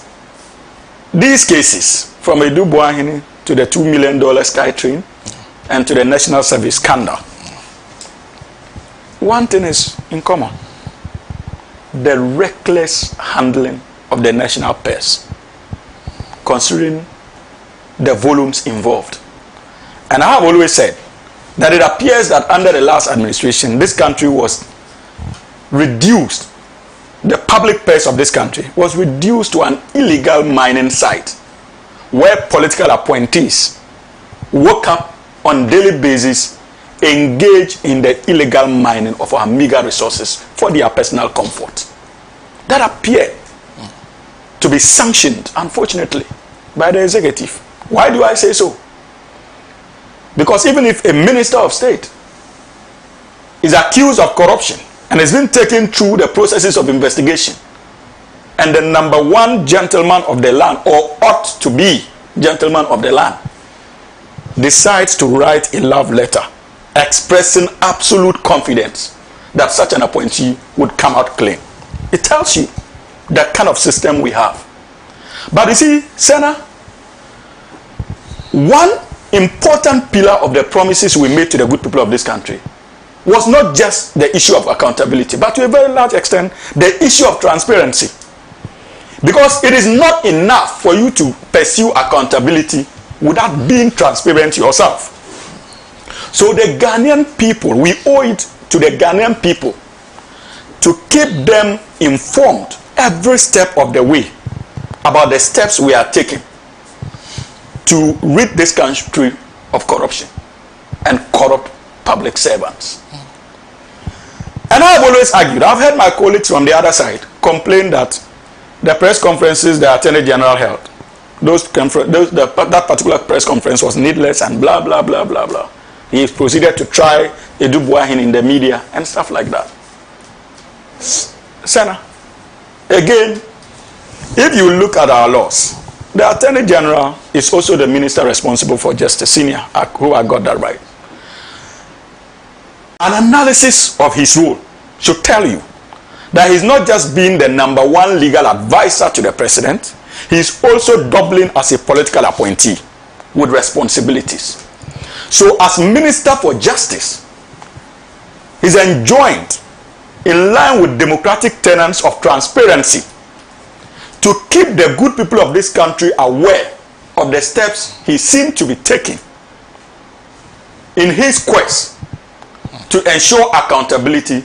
these cases, from Edu Buahini to the $2 million SkyTrain and to the National Service scandal, one thing is in common: the reckless handling of the national purse, considering the volumes involved. And I have always said that it appears that under the last administration, this country was reduced, the public purse of this country was reduced to an illegal mining site where political appointees woke up on daily basis, engaged in the illegal mining of our meager resources for their personal comfort. That appeared to be sanctioned, unfortunately, by the executive. Why do I say so? Because even if a minister of state is accused of corruption and it's been taken through the processes of investigation, and the number one gentleman of the land, or ought to be gentleman of the land, decides to write a love letter expressing absolute confidence that such an appointee would come out clean. It tells you the kind of system we have. But you see, Sena, one important pillar of the promises we made to the good people of this country was not just the issue of accountability, but to a very large extent, the issue of transparency. Because it is not enough for you to pursue accountability without being transparent yourself. So the Ghanaian people, we owe it to the Ghanaian people to keep them informed every step of the way about the steps we are taking to rid this country of corruption and corrupt public servants. And I've always argued, I've heard my colleagues from the other side complain that the press conferences the Attorney General held, that particular press conference was needless and blah, blah, blah, blah, blah. He proceeded to try Edu Buahin in the media and stuff like that. Sena, again, if you look at our laws, the Attorney General is also the minister responsible for justice, senior, who I got that right. An analysis of his role should tell you that he's not just being the number one legal advisor to the president, he's also doubling as a political appointee with responsibilities. So as Minister for Justice, he's enjoined, in line with democratic tenets of transparency, to keep the good people of this country aware of the steps he seemed to be taking in his quest to ensure accountability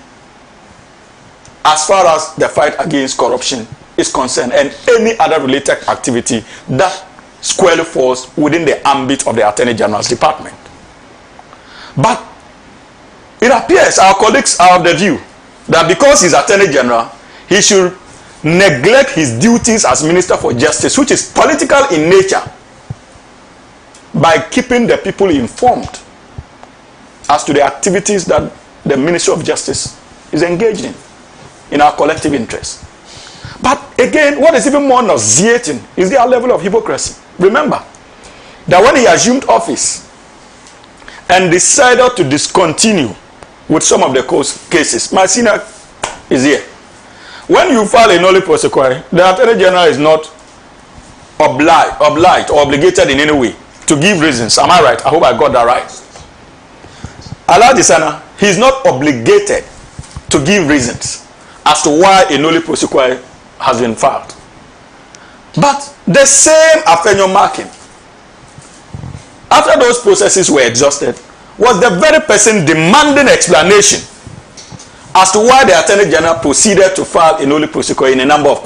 as far as the fight against corruption is concerned, and any other related activity that squarely falls within the ambit of the Attorney General's department. But it appears our colleagues are of the view that because he's Attorney General, he should neglect his duties as Minister for Justice, which is political in nature, by keeping the people informed as to the activities that the Ministry of Justice is engaged in our collective interest. But again, what is even more nauseating is their level of hypocrisy. Remember that when he assumed office and decided to discontinue with some of the cases, my senior is here. When you file a nolle prosequi, the Attorney General is not obliged or obligated in any way to give reasons. Am I right? I hope I got that right. Alhaji Sena, he's not obligated to give reasons as to why a nolle prosequi has been filed. But the same Afenyo marking, after those processes were exhausted, was the very person demanding explanation as to why the Attorney General proceeded to file a nolle prosequi in a number of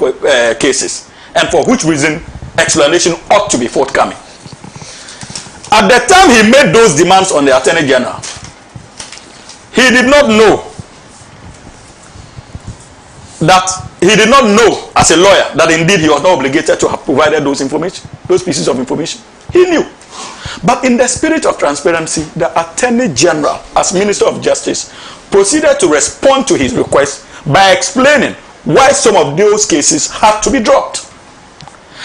cases, and for which reason explanation ought to be forthcoming. At the time he made those demands on the Attorney General, he did not know as a lawyer that indeed he was not obligated to have provided those pieces of information. He knew. But in the spirit of transparency, the Attorney General, as Minister of Justice, proceeded to respond to his request by explaining why some of those cases had to be dropped.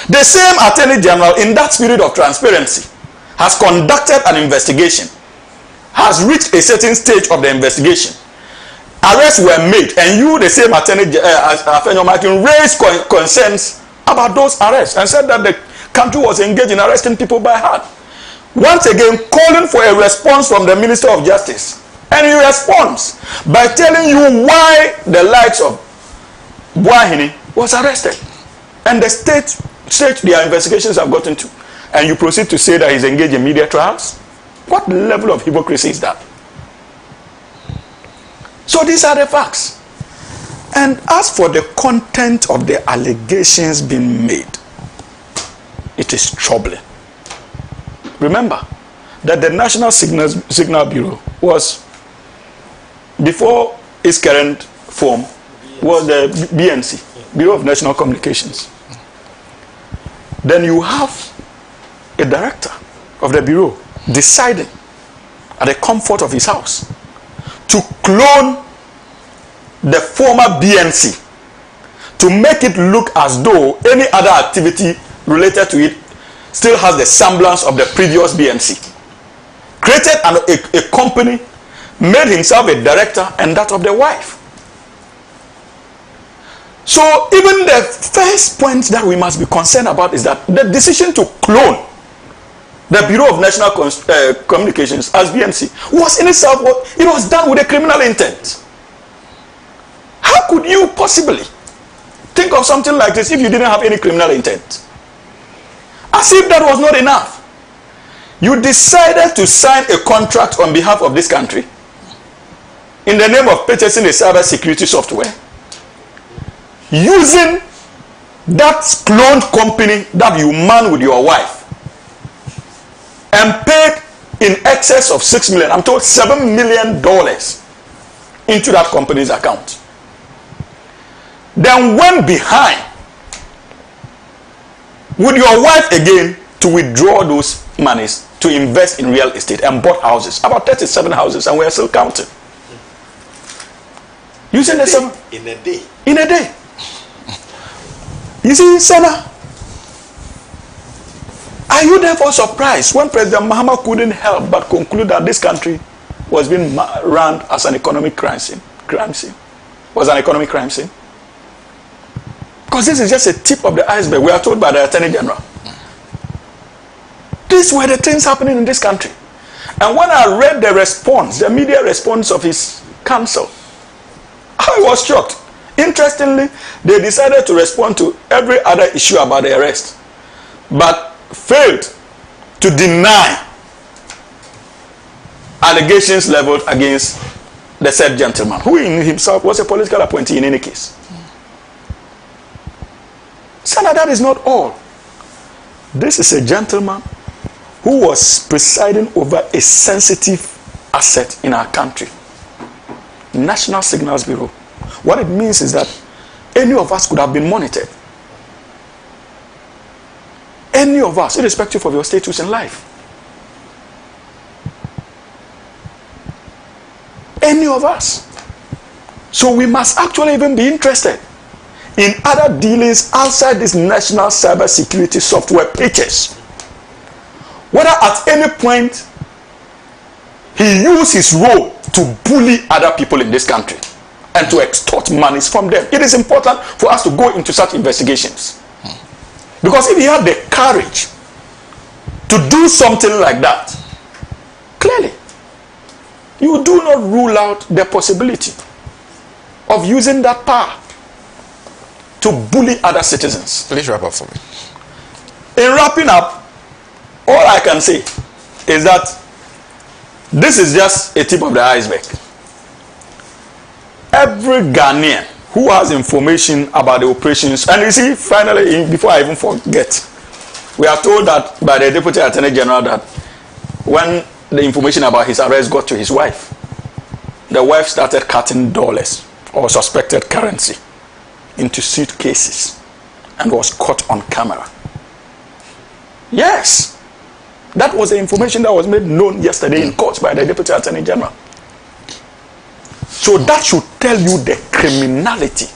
The same Attorney General, in that spirit of transparency, has conducted an investigation, has reached a certain stage of the investigation. Arrests were made, and you, the same Attorney General, raised concerns about those arrests and said that the country was engaged in arresting people by heart. Once again, calling for a response from the Minister of Justice. And he responds by telling you why the likes of Buahin was arrested and the stage their investigations have gotten to. And you proceed to say that he's engaged in media trials? What level of hypocrisy is that? So these are the facts. And as for the content of the allegations being made, it is troubling. Remember that the National Signal Bureau was, before its current form, was the BNC, Bureau of National Communications. Then you have a director of the Bureau deciding at the comfort of his house to clone the former BNC to make it look as though any other activity related to it still has the semblance of the previous BNC. Created a company, made himself a director and that of the wife. So even the first point that we must be concerned about is that the decision to clone the Bureau of National Communications as BNC was in itself, it was done with a criminal intent. How could you possibly think of something like this if you didn't have any criminal intent? As if that was not enough. You decided to sign a contract on behalf of this country in the name of purchasing a cyber security software, using that cloned company that you man with your wife, and paid in excess of $6 million, I'm told $7 million into that company's account. Then went behind with your wife again to withdraw those monies to invest in real estate and bought houses, about 37 houses, and we are still counting. Using the same in a day. In a day. You see, Sena, are you therefore surprised when President Mahama couldn't help but conclude that this country was being run as an economic crime scene? Was an economic crime scene? Because this is just a tip of the iceberg. We are told by the Attorney General. These were the things happening in this country. And when I read the response, the media response of his counsel, I was shocked. Interestingly, they decided to respond to every other issue about the arrest, but failed to deny allegations leveled against the said gentleman, who in himself was a political appointee in any case. Sena, that is not all. This is a gentleman who was presiding over a sensitive asset in our country, National Signals Bureau. What it means is that any of us could have been monitored. Any of us, irrespective of your status in life. Any of us. So we must actually even be interested in other dealings outside this national cyber security software pitches. Whether at any point he used his role to bully other people in this country and to extort monies from them. It is important for us to go into such investigations. Because if he had the courage to do something like that, clearly, you do not rule out the possibility of using that power to bully other citizens. Please wrap up for me. In wrapping up, all I can say is that this is just a tip of the iceberg. Every Ghanaian who has information about the operations, and you see, finally, before I even forget, we are told that by the Deputy Attorney General that when the information about his arrest got to his wife, the wife started cutting dollars or suspected currency into suitcases and was caught on camera. Yes, that was the information that was made known yesterday in court by the Deputy Attorney General. So that should tell you the criminality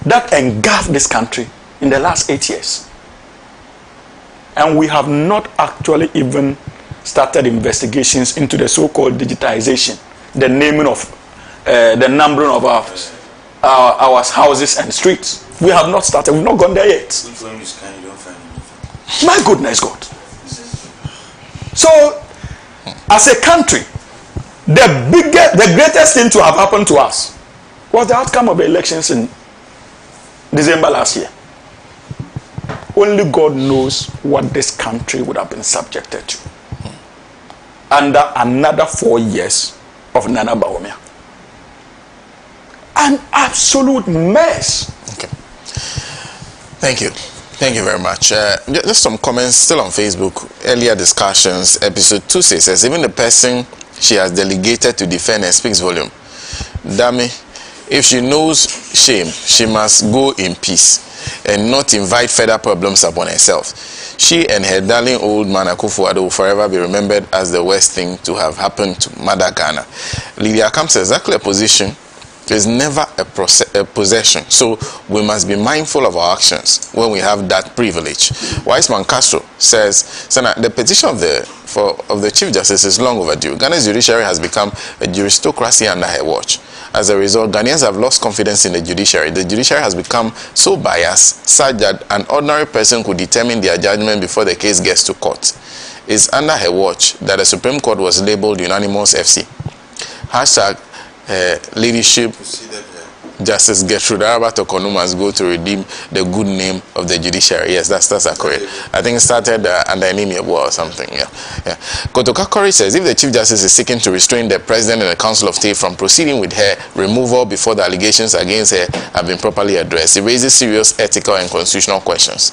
that engulfed this country in the last 8 years. And we have not actually even started investigations into the so-called digitization, the naming of, the numbering of our houses and streets. We have not started. We've not gone there yet. Which one is kind, you don't find anything. My goodness God. So, as a country, the greatest thing to have happened to us was the outcome of the elections in December last year. Only God knows what this country would have been subjected to under another 4 years of Nana Bawumia. An absolute mess. Okay. Thank you. Thank you very much. Just some comments still on Facebook. Earlier discussions, episode 2 says, even the person she has delegated to defend her speaks volume. Dami, if she knows shame, she must go in peace and not invite further problems upon herself. She and her darling old man Akufo-Addo will forever be remembered as the worst thing to have happened to Mother Ghana. Lydia comes to exactly a position is never a possession, so we must be mindful of our actions when we have that privilege. Wiseman Castro says, Sena, the petition of the Chief Justice is long overdue. Ghana's judiciary has become a juristocracy under her watch. As a result, Ghanaians have lost confidence in the judiciary. The judiciary has become so biased such that an ordinary person could determine their judgment before the case gets to court. It's under her watch that the Supreme Court was labeled unanimous FC. Hashtag leadership Justice Gertrude Araba Tokonu must go to redeem the good name of the judiciary. Yes, that's accurate. I think it started under Anemia War or something. Yeah. Kotoka Kori says if the Chief Justice is seeking to restrain the President and the Council of State from proceeding with her removal before the allegations against her have been properly addressed, it raises serious ethical and constitutional questions.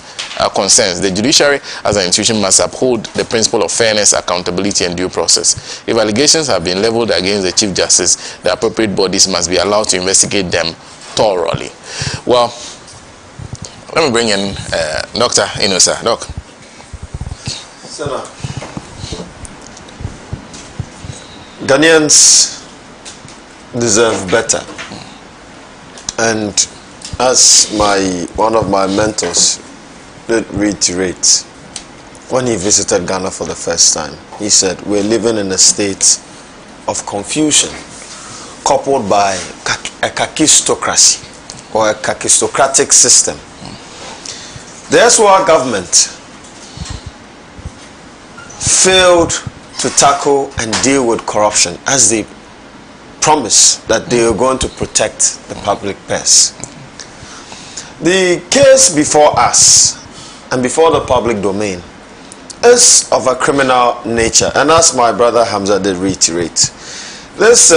Concerns. The judiciary as an institution must uphold the principle of fairness, accountability, and due process. If allegations have been leveled against the Chief Justice, the appropriate bodies must be allowed to investigate them thoroughly. Well, let me bring in Dr. Inusa. Doc. Sena, Ghanaians deserve better. And as one of my mentors did reiterate, when he visited Ghana for the first time, he said, we're living in a state of confusion coupled by a kakistocracy or a kakistocratic system. The SWR government failed to tackle and deal with corruption as they promised that they were going to protect the public purse. The case before us and before the public domain is of a criminal nature, and as my brother Hamza did reiterate, this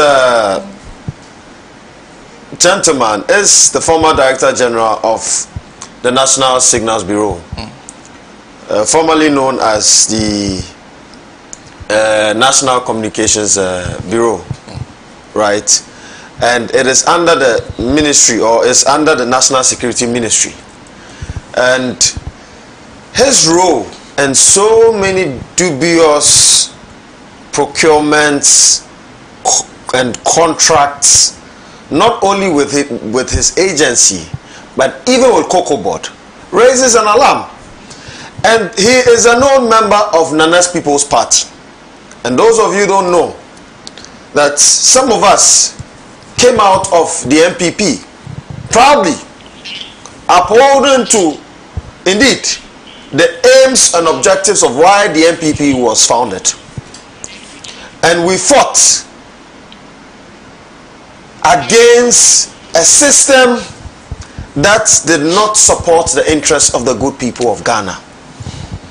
gentleman is the former Director General of the National Signals Bureau, formerly known as the National Communications Bureau, right? And it is under the ministry, or is under the National Security Ministry. And his role in so many dubious procurements and contracts, not only with his agency, but even with Cocoa Board, raises an alarm. And he is a known member of Nana's People's Party. And those of you don't know that some of us came out of the MPP proudly, upholding to, indeed, the aims and objectives of why the MPP was founded. And we fought against a system that did not support the interests of the good people of Ghana.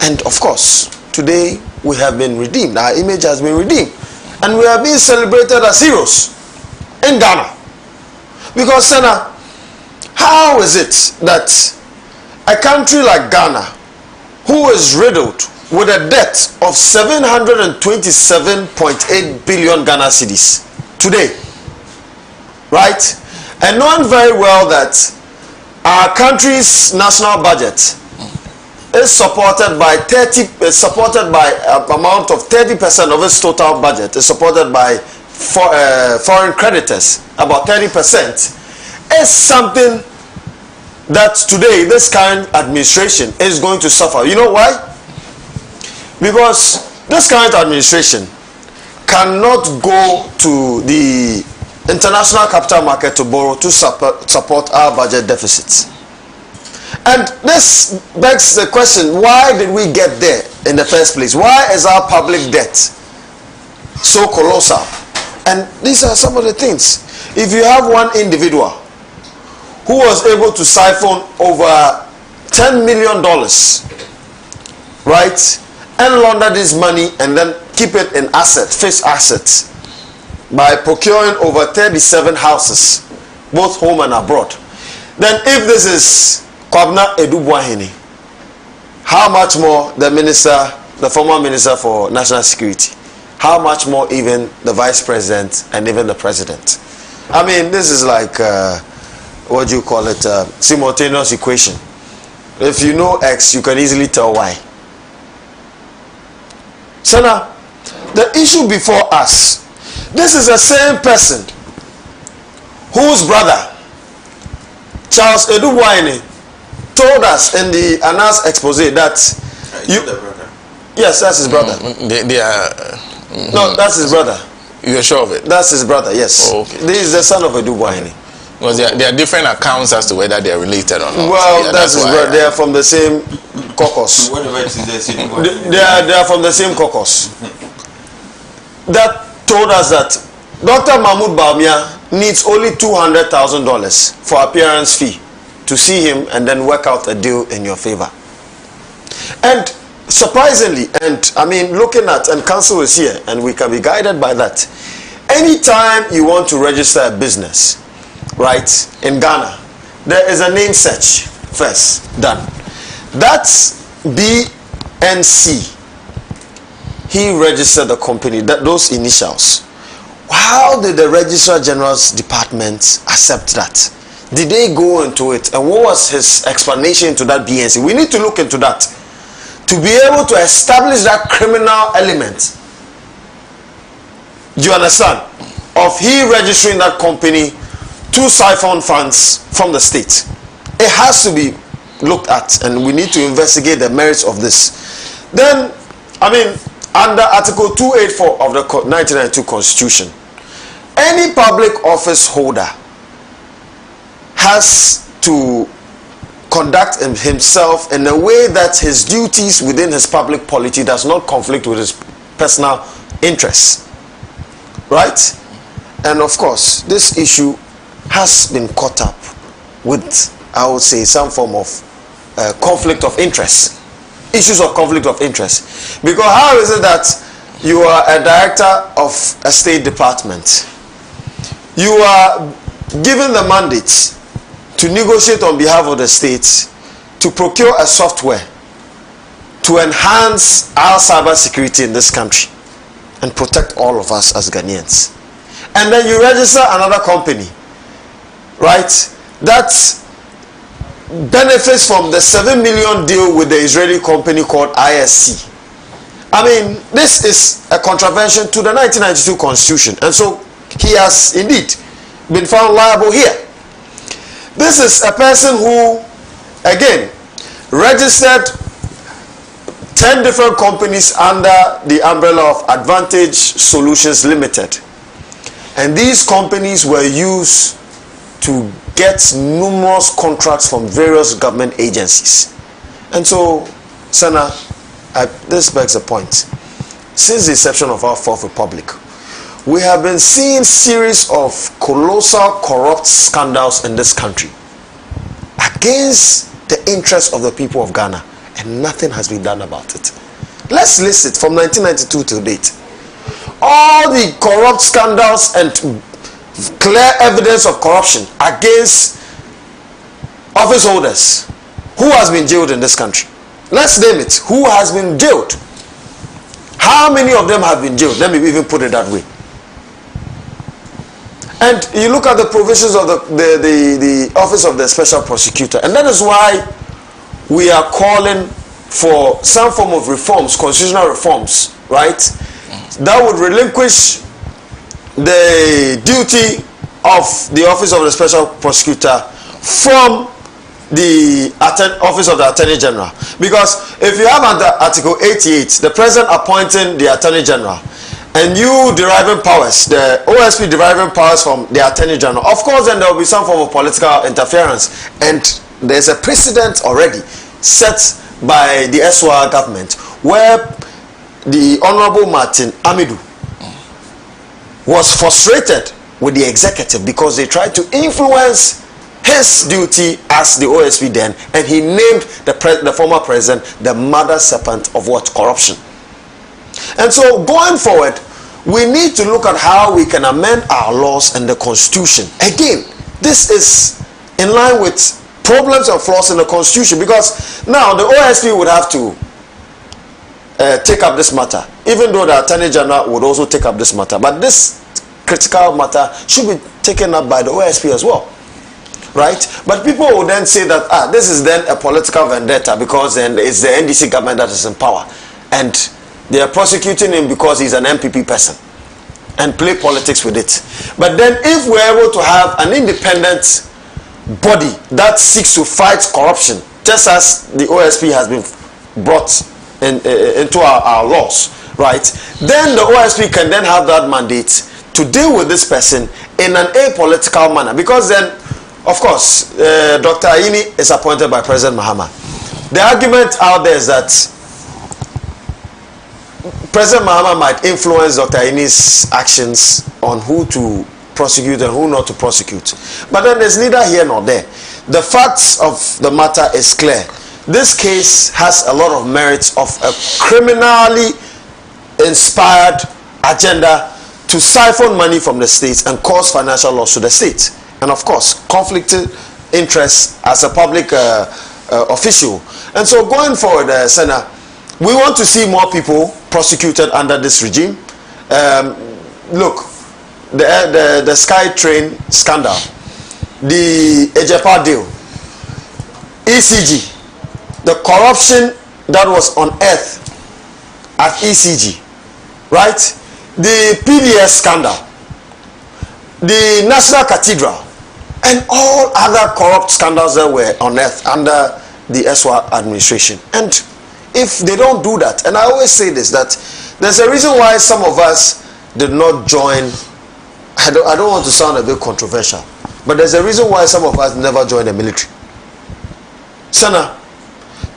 And of course, today we have been redeemed. Our image has been redeemed. And we are being celebrated as heroes in Ghana. Because, Sena, how is it that a country like Ghana, who is riddled with a debt of 727.8 billion Ghana cedis today, right? And knowing very well that our country's national budget is supported by amount of 30% of its total budget is supported by foreign creditors, about 30%, is something that today this current administration is going to suffer. You know why? Because this current administration cannot go to the international capital market to borrow to support our budget deficits. And this begs the question, why did we get there in the first place? Why is our public debt so colossal? And these are some of the things. If you have one individual who was able to siphon over $10 million, right, and launder this money and then keep it in fixed assets, by procuring over 37 houses, both home and abroad, then if this is Kwabna Edubuahini, how much more the former minister for national security, how much more even the vice president and even the president? I mean, this is like what do you call it, simultaneous equation. If you know X, you can easily tell Y. Sena, the issue before us, this is the same person whose brother, Charles Edubuaine, told us in the announced expose that you the brother. Yes, that's his brother. They are. No, that's his brother. You are sure of it? That's his brother. Yes. Oh, okay. This is the son of Edubuaine. Because there are different accounts as to whether they are related or not. Well, Yeah, that's his why brother. They are from the same caucus. Whatever it is, They are from the same caucus. That told us that Dr. Mahmoud Bawumia needs only $200,000 for appearance fee to see him and then work out a deal in your favor. And surprisingly, and I mean looking at, and council is here and we can be guided by that, anytime you want to register a business, right, in Ghana, there is a name search first done. That's BNC. He registered the company, those initials. How did the Registrar General's department accept that? Did they go into it? And what was his explanation to that BNC? We need to look into that to be able to establish that criminal element. Do you understand? Of he registering that company to siphon funds from the state. It has to be looked at, and we need to investigate the merits of this. Then, I mean, under Article 284 of the 1992 Constitution, any public office holder has to conduct himself in a way that his duties within his public polity does not conflict with his personal interests. Right? And of course, this issue has been caught up with, I would say, some form of conflict of interest. Issues of conflict of interest. Because how is it that you are a director of a state department? You are given the mandate to negotiate on behalf of the state to procure a software to enhance our cyber security in this country and protect all of us as Ghanaians. And then you register another company, right, that benefits from the 7 million deal with the Israeli company called ISC. I mean, this is a contravention to the 1992 Constitution, and so he has indeed been found liable here. This is a person who, again, registered 10 different companies under the umbrella of Advantage Solutions Limited. And these companies were used to get numerous contracts from various government agencies. And so, Sena, this begs a point. Since the inception of our Fourth Republic, we have been seeing series of colossal corrupt scandals in this country against the interests of the people of Ghana, and nothing has been done about it. Let's list it from 1992 to date. All the corrupt scandals and clear evidence of corruption against office holders. Who has been jailed in this country? Let's name it. Who has been jailed? How many of them have been jailed? Let me even put it that way. And you look at the provisions of the Office of the Special Prosecutor, and that is why we are calling for some form of reforms, constitutional reforms, right, that would relinquish the duty of the Office of the Special Prosecutor from the Office of the Attorney General. Because if you have under Article 88, the President appointing the Attorney General, and you deriving powers, the OSP deriving powers from the Attorney General, of course then there will be some form of political interference, and there's a precedent already set by the SWA government where the Honorable Martin Amidou was frustrated with the executive because they tried to influence his duty as the OSP then, and he named the former president the mother serpent of what? Corruption. And so going forward, we need to look at how we can amend our laws and the Constitution. Again, this is in line with problems and flaws in the Constitution, because now the OSP would have to take up this matter, even though the Attorney General would also take up this matter. But this critical matter should be taken up by the OSP as well, right? But people will then say that this is then a political vendetta because then it's the NDC government that is in power, and They are prosecuting him because he's an MPP person and play politics with it. But then if we're able to have an independent body that seeks to fight corruption, just as the OSP has been brought into our laws, right? Then the OSP can then have that mandate to deal with this person in an apolitical manner. Because then, of course, Dr. Ayini is appointed by President Mahama. The argument out there is that President Mahama might influence Dr. Ayini's actions on who to prosecute and who not to prosecute. But then there's neither here nor there. The facts of the matter is clear. This case has a lot of merits of a criminally inspired agenda to siphon money from the states and cause financial loss to the states. And of course, conflicted interests as a public official. And so going forward, Sena, we want to see more people prosecuted under this regime. Look, the Sky Train scandal, the Ejepa deal, ECG, the corruption that was unearthed at ECG, right? The PDS scandal, the National Cathedral, and all other corrupt scandals that were unearthed under the ESWA administration. And if they don't do that, and I always say this, that there's a reason why some of us did not join. I don't want to sound a bit controversial, but there's a reason why some of us never joined the military. Sena,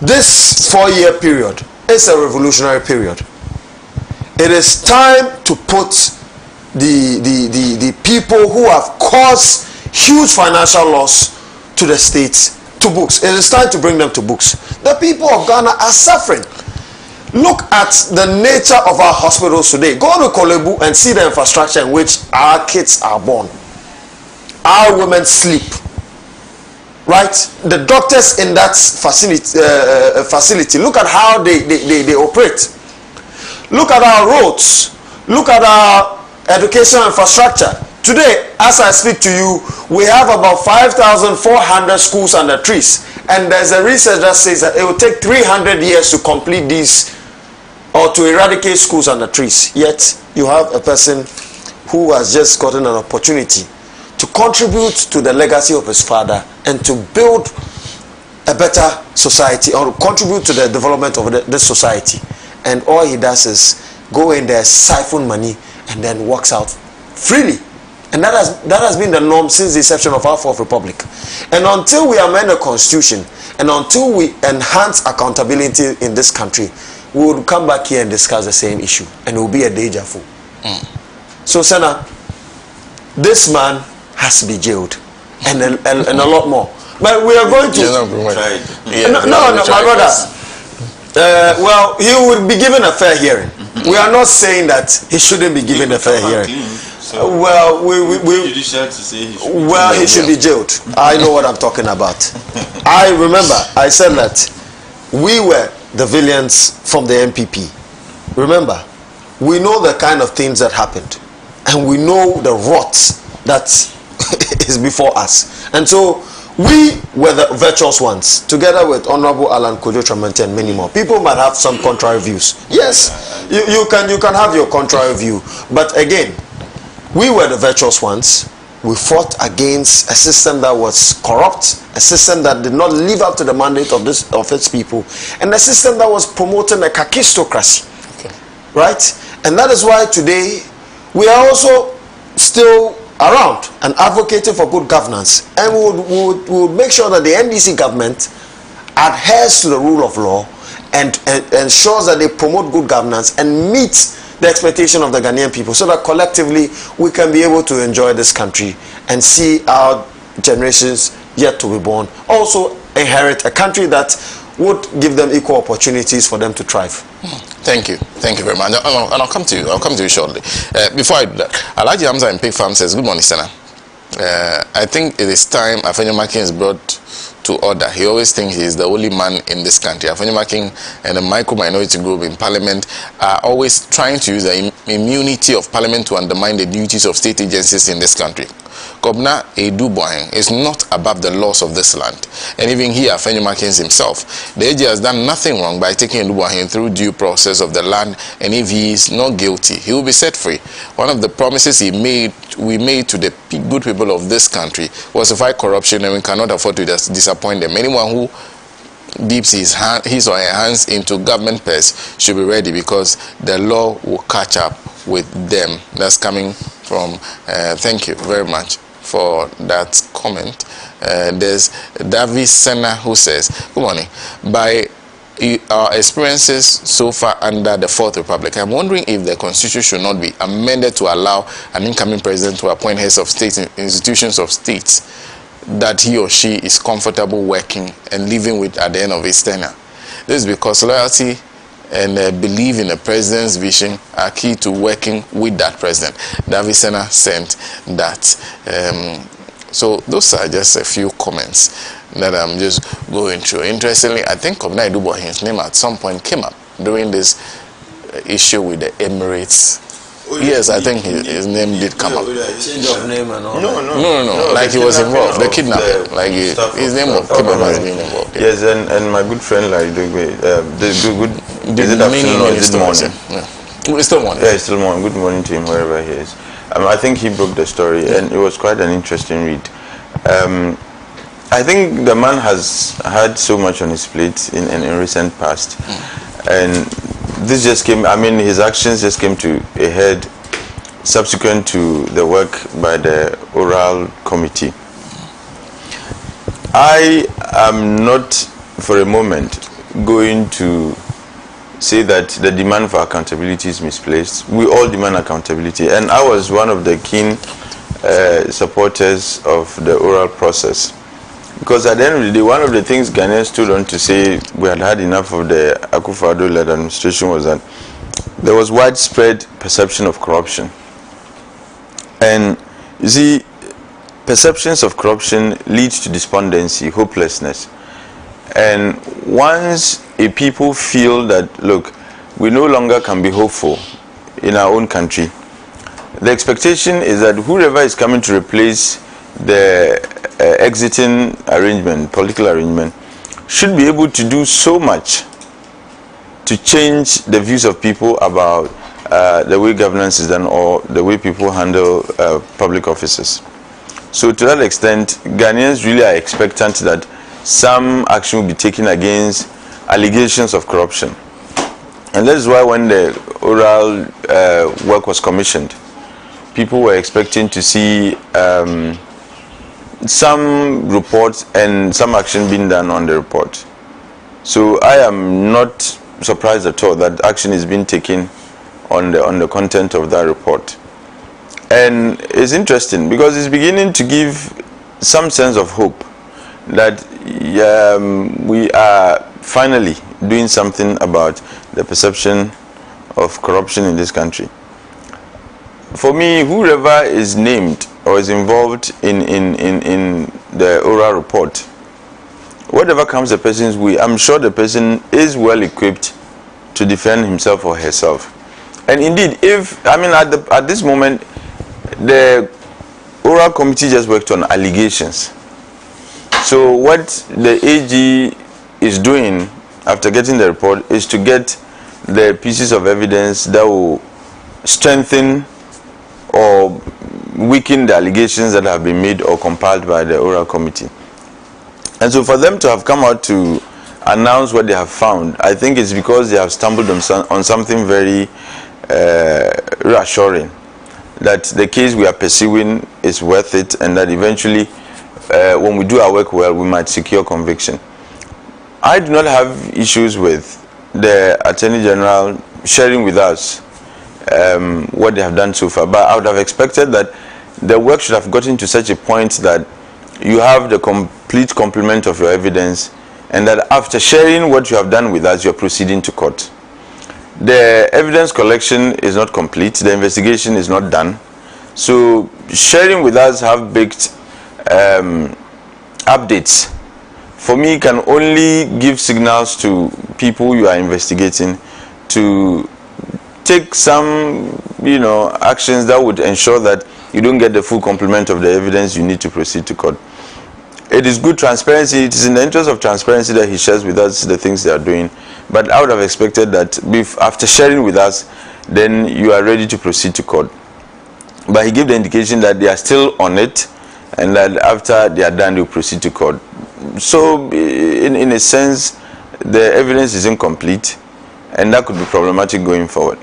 this 4-year period is a revolutionary period. It is time to put the people who have caused huge financial loss to the states to books. It is time to bring them to books. The people of Ghana are suffering. Look at the nature of our hospitals today. Go to Kolebu and see the infrastructure in which our kids are born. Our women sleep. Right? The doctors in that facility, look at how they operate. Look at our roads. Look at our educational infrastructure. Today, as I speak to you, we have about 5,400 schools under trees. And there's a research that says that it will take 300 years to complete these or to eradicate schools under trees. Yet, you have a person who has just gotten an opportunity to contribute to the legacy of his father and to build a better society or contribute to the development of this society. And all he does is go in there, siphon money, and then walks out freely. And that has been the norm since the inception of our Fourth Republic. And until we amend the Constitution and until we enhance accountability in this country, we will come back here and discuss the same issue. And it will be a deja vu. So, Sena, this man has to be jailed. And a lot more. But we are going to... No, my brother. Well, he would be given a fair hearing. We are not saying that he shouldn't be given a fair hearing. So well, he should be jailed. I know what I'm talking about. I remember I said that we were the villains from the MPP. Remember, we know the kind of things that happened, and we know the rot that is before us. And so we were the virtuous ones, together with Honorable Alan Kojo Tramante and many more. People might have some contrary views. Yes, you can have your contrary view, but again, we were the virtuous ones. We fought against a system that was corrupt, a system that did not live up to the mandate of its people, and a system that was promoting a kakistocracy. Okay. Right? And that is why today we are also still around and advocating for good governance. And we would make sure that the NDC government adheres to the rule of law and ensures that they promote good governance and meet the expectation of the Ghanaian people, so that collectively we can be able to enjoy this country and see our generations yet to be born also inherit a country that would give them equal opportunities for them to thrive. Thank you very much. And I'll come to you shortly. Before I do that, Alhaji Hamza in Pig Farm says, good morning, Sena. I think it is time Afenyomakin is brought to order. He always thinks he is the only man in this country. Afenyomakin and the micro-minority group in parliament are always trying to use the immunity of parliament to undermine the duties of state agencies in this country. Kobna Edubohen is not above the laws of this land. And even here, Fenny Markins himself, the AG has done nothing wrong by taking Edubohen through due process of the land, and if he is not guilty, he will be set free. One of the promises we made to the good people of this country was to fight corruption, and we cannot afford to disappoint them. Anyone who dips his or her hands into government purse should be ready, because the law will catch up with them. That's coming from thank you very much for that comment. There's Davi Sena who says, good morning. By our experiences so far under the Fourth Republic, I'm wondering if the constitution should not be amended to allow an incoming president to appoint heads of state institutions of states that he or she is comfortable working and living with at the end of his tenure. This is because loyalty and belief in the president's vision are key to working with that president. David Sena sent that. So those are just a few comments that I'm just going through. Interestingly, I think Kobna Edubohen's name at some point came up during this issue with the Emirates. Yes, I think his name did come up. Change of name and all. No. Like he was involved. The kidnapping. Like his name came up as being involved. Yeah. Yes, and my good friend, like the good. Is it afternoon or is it morning? Yeah. It's still morning. Yeah, it's still morning. Good morning to him wherever he is. I think he broke the story, and it was quite an interesting read. I think the man has had so much on his plate in recent past, and this just came, his actions just came to a head subsequent to the work by the oral committee. I am not for a moment going to say that the demand for accountability is misplaced. We all demand accountability, and I was one of the keen supporters of the oral process. Because at the end of the day, one of the things Ghanaians stood on to say we had had enough of the Akufo-Addo-led administration was that there was widespread perception of corruption. And you see, perceptions of corruption lead to despondency, hopelessness. And once a people feel that, look, we no longer can be hopeful in our own country, the expectation is that whoever is coming to replace the exiting arrangement, political arrangement, should be able to do so much to change the views of people about the way governance is done or the way people handle public offices. So to that extent, Ghanaians really are expectant that some action will be taken against allegations of corruption. And that is why when the oral work was commissioned, people were expecting to see some reports and some action being done on the report. So I am not surprised at all that action is being taken on the content of that report. And it's interesting because it's beginning to give some sense of hope that we are finally doing something about the perception of corruption in this country. For me, whoever is named or is involved in the oral report, whatever comes the person's way, I'm sure the person is well equipped to defend himself or herself. And indeed, if at this moment, the oral committee just worked on allegations. So what the AG is doing after getting the report is to get the pieces of evidence that will strengthen or weaken the allegations that have been made or compiled by the oral committee. And so for them to have come out to announce what they have found, I think it's because they have stumbled on something very reassuring, that the case we are pursuing is worth it, and that eventually when we do our work well, we might secure conviction. I do not have issues with the Attorney General sharing with us what they have done so far, but I would have expected that the work should have gotten to such a point that you have the complete complement of your evidence, and that after sharing what you have done with us, you're proceeding to court. The evidence collection is not complete, the investigation is not done, so sharing with us half-baked updates for me can only give signals to people you are investigating to take some actions that would ensure that you don't get the full complement of the evidence, you need to proceed to court. It is good transparency. It is in the interest of transparency that he shares with us the things they are doing. But I would have expected that after sharing with us, then you are ready to proceed to court. But he gave the indication that they are still on it, and that after they are done, they will proceed to court. So, in a sense, the evidence is incomplete, and that could be problematic going forward.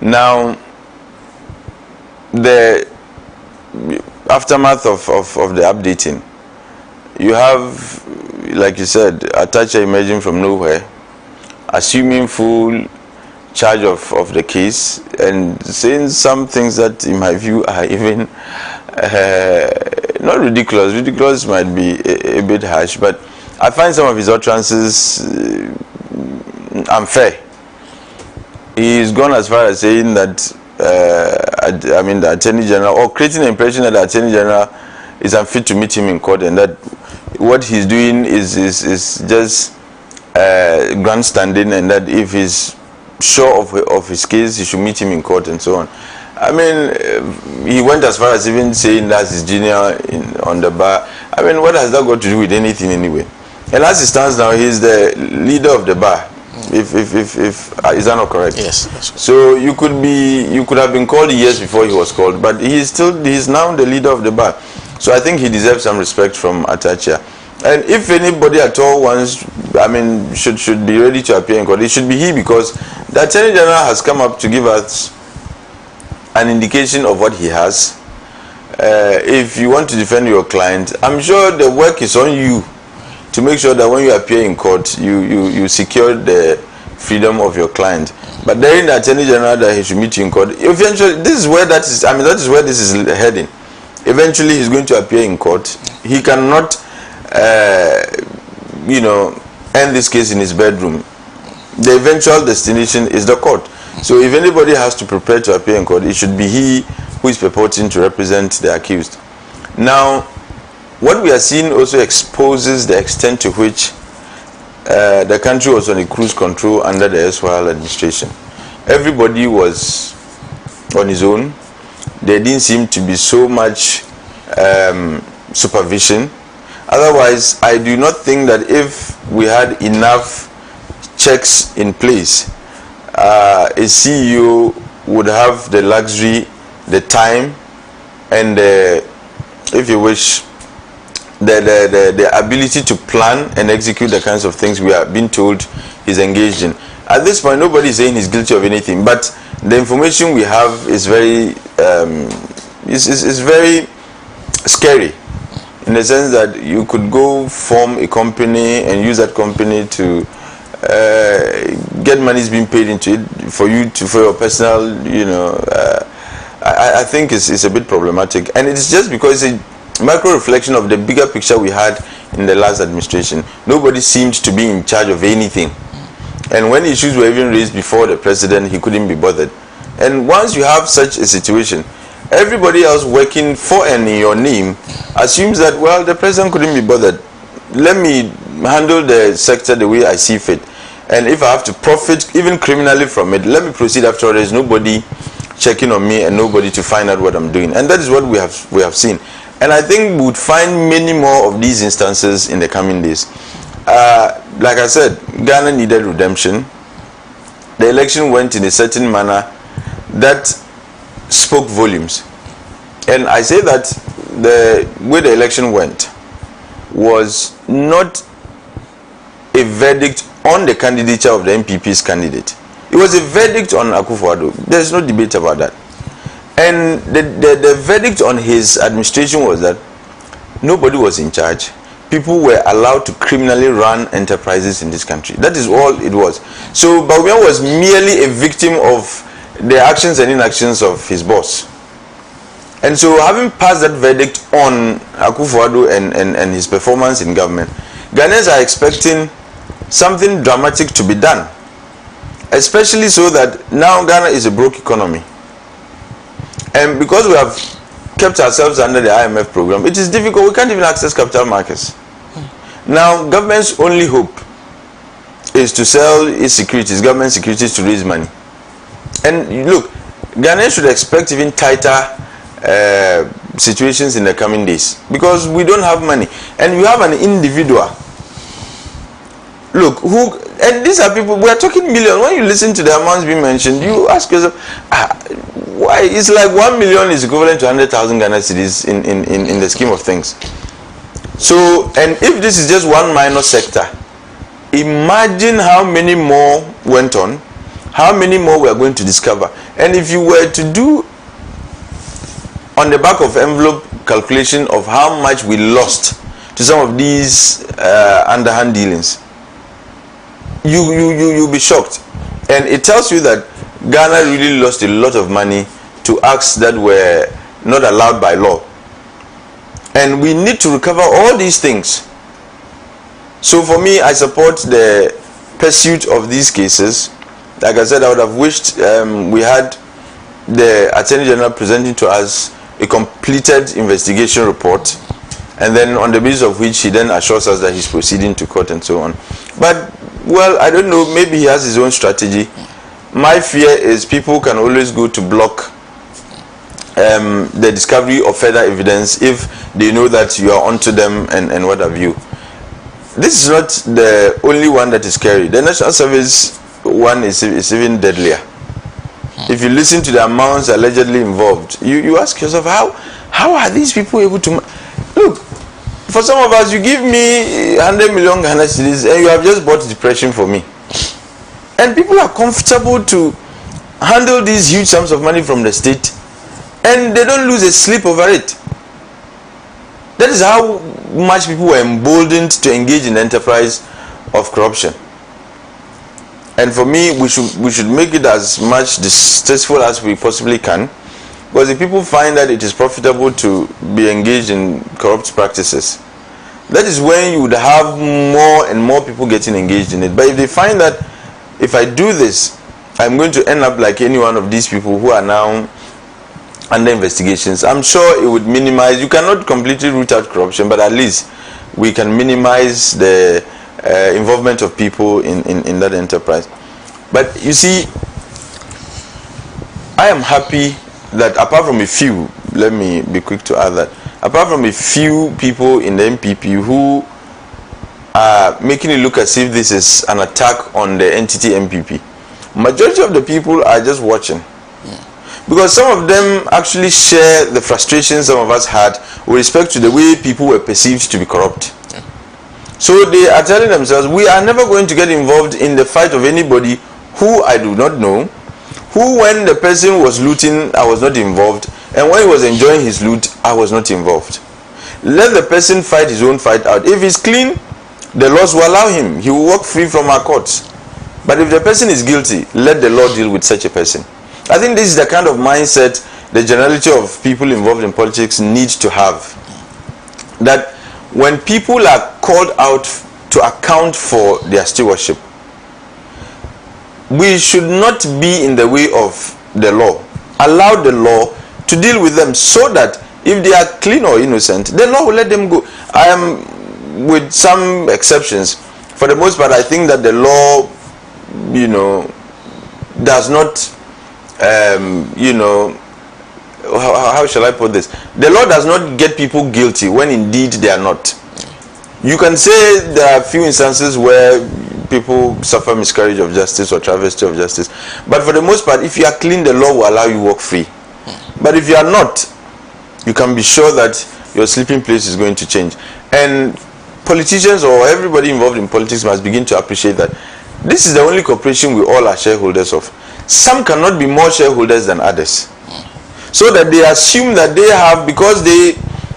Now, the aftermath of the updating, you have, like you said, Atacha emerging from nowhere, assuming full charge of the case, and saying some things that, in my view, are even not ridiculous. Ridiculous might be a bit harsh, but I find some of his utterances unfair. He's gone as far as saying that, the Attorney General, or creating the impression that the Attorney General is unfit to meet him in court, and that what he's doing is just grandstanding, and that if he's sure of his case, he should meet him in court and so on. I mean, he went as far as even saying that's his junior on the bar. I mean, what has that got to do with anything anyway? And as it stands now, he's the leader of the bar. If is that not correct? Yes. So you could have been called years before he was called, but he's now the leader of the bar. So I think he deserves some respect from Atacha. And if anybody at all should be ready to appear in court, it should be he, because the Attorney General has come up to give us an indication of what he has. If you want to defend your client, I'm sure the work is on you to make sure that when you appear in court, you secure the freedom of your client. But there in the Attorney General that he should meet you in court, eventually, that is where this is heading. Eventually, he's going to appear in court. He cannot, end this case in his bedroom. The eventual destination is the court. So if anybody has to prepare to appear in court, it should be he who is purporting to represent the accused. Now, what we are seeing also exposes the extent to which the country was on a cruise control under the erstwhile administration. Everybody was on his own. There didn't seem to be so much supervision. Otherwise, I do not think that if we had enough checks in place, a CEO would have the luxury, the time, and if you wish, the ability to plan and execute the kinds of things we are being told he's engaged in. At this point, nobody is saying he's guilty of anything, but the information we have is very is very scary, in the sense that you could go form a company and use that company to get monies being paid into it for your personal, I think it's a bit problematic, and it's just because it's a micro reflection of the bigger picture we had in the last administration. Nobody seemed to be in charge of anything, and when issues were even raised before the president, he couldn't be bothered. And once you have such a situation, everybody else working for and in your name assumes that, well, the president couldn't be bothered. Let me handle the sector the way I see fit, and if I have to profit even criminally from it, let me proceed. After all, there's nobody checking on me and nobody to find out what I'm doing. And that is what we have seen, and I think we would find many more of these instances in the coming days. Like I said, Ghana needed redemption. The election went in a certain manner that spoke volumes, and I say that the way the election went was not a verdict on the candidature of the MPP's candidate. It was a verdict on Akufo-Addo. There's no debate about that. And the verdict on his administration was that nobody was in charge. People were allowed to criminally run enterprises in this country. That is all it was. So Bawumia was merely a victim of the actions and inactions of his boss. And so, having passed that verdict on Akufo-Addo and his performance in government, Ghanaians are expecting something dramatic to be done. Especially so that now Ghana is a broke economy. And because we have kept ourselves under the IMF program, it is difficult. We can't even access capital markets. Now, government's only hope is to sell its securities, government securities, to raise money. And look, Ghanaians should expect even tighter situations in the coming days, because we don't have money, and you have an individual. Look, and these are people, we are talking millions. When you listen to the amounts being mentioned, you ask yourself, why? It's like 1 million is equivalent to 100,000 Ghana cedis in the scheme of things. So, and if this is just one minor sector, imagine how many more went on, how many more we are going to discover. And if you were to do on the back of envelope calculation of how much we lost to some of these underhand dealings, you'll be shocked. And it tells you that Ghana really lost a lot of money to acts that were not allowed by law. And we need to recover all these things. So for me, I support the pursuit of these cases. Like I said, I would have wished we had the Attorney General presenting to us a completed investigation report, and then on the basis of which he then assures us that he's proceeding to court and so on. But, well, I don't know, maybe he has his own strategy. My fear is people can always go to block the discovery of further evidence if they know that you are onto them and what have you. This is not the only one that is scary. The National Service one is even deadlier. If you listen to the amounts allegedly involved, you ask yourself, how are these people able to... Look, for some of us, you give me 100 million Ghana cedis and you have just bought depression for me. And people are comfortable to handle these huge sums of money from the state, and they don't lose a sleep over it. That is how much people were emboldened to engage in the enterprise of corruption. And for me, we should make it as much distasteful as we possibly can, because if people find that it is profitable to be engaged in corrupt practices, that is when you would have more and more people getting engaged in it. But if they find that if I do this, I'm going to end up like any one of these people who are now under investigations, I'm sure it would minimize. You cannot completely root out corruption, but at least we can minimize the involvement of people in that enterprise. But you see, I am happy that apart from a few, let me be quick to add that, apart from a few people in the MPP who are making it look as if this is an attack on the entity MPP, majority of the people are just watching. Because some of them actually share the frustration some of us had with respect to the way people were perceived to be corrupt. So they are telling themselves, we are never going to get involved in the fight of anybody who I do not know, who when the person was looting, I was not involved, and when he was enjoying his loot, I was not involved. Let the person fight his own fight out. If he's clean, the laws will allow him. He will walk free from our courts. But if the person is guilty, let the law deal with such a person. I think this is the kind of mindset the generality of people involved in politics need to have. That when people are called out to account for their stewardship, we should not be in the way of the law. Allow the law to deal with them, so that if they are clean or innocent, the law will let them go. I am, with some exceptions, for the most part, I think that the law, does not, how shall I put this? The law does not get people guilty when indeed they are not. You can say there are few instances where people suffer miscarriage of justice or travesty of justice, but for the most part, if you are clean, the law will allow you to walk free. But if you are not, you can be sure that your sleeping place is going to change. And politicians or everybody involved in politics must begin to appreciate that this is the only corporation we all are shareholders of. Some cannot be more shareholders than others, so that they assume that they have, because they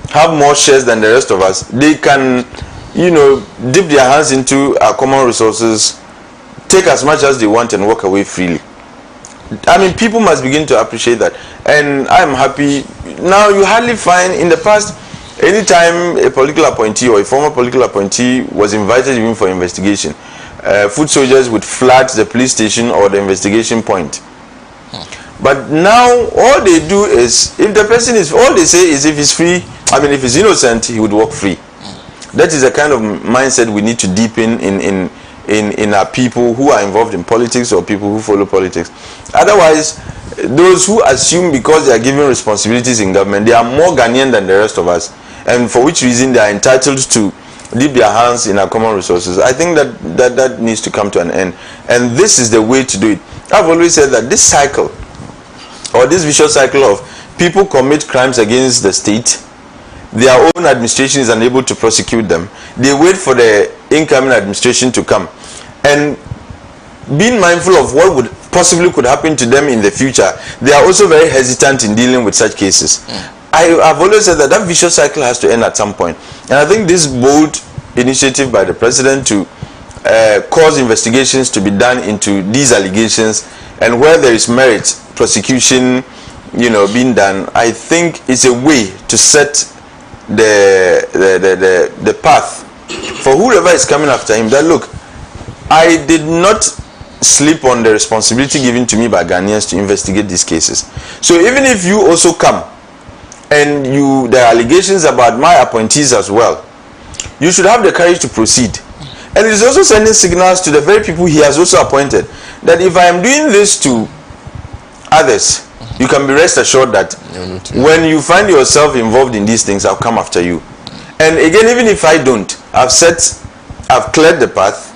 have more shares than the rest of us, they can dip their hands into our common resources, take as much as they want and walk away freely. I mean, people must begin to appreciate that. And I'm happy. Now, you hardly find, in the past, anytime a political appointee or a former political appointee was invited even for investigation, foot soldiers would flood the police station or the investigation point. But now, all they do is, if the person is, all they say is if he's free, if he's innocent, he would walk free. That is the kind of mindset we need to deepen in our people who are involved in politics or people who follow politics. Otherwise, those who assume because they are given responsibilities in government, they are more Ghanaian than the rest of us, and for which reason they are entitled to dip their hands in our common resources. I think that needs to come to an end, and this is the way to do it. I've always said that this cycle, or this vicious cycle of people commit crimes against the state, their own administration is unable to prosecute them, they wait for the incoming administration to come, and being mindful of what would possibly could happen to them in the future, they are also very hesitant in dealing with such cases. I've always said that vicious cycle has to end at some point, and I think this bold initiative by the president to cause investigations to be done into these allegations, and where there is merit, prosecution, being done, I think it's a way to set the path for whoever is coming after him, that look, I did not sleep on the responsibility given to me by Ghanaians to investigate these cases. So even if you also come and there are allegations about my appointees as well, you should have the courage to proceed. And it is also sending signals to the very people he has also appointed, that if I am doing this to others, you can be rest assured that when you find yourself involved in these things, I'll come after you. And again, even if I don't, I've cleared the path.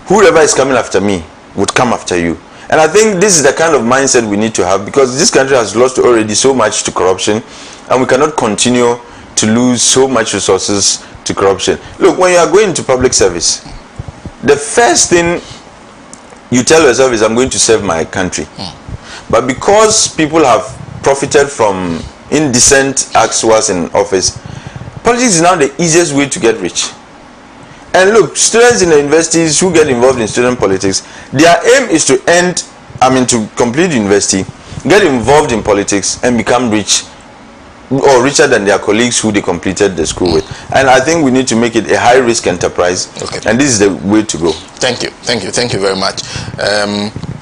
Whoever is coming after me would come after you. And I think this is the kind of mindset we need to have, because this country has lost already so much to corruption, and we cannot continue to lose so much resources to corruption. Look, when you are going to public service, the first thing you tell yourself is, I'm going to serve my country. But because people have profited from indecent acts whilst in office, politics is now the easiest way to get rich. And look, students in the universities who get involved in student politics, their aim is to to complete university, get involved in politics, and become rich, or richer than their colleagues who they completed the school with. And I think we need to make it a high-risk enterprise, and this is the way to go. Thank you very much.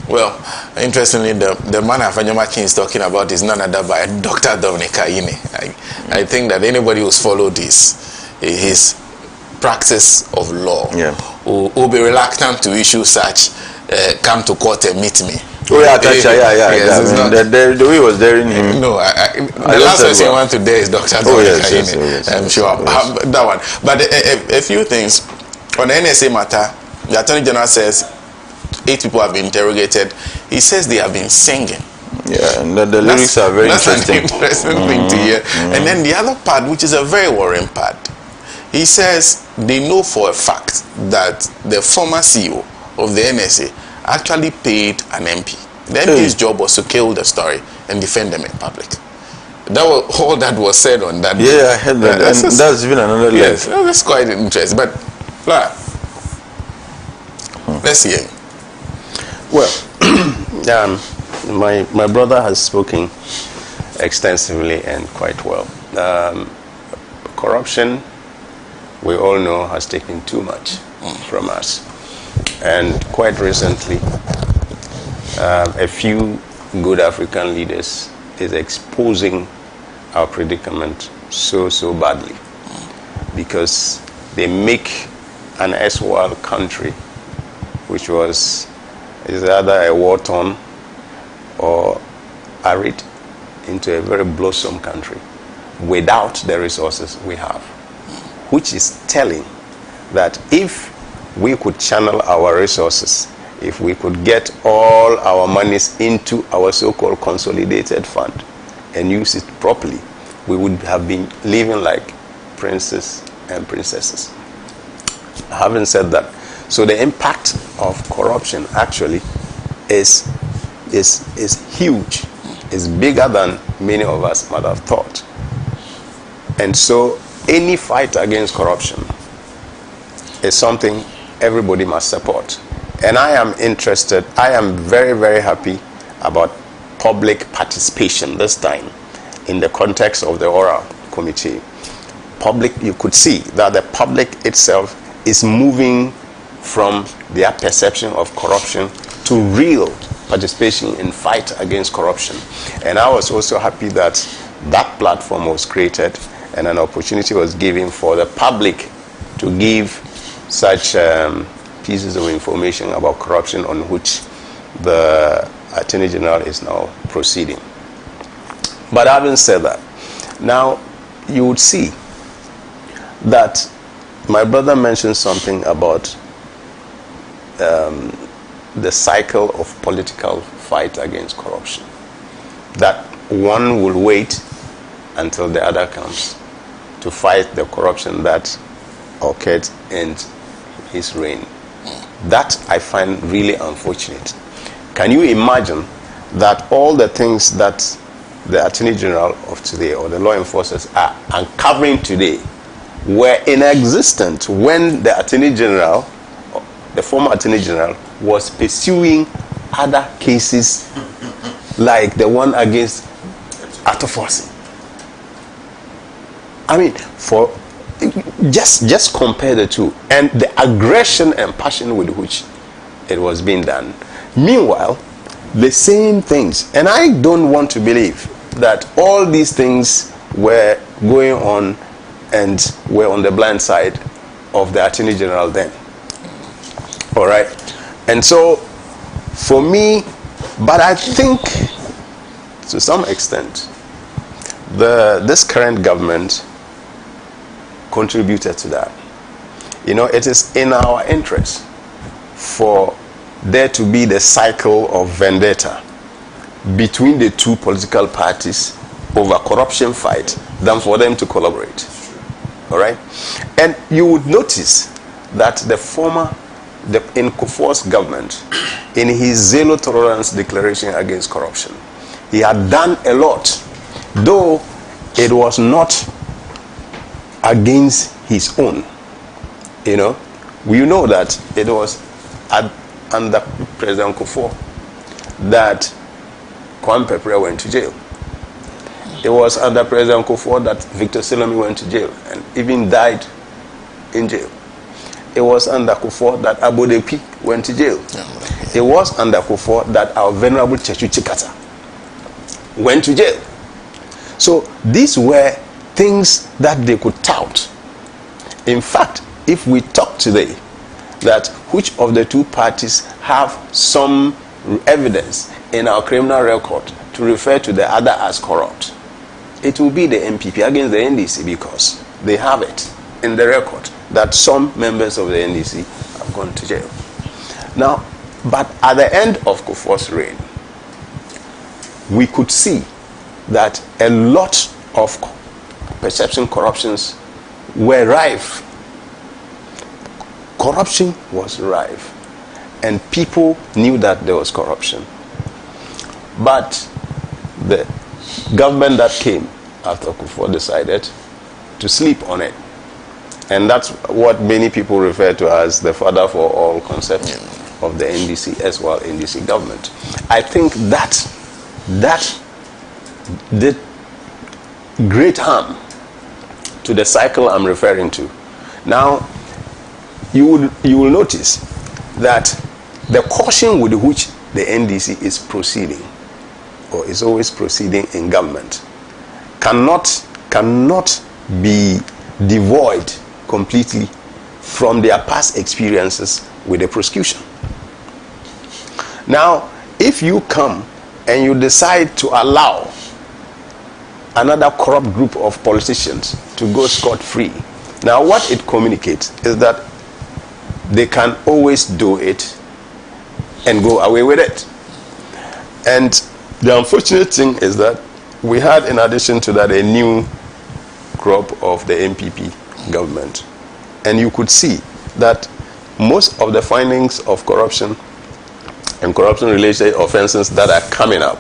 Well, interestingly, the man Afanyama is talking about is none other by Dr. Dominic Ayine. I think that anybody who's followed his practice of law will be reluctant to issue such come to court and meet me. Oh yeah, yes, the way he was daring him. No, the last person you want to dare is Dr. Dominic Ayine. Yes, I'm sure. That one. But a few things on the NSA matter. The Attorney General says 8 people have been interrogated. He says they have been singing. Yeah, and the lyrics are very interesting. That's an interesting thing to hear. And then the other part, which is a very worrying part, he says they know for a fact that the former CEO of the NSA actually paid an MP. The MP's job was to kill the story and defend them in public. All that was said on that. Yeah, I heard that. And that's even another level. Yes, that's quite interesting. But, let's hear him. Well, my brother has spoken extensively and quite well. Corruption, we all know, has taken too much from us. And quite recently, a few good African leaders is exposing our predicament so badly, because they make an erstwhile country, which is either a war-torn or arid, into a very blossom country without the resources we have, which is telling that if we could channel our resources, if we could get all our monies into our so-called consolidated fund and use it properly, we would have been living like princes and princesses. Having said that, so the impact of corruption actually is huge. It's bigger than many of us might have thought. And so any fight against corruption is something everybody must support. And I am very, very happy about public participation this time in the context of the oral committee. You could see that the public itself is moving from their perception of corruption to real participation in fight against corruption. And I was also happy that that platform was created and an opportunity was given for the public to give such pieces of information about corruption on which the Attorney General is now proceeding. But having said that, now you would see that my brother mentioned something about the cycle of political fight against corruption. That one will wait until the other comes to fight the corruption that occurred in his reign. That I find really unfortunate. Can you imagine that all the things that the Attorney General of today or the law enforcers are uncovering today were in existence when the Attorney General, the former Attorney General, was pursuing other cases like the one against Atoforsi? I mean, for just compare the two and the aggression and passion with which it was being done. Meanwhile, the same things, and I don't want to believe that all these things were going on and were on the blind side of the Attorney General then. All right, and so for me, but I think to some extent this current government contributed to that. You know, it is in our interest for there to be the cycle of vendetta between the two political parties over corruption fight than for them to collaborate. All right, and you would notice that in Kufuor's government, in his zero tolerance declaration against corruption, he had done a lot, though it was not against his own. You know, we know that it was under President Kufuor that Kwame Peprey went to jail. It was under President Kufuor that Victor Salami went to jail and even died in jail. It was under Kufuor that Abodepi went to jail. It was under Kufuor that our venerable Chechu Chikata went to jail. So these were things that they could tout. In fact, if we talk today that which of the two parties have some evidence in our criminal record to refer to the other as corrupt, it will be the MPP against the NDC, because they have it in the record that some members of the NDC have gone to jail. Now, but at the end of Kufuor's reign, we could see that a lot of perception corruptions were rife. Corruption was rife, and people knew that there was corruption. But the government that came after Kufuor decided to sleep on it. And that's what many people refer to as the father for all concept of the NDC as well, NDC government. I think that did great harm to the cycle I'm referring to. Now, you will notice that the caution with which the NDC is proceeding, or is always proceeding in government, cannot be devoid completely from their past experiences with the prosecution. Now, if you come and you decide to allow another corrupt group of politicians to go scot-free, now what it communicates is that they can always do it and go away with it. And the unfortunate thing is that we had, in addition to that, a new crop of the MPP government. And you could see that most of the findings of corruption and corruption-related offenses that are coming up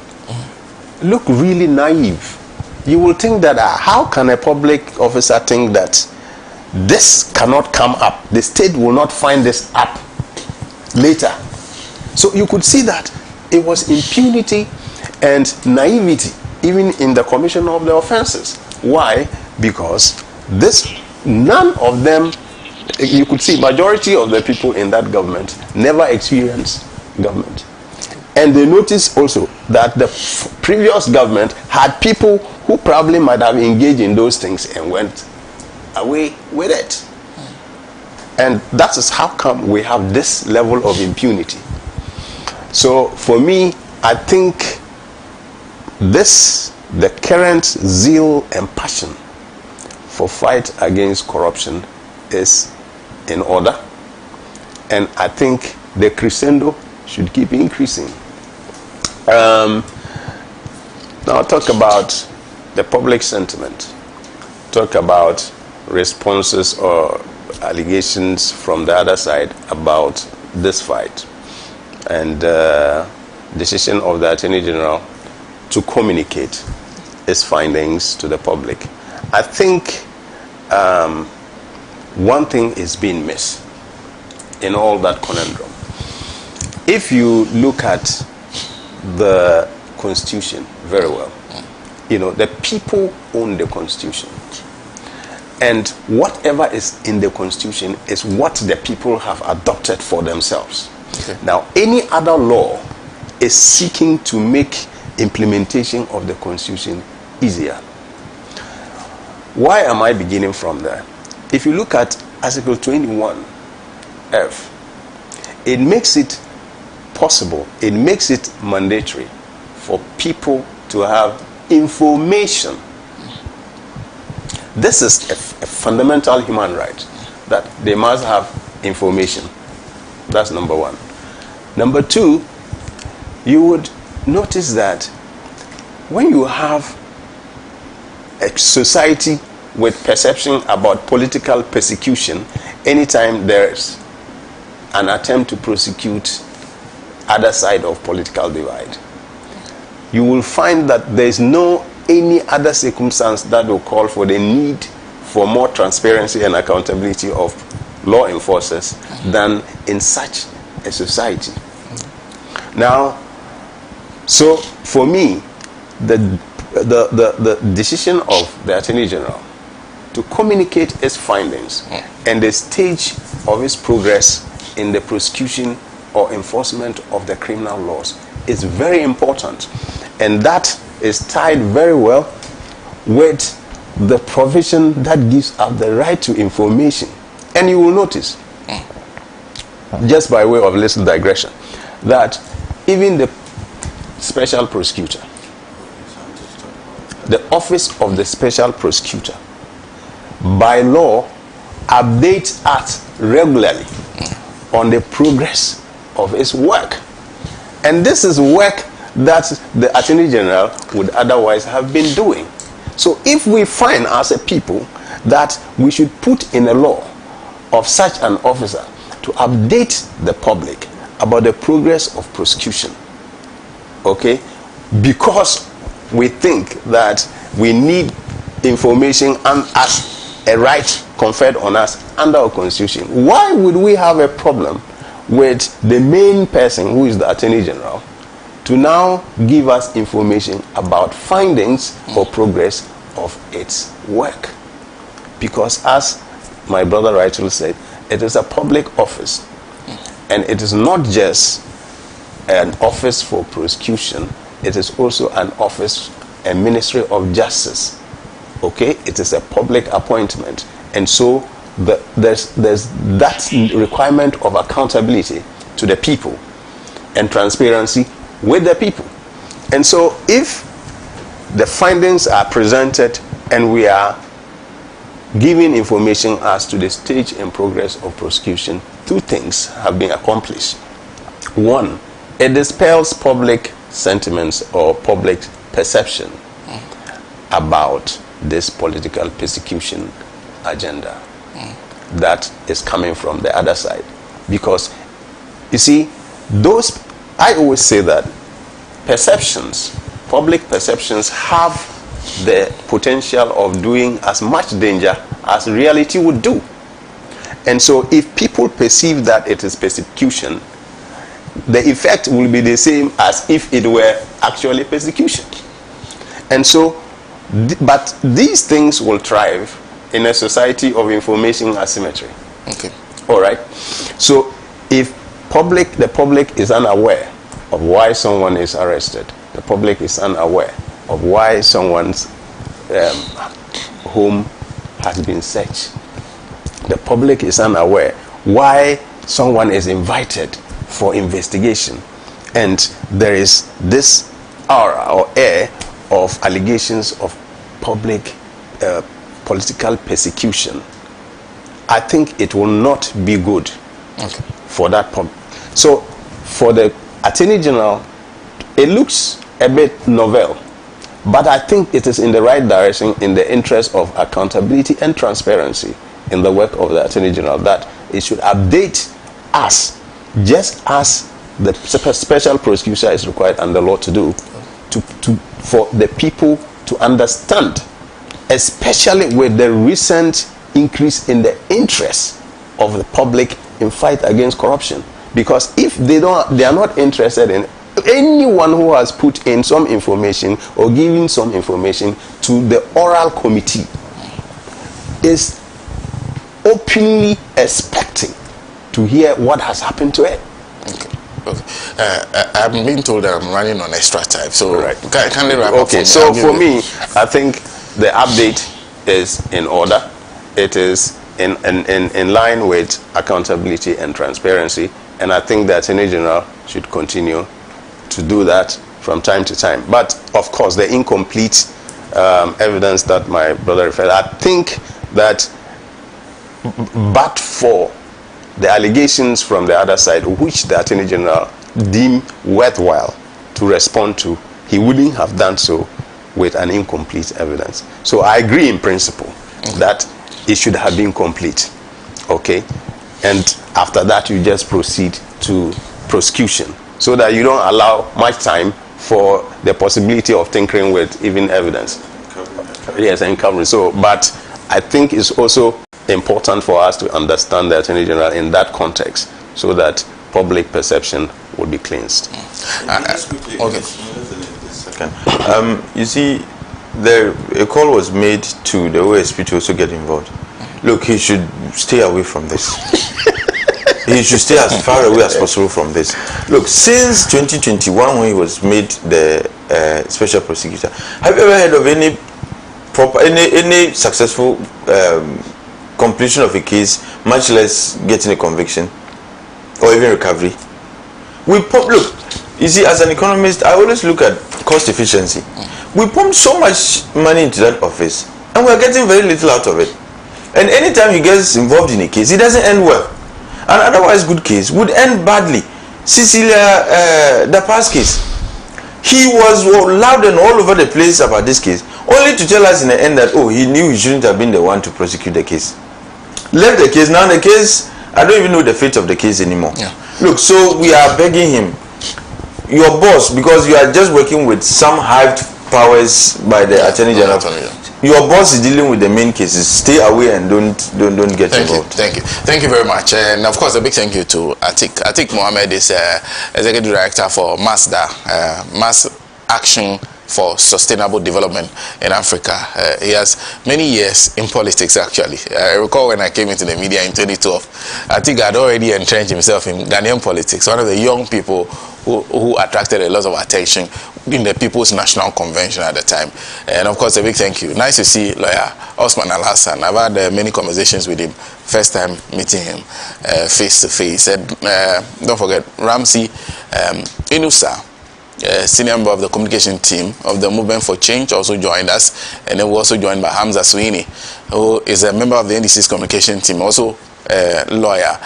look really naive. You will think that how can a public officer think that this cannot come up? The state will not find this up later. So you could see that it was impunity and naivety even in the commission of the offenses. Why? Because none of them, you could see majority of the people in that government never experienced government. And they noticed also that the previous government had people who probably might have engaged in those things and went away with it. And that is how come we have this level of impunity. So for me, I think the current zeal and passion for fight against corruption is in order, and I think the crescendo should keep increasing. Now I'll talk about the public sentiment, talk about responses or allegations from the other side about this fight, and decision of the Attorney General to communicate its findings to the public. I think one thing is being missed in all that conundrum. If you look at the Constitution very well, you know, the people own the Constitution. And whatever is in the Constitution is what the people have adopted for themselves. Okay. Now, any other law is seeking to make implementation of the Constitution easier. Why am I beginning from there? If you look at Article 21F, it makes it possible, it makes it mandatory for people to have information. This is a fundamental human right, that they must have information. That's number one. Number two, you would notice that when you have a society with perception about political persecution, anytime there's an attempt to prosecute other side of political divide, you will find that there is no any other circumstance that will call for the need for more transparency and accountability of law enforcers than in such a society. Now, so for me, the decision of the Attorney General to communicate its findings and the stage of its progress in the prosecution or enforcement of the criminal laws is very important, and that is tied very well with the provision that gives us the right to information. And you will notice, just by way of a little digression, that even the special prosecutor, the office of the special prosecutor, by law, updates us regularly on the progress of its work. And this is work that the Attorney General would otherwise have been doing. So if we find as a people that we should put in a law of such an officer to update the public about the progress of prosecution, okay, because we think that we need information and as a right conferred on us under our Constitution, why would we have a problem with the main person, who is the Attorney General, to now give us information about findings or progress of its work? Because as my brother rightly said, it is a public office, and it is not just an office for prosecution, it is also an office, a Ministry of Justice. Okay, it is a public appointment, and so there's that requirement of accountability to the people and transparency with the people. And so if the findings are presented and we are giving information as to the stage and progress of prosecution, two things have been accomplished. One, it dispels public sentiments or public perception about this political persecution agenda that is coming from the other side. Because you see, those, I always say that perceptions, public perceptions, have the potential of doing as much danger as reality would do. And so if people perceive that it is persecution, the effect will be the same as if it were actually persecution. And so, but these things will thrive in a society of information asymmetry. Okay. All right. So if the public is unaware of why someone is arrested, the public is unaware of why someone's home has been searched, the public is unaware why someone is invited for investigation, and there is this aura or air of allegations of public political persecution, I think it will not be good for that So for the Attorney General, it looks a bit novel, but I think it is in the right direction in the interest of accountability and transparency in the work of the Attorney General, that it should update us just as the special prosecutor is required under law to do, for the people to understand, especially with the recent increase in the interest of the public in fight against corruption. Because if they are not interested in anyone who has put in some information or giving some information to the oral committee is openly expecting to hear what has happened to it. I'm being told that I'm running on extra time, so can they wrap up? Okay, so for me, I think the update is in order. It is in line with accountability and transparency, and I think the Attorney General should continue to do that from time to time. But of course, the incomplete evidence that my brother referred, I think that but for the allegations from the other side, which the Attorney General deemed worthwhile to respond to, he wouldn't have done so with an incomplete evidence. So I agree in principle that it should have been complete. Okay? And after that, you just proceed to prosecution, so that you don't allow much time for the possibility of tinkering with even evidence. Yes, and covering. So, but I think it's also important for us to understand the Attorney General in that context, so that public perception will be cleansed. You see, a call was made to the OSP to also get involved. Look, he should stay away from this. He should stay as far away as possible from this. Look, since 2021, when he was made the special prosecutor, have you ever heard of any successful completion of a case, much less getting a conviction or even recovery? Look, you see, as an economist, I always look at cost efficiency. We pumped so much money into that office, and we're getting very little out of it. And anytime he gets involved in a case, it doesn't end well. An otherwise good case would end badly. Cecilia Dapa's case, he was loud and all over the place about this case, only to tell us in the end that, oh, he knew he shouldn't have been the one to prosecute the case. Left the case. Now the case, I don't even know the fate of the case anymore. Look, so we are begging him, your boss, because you are just working with some hyped powers by the Attorney General. Your boss is dealing with the main cases. Stay away and don't get involved. Thank you very much. And of course, a big thank you to Atik Mohammed is Executive Director for MASDA, Mass Action for Sustainable Development in Africa. He has many years in politics, actually. I recall when I came into the media in 2012, Atik had already entrenched himself in Ghanaian politics, one of the young people who attracted a lot of attention in the People's National Convention at the time. And of course, a big thank you. Nice to see lawyer Osman Al-Hassan. I've had many conversations with him, first time meeting him face to face. And don't forget, Ramsey Inusa, senior member of the communication team of the Movement for Change, also joined us. And then we're also joined by Hamza Sweeney, who is a member of the NDC's communication team, also lawyer.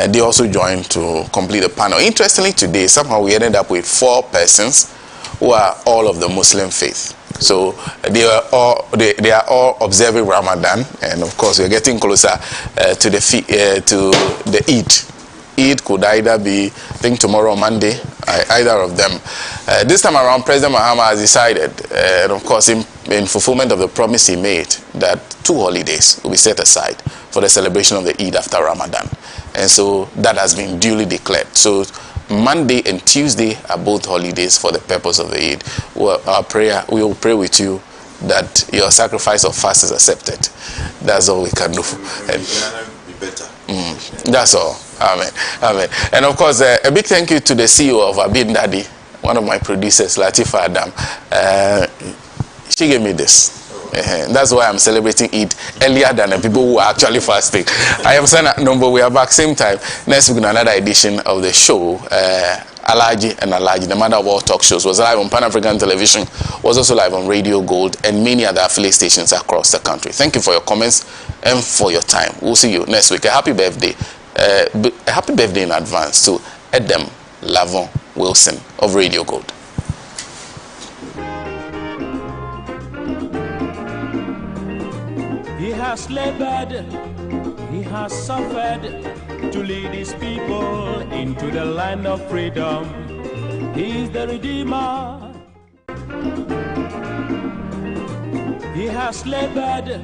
They also joined to complete the panel. Interestingly, today, somehow we ended up with 4 persons who are all of the Muslim faith. So they are all observing Ramadan, and of course we're getting closer to the Eid. Eid could either be, I think, tomorrow or Monday, either of them. This time around, President Mahama has decided, and of course in fulfillment of the promise he made, that 2 holidays will be set aside for the celebration of the Eid after Ramadan. And so that has been duly declared. So Monday and Tuesday are both holidays for the purpose of the Eid. We will pray with you that your sacrifice of fast is accepted. That's all we can do. That's all. Amen. Amen. And of course, a big thank you to the CEO of Abin Dadi, one of my producers, Latifa Adam. She gave me this. That's why I'm celebrating Eid earlier than the people who are actually fasting. I am Sena Nombo. We are back same time next week in another edition of the show. Alhaji and Alhaji, the mother of all talk shows, was live on Pan-African Television, was also live on Radio Gold and many other affiliate stations across the country. Thank you for your comments and for your time. We'll see you next week. A happy birthday. A happy birthday in advance to Edem Lavon Wilson of Radio Gold. He has labored, he has suffered to lead his people into the land of freedom. He is the Redeemer. He has labored,